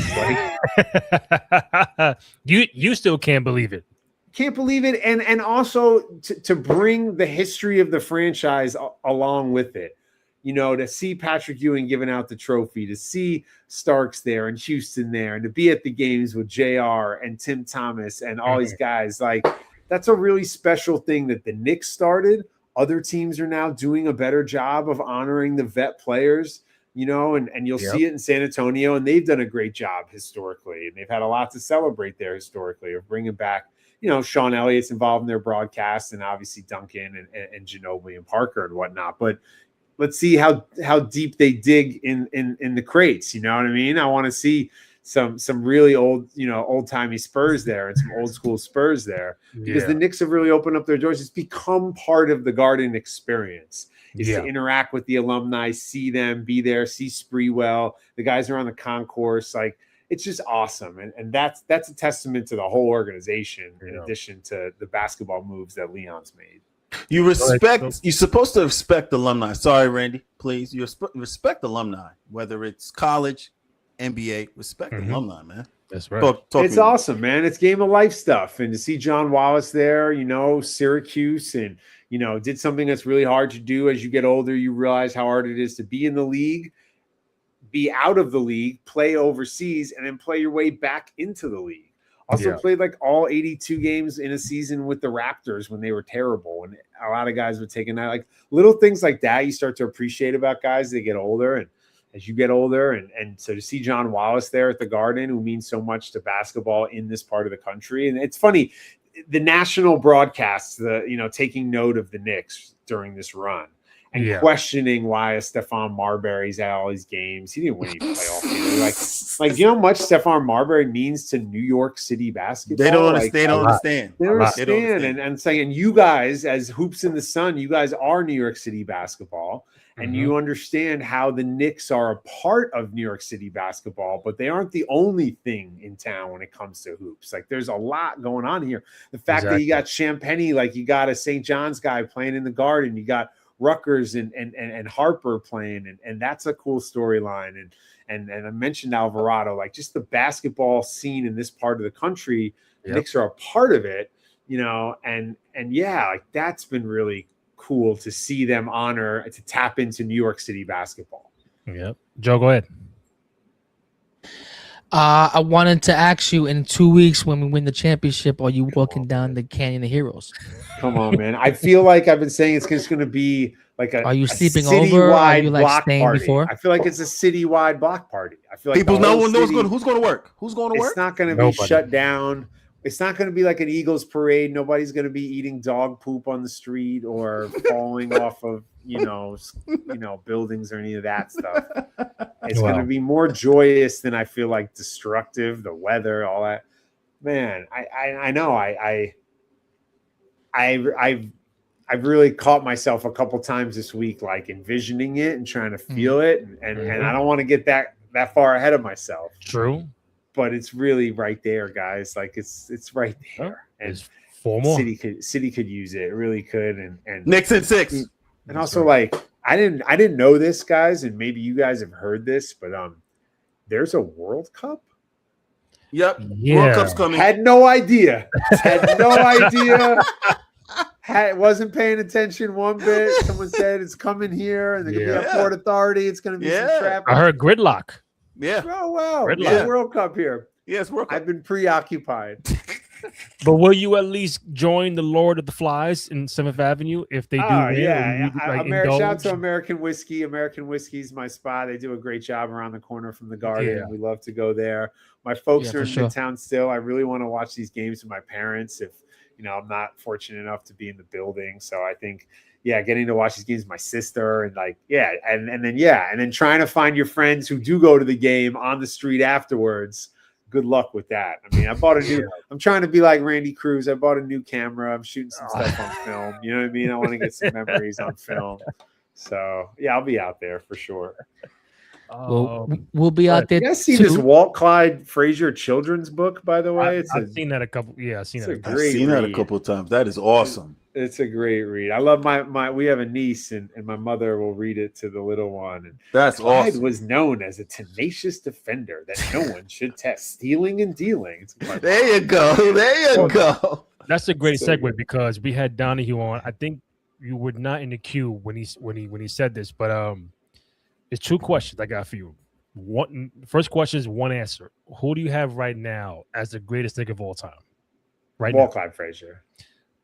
Like, you still can't believe it. Can't believe it. And also to bring the history of the franchise along with it. To see Patrick Ewing giving out the trophy, to see Starks there and Houston there, and to be at the games with JR and Tim Thomas and all these guys, like that's a really special thing that the Knicks started. Other teams are now doing a better job of honoring the vet players, and you'll see it in San Antonio, and they've done a great job historically, and they've had a lot to celebrate there historically of bringing back, Sean Elliott's involved in their broadcast, and obviously Duncan and Ginobili and Parker and whatnot, but let's see how deep they dig in the crates. You know what I mean? I want to see some really old, old timey Spurs there and some old school Spurs there, because the Knicks have really opened up their doors. It's become part of the Garden experience. Is to interact with the alumni, see them, be there, see Spreewell. The guys are on the concourse. Like, it's just awesome. And that's a testament to the whole organization, in addition to the basketball moves that Leon's made. You're supposed to respect alumni. Sorry, Randy, please. You respect alumni, whether it's college, NBA, respect alumni, man. That's right. It's awesome, man. It's game of life stuff. And to see John Wallace there, Syracuse, and, did something that's really hard to do. As you get older, you realize how hard it is to be in the league, be out of the league, play overseas, and then play your way back into the league. Also played like all 82 games in a season with the Raptors when they were terrible. And a lot of guys were taking that. Like, little things like that you start to appreciate about guys as they get older. And as you get older, and so to see John Wallace there at the Garden, who means so much to basketball in this part of the country. And it's funny, the national broadcasts, taking note of the Knicks during this run and questioning why Stephon Marbury's at all these games. He didn't win any playoff games. Like, you know how much Stephon Marbury means to New York City basketball? They don't understand. They don't understand. And saying, you guys, as Hoops in the Sun, you guys are New York City basketball. And you understand how the Knicks are a part of New York City basketball, but they aren't the only thing in town when it comes to hoops. Like, there's a lot going on here. The fact that you got Champagny, like you got a St. John's guy playing in the Garden, you got Rutgers and Harper playing, and that's a cool storyline. And I mentioned Alvarado, like, just the basketball scene in this part of the country. The Knicks are a part of it, and like, that's been really cool to see them to tap into New York City basketball. Yep. Joe, go ahead. I wanted to ask you, in 2 weeks when we win the championship, are you walking down the Canyon of Heroes? Come on, man. I feel like I've been saying it's just going to be like are you sleeping over? Or are you like staying party. before? I feel like it's a citywide block party. I feel like no one knows who's going to work. Who's going to work? It's not going to be shut down. It's not going to be like an Eagles parade. Nobody's going to be eating dog poop on the street or falling off of, buildings or any of that stuff. It's going to be more joyous than I feel like destructive, the weather, all that. Man, I know. I've really caught myself a couple times this week, like envisioning it and trying to feel it. And I don't want to get that far ahead of myself. True. But it's really right there, guys. Like, it's right there. And it's 4 more. City could use it. It really could. And Knicks in 6. And also, like, I didn't know this, guys, and maybe you guys have heard this, but there's a World Cup. Yep. Yeah. World Cup's coming. Had no idea. Wasn't paying attention one bit. Someone said it's coming here, and they're gonna be at Port Authority. It's gonna be some traffic. I heard gridlock. Yeah. Oh wow. Gridlock. World Cup here. Yes, World Cup. I've been preoccupied. But will you at least join the Lord of the Flies in 7th Avenue if they do win? Yeah. Indulge? Shout out to American Whiskey. American Whiskey's my spot. They do a great job around the corner from the Garden. Yeah. We love to go there. My folks are in sure. Midtown still. I really want to watch these games with my parents if I'm not fortunate enough to be in the building. So I think, getting to watch these games with my sister and and then trying to find your friends who do go to the game on the street afterwards. Good luck with that. I mean, I bought a new. I'm trying to be like Randy Cruz. I bought a new camera. I'm shooting some stuff on film. You know what I mean? I want to get some memories on film. So I'll be out there for sure. We'll be out there. You guys see this Walt Clyde Frazier children's book, by the way? I've seen that a couple. Yeah, I've seen that. I've seen that a couple of times. That is awesome. It's a great read. I love my we have a niece and my mother will read it to the little one. And that's Clyde awesome. Was known as a tenacious defender that no one should test. Stealing and dealing. There you go. There you go. That's a great segue because we had Donahue on. I think you were not in the queue when he said this, but there's 2 questions I got for you. First question is 1 answer. Who do you have right now as the greatest Knick of all time? Right Walt now. Clyde Frazier.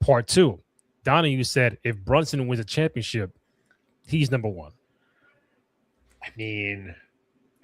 Part 2. Donahue said if Brunson wins a championship, he's number 1. I mean,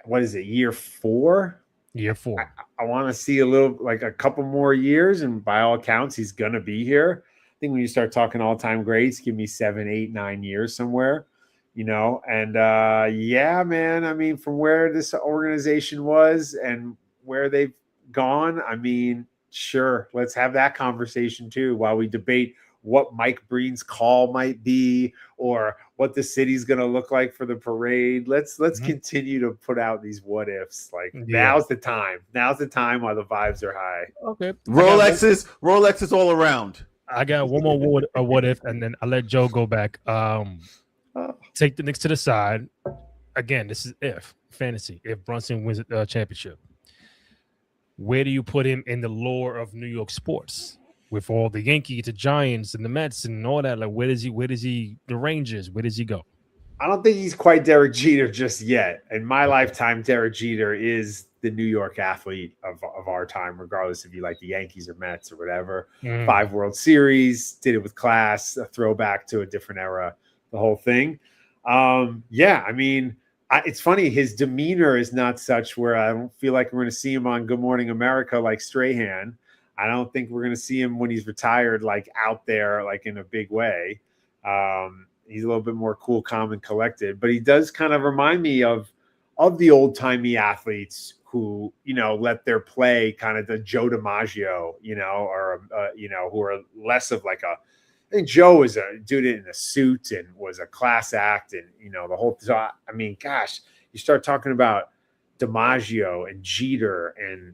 what is it? Year 4? Year 4. I want to see a couple more years, and by all accounts, he's gonna be here. I think when you start talking all-time greats, give me 7, 8, 9 years somewhere. And man, I mean, from where this organization was and where they've gone, I mean, sure, let's have that conversation too while we debate what Mike Breen's call might be or what the city's going to look like for the parade. Let's continue to put out these what ifs. Like now's the time. Now's the time while the vibes are high. Okay. Rolexes all around. I got one more what if, and then I'll let Joe go back. Take the Knicks to the side. Again, this is if fantasy. If Brunson wins a championship, where do you put him in the lore of New York sports? With all the Yankees, the Giants, and the Mets, and all that, like where does he? The Rangers, where does he go? I don't think he's quite Derek Jeter just yet. In my lifetime, Derek Jeter is the New York athlete of our time, regardless if you like the Yankees or Mets or whatever. 5 World Series, did it with class, a throwback to a different era, the whole thing. Yeah, I mean, it's funny. His demeanor is not such where I don't feel like we're going to see him on Good Morning America like Strahan. I don't think we're going to see him when he's retired, like out there, like in a big way. He's a little bit more cool, calm, and collected, but he does kind of remind me of the old timey athletes who, let their play kind of the Joe DiMaggio, or, who are less of like I think Joe was a dude in a suit and was a class act and, the whole, I mean, gosh, you start talking about DiMaggio and Jeter and,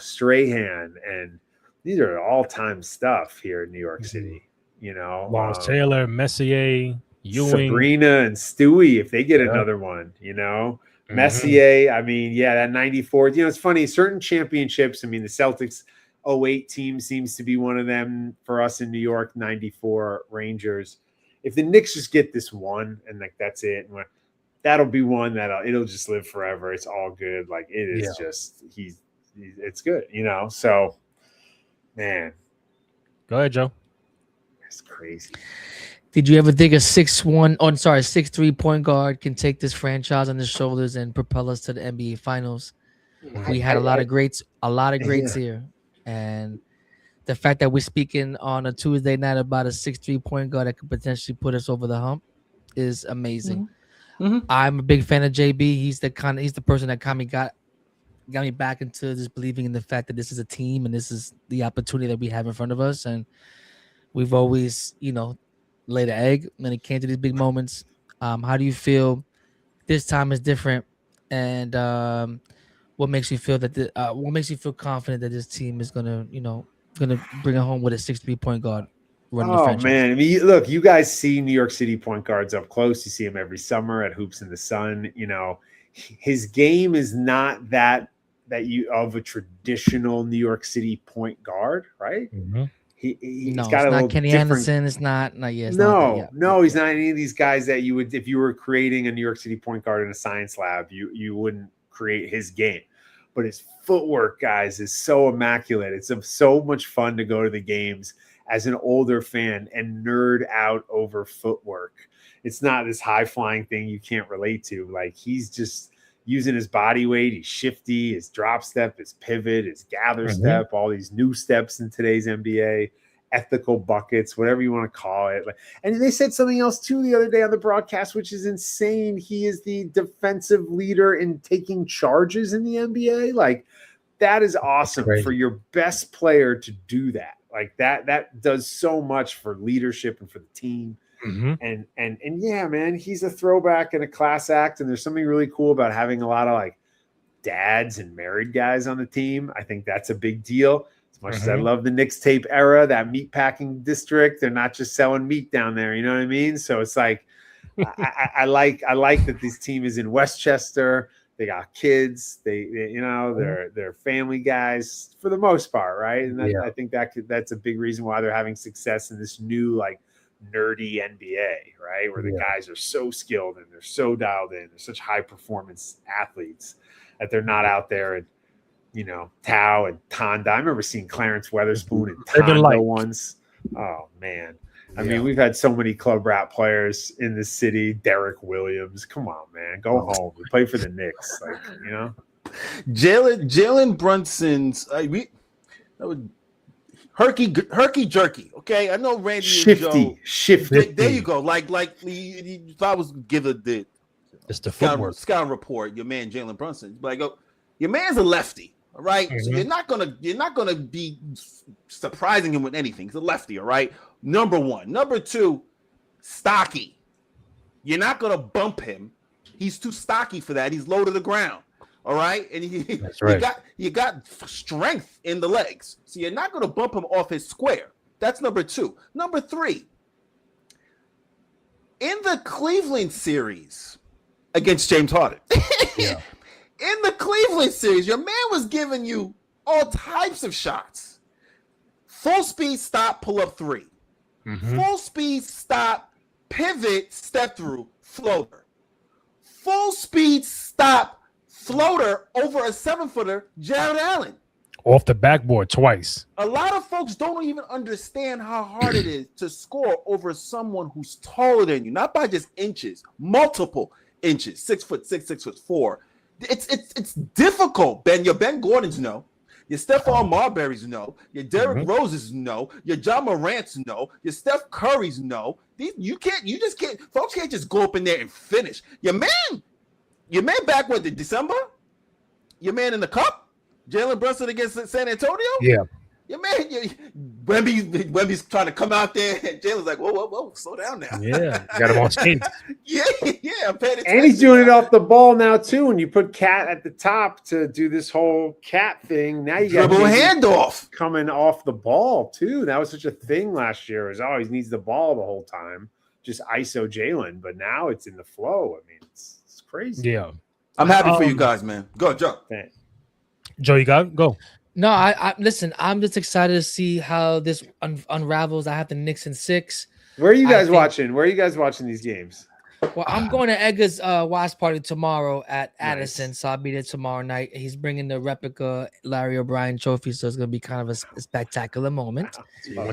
Strahan, and these are all-time stuff here in New York City, Lawrence Taylor, Messier, Ewing, Sabrina, and Stewie, if they get another one, Messier, I mean, that 94, it's funny, certain championships, I mean, the Celtics 08 team seems to be one of them for us in New York, 94 Rangers. If the Knicks just get this one and like that's it, that'll be one that it'll just live forever. It's all good. Like it is just it's good, so man. Go ahead, Joe. That's crazy. Did you ever think a 6'3" point guard can take this franchise on his shoulders and propel us to the NBA Finals? We had a lot of greats here, and the fact that we're speaking on a Tuesday night about a 6'3" point guard that could potentially put us over the hump is amazing. I'm a big fan of JB. He's the person that kind of got me back into just believing in the fact that this is a team and this is the opportunity that we have in front of us. And we've always, laid an egg when it came to these big moments. How do you feel this time is different? And what makes you feel that what makes you feel confident that this team is gonna bring it home with a 6'3" point guard running the franchise? Man, I mean, look, you guys see New York City point guards up close. You see him every summer at Hoops in the Sun. His game is not that you of a traditional New York City point guard, right? He's got a little Kenny different... Anderson. It's not. He's not any of these guys that you would, if you were creating a New York City point guard in a science lab, you wouldn't create his game. But his footwork, guys, is so immaculate. It's so much fun to go to the games as an older fan and nerd out over footwork. It's not this high flying thing you can't relate to. Like he's just using his body weight. He's shifty, his drop step, his pivot, his gather step, all these new steps in today's NBA, ethical buckets, whatever you want to call it. And they said something else too the other day on the broadcast, which is insane. He is the defensive leader in taking charges in the NBA. Like that is awesome for your best player to do that. Like that does so much for leadership and for the team. And yeah, man, he's a throwback and a class act. And there's something really cool about having a lot of like dads and married guys on the team. I think that's a big deal. As much as I love the Knicks tape era, that meat packing district, they're not just selling meat down there. You know what I mean? So it's like, I like that this team is in Westchester. They got kids. They're family guys for the most part, right? And I think that's a big reason why they're having success in this new like nerdy NBA, right? Where the guys are so skilled and they're so dialed in. They're such high performance athletes that they're not out there and Tao and Tonda. I remember seeing Clarence Weatherspoon and Tonda once. Oh man. I mean, we've had so many club rap players in this city. Derek Williams. Come on, man. Go home. We play for the Knicks. Jalen Brunson's herky jerky. Okay. I know Randy Shifty. There you go. Like if I was give it's the scout report, your man Jalen Brunson. Like, your man's a lefty. All right. So Mhm. you're not gonna be surprising him with anything. He's a lefty, all right. Number one. Number two, stocky. You're not gonna bump him. He's too stocky for that. He's low to the ground. All right. And That's right. you got strength in the legs. So you're not gonna bump him off his square. That's number two. Number three, in the Cleveland series against James Harden. Yeah. In the Cleveland series, your man was giving you all types of shots. Full speed stop, pull up three. Mhm. Full speed stop, pivot, step through, floater. Full speed stop, floater over a 7-footer, Jared Allen. Off the backboard twice. A lot of folks don't even understand how hard it is to score over someone who's taller than you, not by just inches, multiple inches, 6'6", 6'4". It's difficult, Ben. Your Ben Gordons know. Your Stephon Marbury's know. Your Derrick Roses know. Your John Morant's know. Your Steph Curry's know. You just can't. Folks can't just go up in there and finish. Your man back with the December. Your man in the cup. Jalen Brunson against San Antonio. Yeah. Your man, Wemby's trying to come out there, and Jalen's like, whoa, slow down now. Yeah. Got him on skates. yeah, I'm paying attention. And he's doing it off the ball now too. When you put Cat at the top to do this whole Cat thing, now you got dribble handoff coming off the ball too. That was such a thing last year. Is he needs the ball the whole time, just ISO Jalen. But now it's in the flow. I mean, it's crazy. Yeah. I'm happy for you guys, man. Go, Joe. Thanks. Joe, you got it? Go. No, I listen. I'm just excited to see how this unravels. I have the Knicks in 6. Where are you guys watching? Where are you guys watching these games? Well, I'm going to Edgar's watch party tomorrow at Addison, so I'll be there tomorrow night. He's bringing the replica Larry O'Brien trophy, so it's going to be kind of a spectacular moment.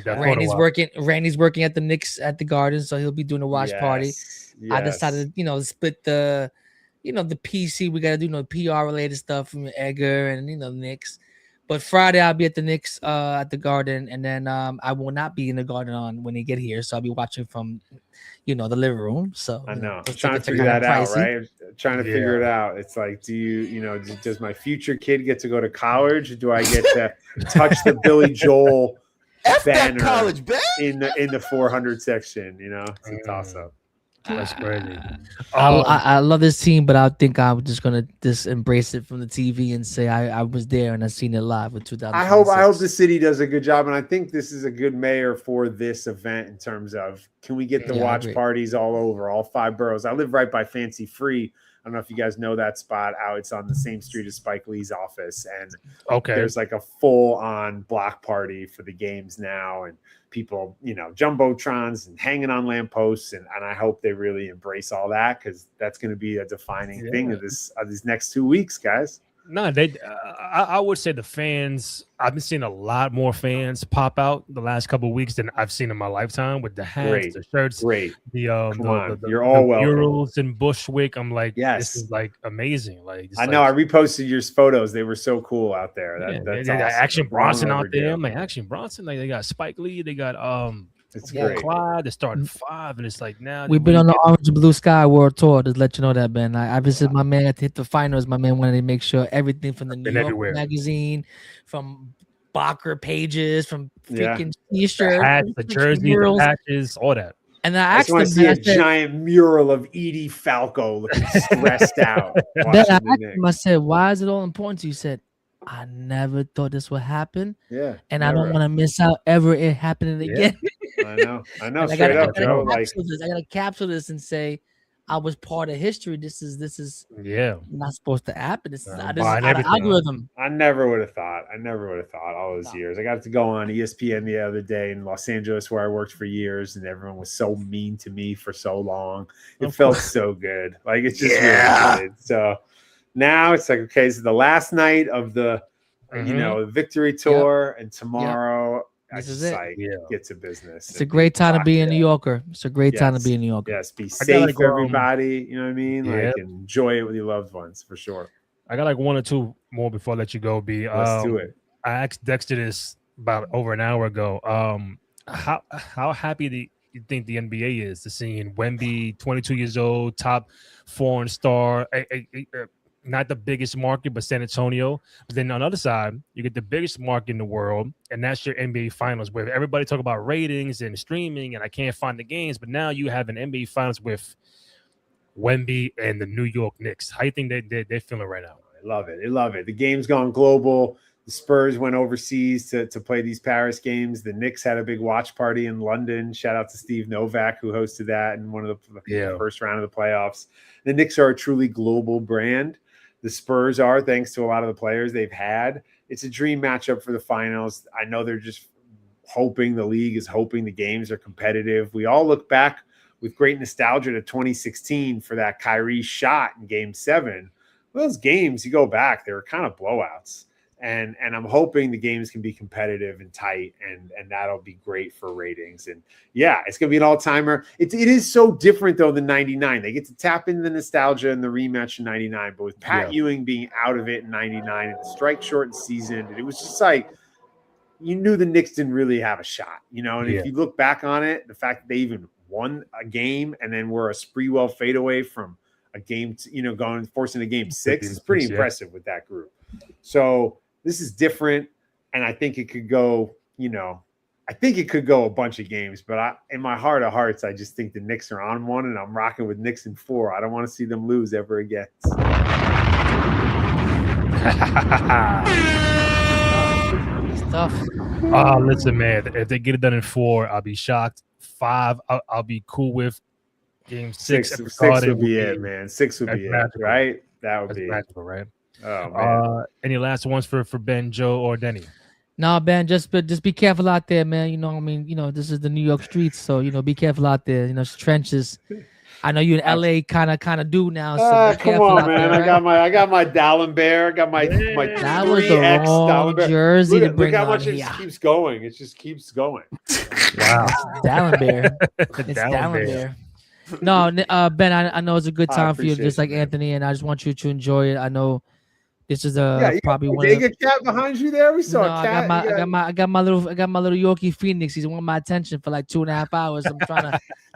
Randy's working at the Knicks at the Garden, so he'll be doing a watch party. Yes. I decided, to split the PC. We got to do PR related stuff from Edgar and the Knicks. But Friday I'll be at the Knicks at the Garden, and then I will not be in the Garden when they get here. So I'll be watching from, the living room. So I know. I'm trying to figure that out, right? Trying to figure it out. It's like, does my future kid get to go to college? Do I get to touch the Billy Joel banner college in the 400 section? It's a toss up. That's crazy. I love this team, but I think I'm just gonna embrace it from the TV and say I was there and I seen it live with 2000. I hope the city does a good job, and I think this is a good mayor for this event in terms of, can we get the watch parties all over all 5 boroughs? I live right by Fancy Free. I don't know if you guys know that spot out. It's on the same street as Spike Lee's office, and there's like a full-on block party for the games now, and people, jumbotrons and hanging on lampposts, and I hope they really embrace all that, because that's going to be a defining thing of these next 2 weeks, guys. No, I would say the fans. I've been seeing a lot more fans pop out the last couple of weeks than I've seen in my lifetime, with the hats, the shirts, the you're all welcome. Murals in Bushwick. I'm like, yes, this is like amazing. Like, I know, I reposted your photos. They were so cool out there. That's they got awesome. Action Bronson out there. I'm like, Action Bronson. Like, they got Spike Lee. They got it's great. Clyde. They're starting 5, and it's like, now we've been on the Orange and Blue Sky World Tour. Just let you know that, Ben. I visited my man to hit the finals. My man wanted to make sure everything from the New York magazine, from Bacher pages, from freaking T-shirts, the hats, the jerseys, the patches, all that. And I asked him, I see a giant mural of Edie Falco looking stressed out. Then I asked him, I said, why is it all important to you? He said, I never thought this would happen. Yeah. And I don't want to miss out ever it happening again. I know. Straight up, Joe. I gotta capture this and say I was part of history. This is not supposed to happen. This is out of algorithm. I never would have thought all those years. I got to go on ESPN the other day in Los Angeles, where I worked for years, and everyone was so mean to me for so long. It felt so good. Like, it's just really good. So now it's like, okay, this is the last night of the victory tour, and tomorrow this is it. Get to business. It's a great time to be a New Yorker. It's a great time to be a New Yorker. Yes, be safe, everybody. You know what I mean? Like, enjoy it with your loved ones, for sure. I got like 1 or 2 more before I let you go, B. Let's do it. I asked Dexter this about over an hour ago. How happy do you think the NBA is to seeing Wemby, 22 years old, top foreign star, not the biggest market, but San Antonio. But then on the other side, you get the biggest market in the world, and that's your NBA Finals, where everybody talk about ratings and streaming, and I can't find the games. But now you have an NBA Finals with Wemby and the New York Knicks. How do you think they're feeling right now? I love it. I love it. The game's gone global. The Spurs went overseas to play these Paris games. The Knicks had a big watch party in London. Shout out to Steve Novak, who hosted that in one of the first round of the playoffs. The Knicks are a truly global brand. The Spurs are, thanks to a lot of the players they've had. It's a dream matchup for the finals. I know they're just hoping, the league is hoping the games are competitive. We all look back with great nostalgia to 2016 for that Kyrie shot in Game 7. Those games, you go back, they were kind of blowouts. And I'm hoping the games can be competitive and tight, and that'll be great for ratings. And yeah, it's gonna be an all-timer. It is so different though than '99. They get to tap into the nostalgia and the rematch in '99, but with Pat Ewing being out of it in '99 and the strike shortened season, it was just like you knew the Knicks didn't really have a shot, you know. And if you look back on it, the fact that they even won a game and then were a Sprewell fadeaway from a game, forcing a game 6 is pretty impressive with that group. So this is different, and I think it could go, I think it could go a bunch of games, but in my heart of hearts, I just think the Knicks are on one, and I'm rocking with Knicks in 4. I don't want to see them lose ever again. It's tough. Listen, man, if they get it done in 4, I'll be shocked. 5, I'll be cool with. Game 6 6 would be it, man. 6 would be it, right? That would be magical, right? Oh man. Any last ones for Ben, Joe, or Denny? No, Ben, just be careful out there, man. This is the New York streets, so be careful out there. It's trenches. I know you in LA kind of do now. So come on, man. There, right? I got my Dallenberg. I got my that was the wrong jersey to bring. Look how much it just keeps going. It just keeps going. Wow. Dallenberg. It's Dallenberg. No, Ben, I know it's a good time for you, just like Anthony, and I just want you to enjoy it. I know this is probably one of the cat behind you there. We saw a cat. I got my little Yorkie Phoenix. He's wanting my attention for like 2.5 hours. I'm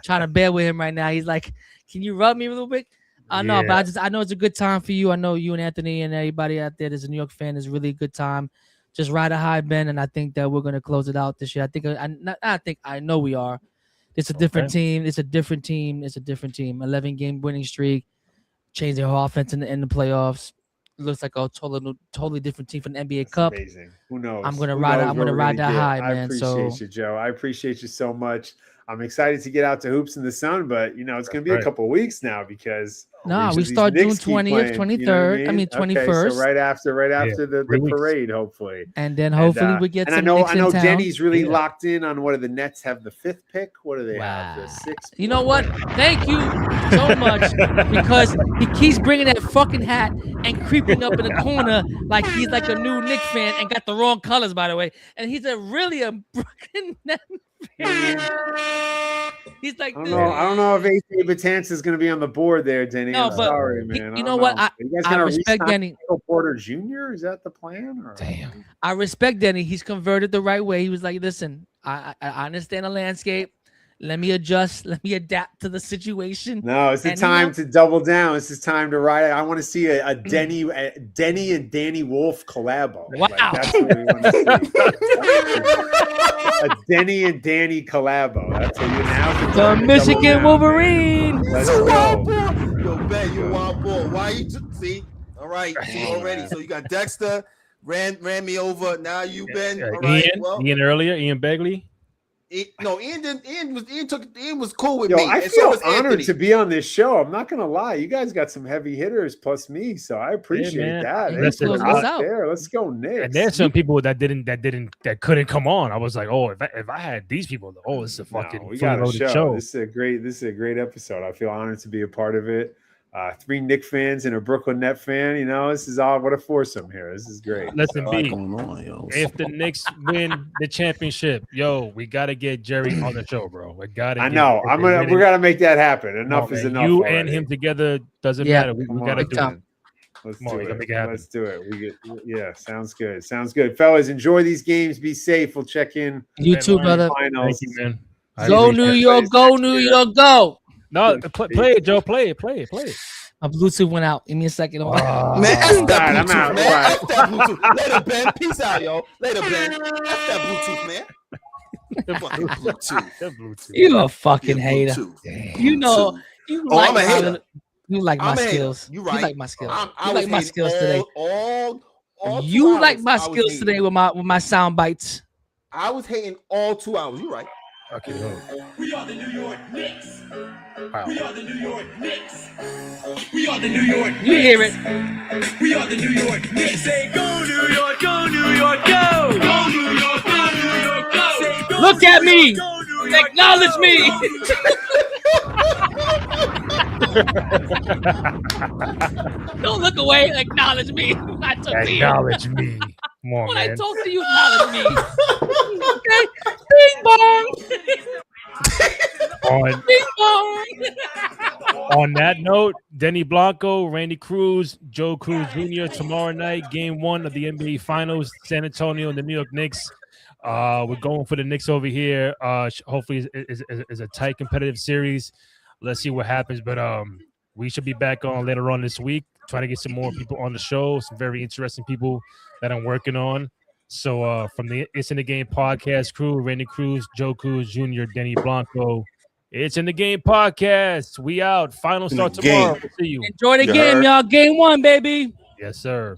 trying to bear with him right now. He's like, "Can you rub me a little bit?" I know, but I know it's a good time for you. I know you and Anthony and everybody out there that's a New York fan is really a good time. Just ride a high, Ben, and I think that we're gonna close it out this year. I know we are. It's a different team. It's a different team. 11-game winning streak. Changed their whole offense in the playoffs. Looks like a totally different team from the NBA Cup. Amazing. Who knows? I'm gonna ride that high, man. I appreciate you, Joe. I appreciate you so much. I'm excited to get out to Hoops in the Sun, but it's gonna be a couple of weeks now because we start June 20th, 23rd. I mean 21st. So right after the parade, hopefully. And then hopefully we get some. I know Denny's really locked in on what do the Nets have the 5th pick? What do they have? The 6th. You know what? Thank you so much because he keeps bringing that fucking hat and creeping up in the corner like he's like a new Knicks fan and got the wrong colors, by the way. And he's a Brooklyn Nets fan. He's like, I don't know if A.J. Batanz is going to be on the board there, Denny. No, I'm but sorry, man. You know what? I respect Denny. Michael Porter Jr. Is that the plan? Or? Damn. I respect Denny. He's converted the right way. He was like, listen, I understand the landscape. Let me adjust. Let me adapt to the situation. No, it's the time to double down. It's the time to ride. I want to see a Denny and Danny Wolf collabo. Wow. That's what we want to see. A Denny and Danny collabo. That's what you now. The Michigan Wolverine. Let's go. Yo, Ben, you wild ball. Why you see? All right, already. So you got Dexter ran me over. Now you, Ben. All right. Ian earlier. Ian Begley. Ian was cool with me. I feel honored to be on this show. I'm not gonna lie. You guys got some heavy hitters plus me, so I appreciate that. Let's go, Knicks. And there's some people that couldn't come on. I was like, if I had these people, this is a fucking we got a show. This is a great episode. I feel honored to be a part of it. 3 Knick fans and a Brooklyn Net fan. This is all what a foursome here. This is great. Listen, if the Knicks win the championship, we got to get Jerry on the show, bro. We got to. I know. We got to make that happen. Enough is enough. You and him together doesn't matter. We got to do it. Let's do it. Sounds good. Sounds good, fellas. Enjoy these games. Be safe. We'll check in. You too, brother. Thank you, man. Go New York. Go New York. Go. No, play it, Joe. Play it. My Bluetooth went out. Give me a second. Hold on. Man, F that Alright, I'm Bluetooth, out. man. Bye. F that Bluetooth. Later, Ben. Peace out, yo. Later, Ben. F that Bluetooth, man. Fucking Bluetooth. That Bluetooth. You a fucking Yeah, hater. Bluetooth. You know, Bluetooth. you Oh, like I'm a my hater. you like my I'm a hater. skills. You right. You like my skills. I You was like my hating skills today. all 2 You like hours, my I was skills hating. today with my sound bites. I was hating all 2 hours. You right. Okay, hold on. We are the New York Knicks. Wow. We are the New York Knicks. We are the New York Knicks. You hear it. We are the New York Knicks. Say go New York, go New York, go. Go New York, go New York, go. Say go Look New at me. York, go New York, Acknowledge go. me. Don't look away. Acknowledge me. I took to you. Acknowledge me. Come on, When I man. talk to you, acknowledge me. Okay. Bing bong. On Bing bong. On that note, Denny Blanco, Randy Cruz, Joe Cruz Jr. tomorrow night, game 1 of the NBA Finals, San Antonio and the New York Knicks. We're going for the Knicks over here. Hopefully, is a tight competitive series. Let's see what happens, but we should be back on later on this week. Try to get some more people on the show, some very interesting people that I'm working on. So from the It's in the Game podcast crew, Randy Cruz, Joe Cruz Jr., Denny Blanco. It's in the Game podcast. We out. Final start tomorrow. We'll see you. Enjoy the You game, heard? y'all. Game 1, baby. Yes, sir.